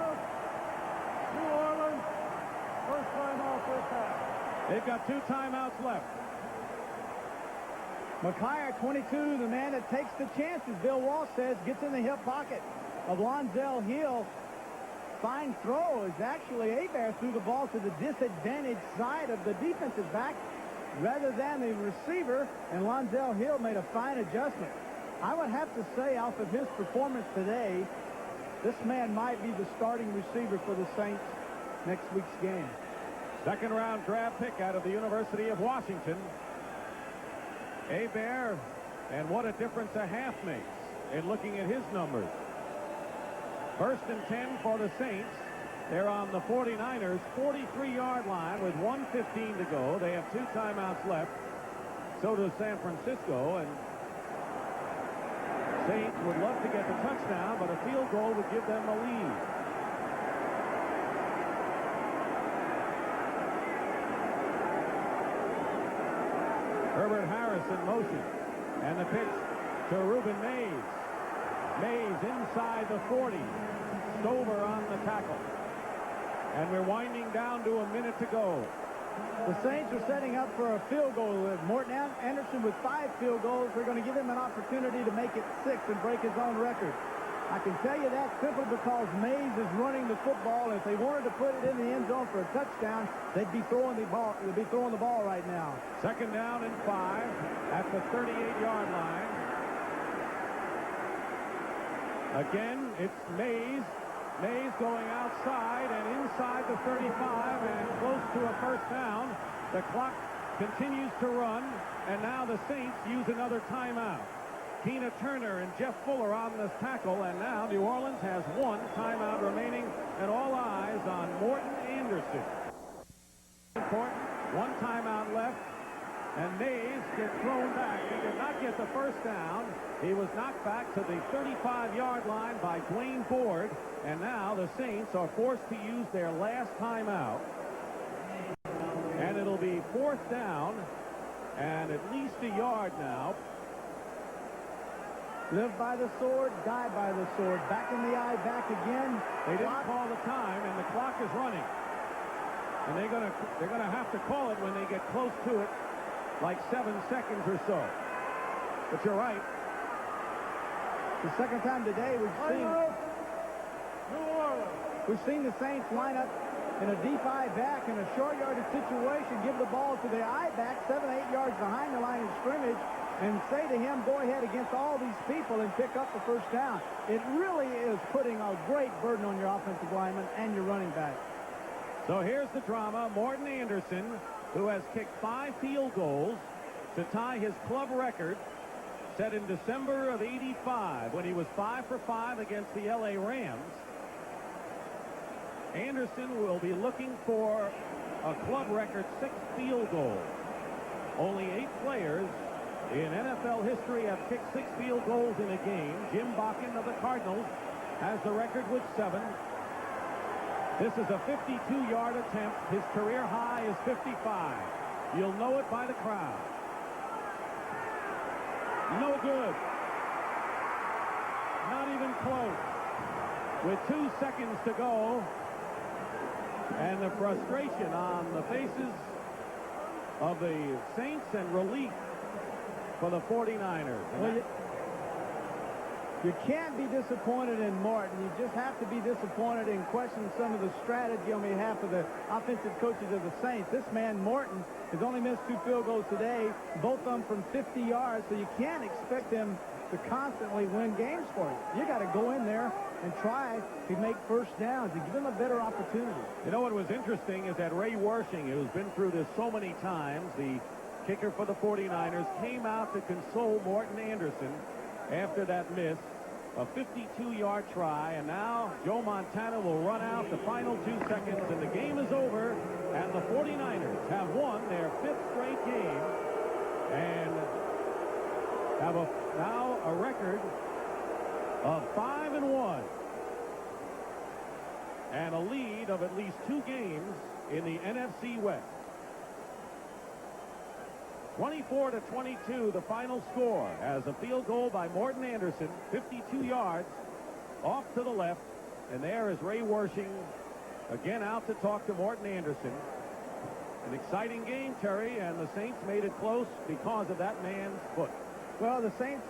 New Orleans, first timeout, first half. They've got 2 timeouts left. McKyer, 22, the man that takes the chances, Bill Walsh says, gets in the hip pocket of Lonzel Hill. Fine throw is actually Hebert threw the ball to the disadvantaged side of the defensive back rather than the receiver, and Lonzel Hill made a fine adjustment. I would have to say, off of his performance today, this man might be the starting receiver for the Saints next week's game. Second-round draft pick out of the University of Washington. Hebert, and what a difference a half makes in looking at his numbers. First and 10 for the Saints. They're on the 49ers' 43-yard line with 1:15 to go. They have 2 timeouts left. So does San Francisco, and Saints would love to get the touchdown, but a field goal would give them a lead. Herbert Harris in motion, and the pitch to Reuben Mays. Mays inside the 40. Stover on the tackle. And we're winding down to a minute to go. The Saints are setting up for a field goal. Morton Anderson with 5 field goals. They're going to give him an opportunity to make it 6 and break his own record. I can tell you that simply because Mays is running the football. If they wanted to put it in the end zone for a touchdown, they'd be throwing the ball. They'd be throwing the ball right now. Second down and 5 at the 38-yard line. Again, it's Mays. Mays going outside and inside the 35 and close to a first down. The clock continues to run, and now the Saints use another timeout. Tina Turner and Jeff Fuller on this tackle, and now New Orleans has 1 timeout remaining, and all eyes on Morton Anderson. 1 timeout left, and Mays gets thrown back. He did not get the first down. He was knocked back to the 35-yard line by Dwayne Board, and now the Saints are forced to use their last timeout. And it'll be 4th down and at least a yard now. Live by the sword, die by the sword. Back in the eye, back again. They didn't call the time, and the clock is running. And they're gonna have to call it when they get close to it, like 7 seconds or so. But you're right. The second time today we've seen the Saints line up in a deep eye back in a short yardage situation, give the ball to the eye back 7, 8 yards behind the line of scrimmage, and say to him, go ahead against all these people and pick up the first down. It really is putting a great burden on your offensive lineman and your running back. So here's the drama. Morton Anderson, who has kicked 5 field goals to tie his club record set in December of '85 when he was 5 for 5 against the LA Rams. Anderson will be looking for a club record 6 field goals. Only 8 players in NFL history have kicked 6 field goals in a game. Jim Bakken of the Cardinals has the record with 7. This is a 52-yard attempt. His career high is 55. You'll know it by the crowd. No good. Not even close. With 2 seconds to go, and the frustration on the faces of the Saints and relief for the 49ers. Well, you can't be disappointed in Morton. You just have to be disappointed in questioning some of the strategy on behalf of the offensive coaches of the Saints. This man, Morton, has only missed 2 field goals today, both of them from 50 yards, so you can't expect him to constantly win games for you. You got to go in there and try to make first downs and give them a better opportunity. You know what was interesting is that Ray Wersching, who's been through this so many times, the kicker for the 49ers, came out to console Morton Anderson after that miss A 52-yard try, and now Joe Montana will run out the final 2 seconds, and the game is over, and the 49ers have won their 5th straight game and have now a record of 5-1 and a lead of at least 2 games in the NFC West. 24-22, the final score, as a field goal by Morton Anderson, 52 yards off to the left, and there is Ray Wersching again out to talk to Morton Anderson. An exciting game, Terry, and the Saints made it close because of that man's foot. Well, the Saints,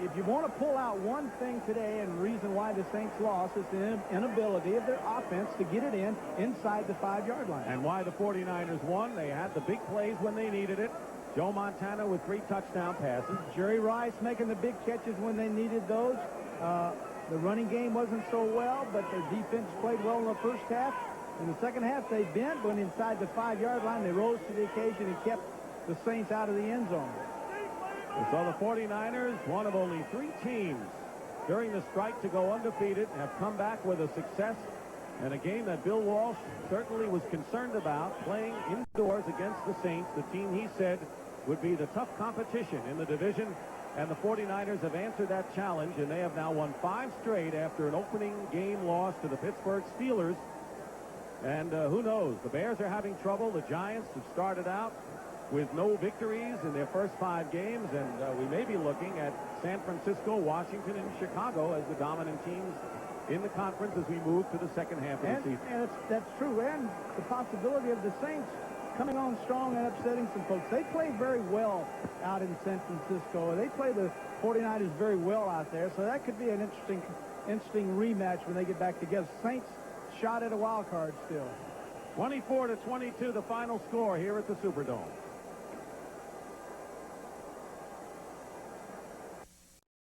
if you want to pull out one thing today and the reason why the Saints lost is the inability of their offense to get it inside the 5-yard line. And why the 49ers won, they had the big plays when they needed it. Joe Montana with 3 touchdown passes. Jerry Rice making the big catches when they needed those. The running game wasn't so well, but their defense played well in the first half. In the second half, they bent, went inside the 5-yard line. They rose to the occasion and kept the Saints out of the end zone. So the 49ers, one of only 3 teams during the strike to go undefeated, have come back with a success and a game that Bill Walsh certainly was concerned about, playing indoors against the Saints, the team he said would be the tough competition in the division. And the 49ers have answered that challenge, and they have now won 5 straight after an opening game loss to the Pittsburgh Steelers. And who knows? The Bears are having trouble. The Giants have started out with no victories in their first 5 games, and we may be looking at San Francisco, Washington, and Chicago as the dominant teams in the conference as we move to the second half of the season. And that's true. And the possibility of the Saints coming on strong and upsetting some folks. They play very well out in San Francisco. They play the 49ers very well out there, so that could be an interesting rematch when they get back together. Saints shot at a wild card still. 24-22, the final score here at the Superdome.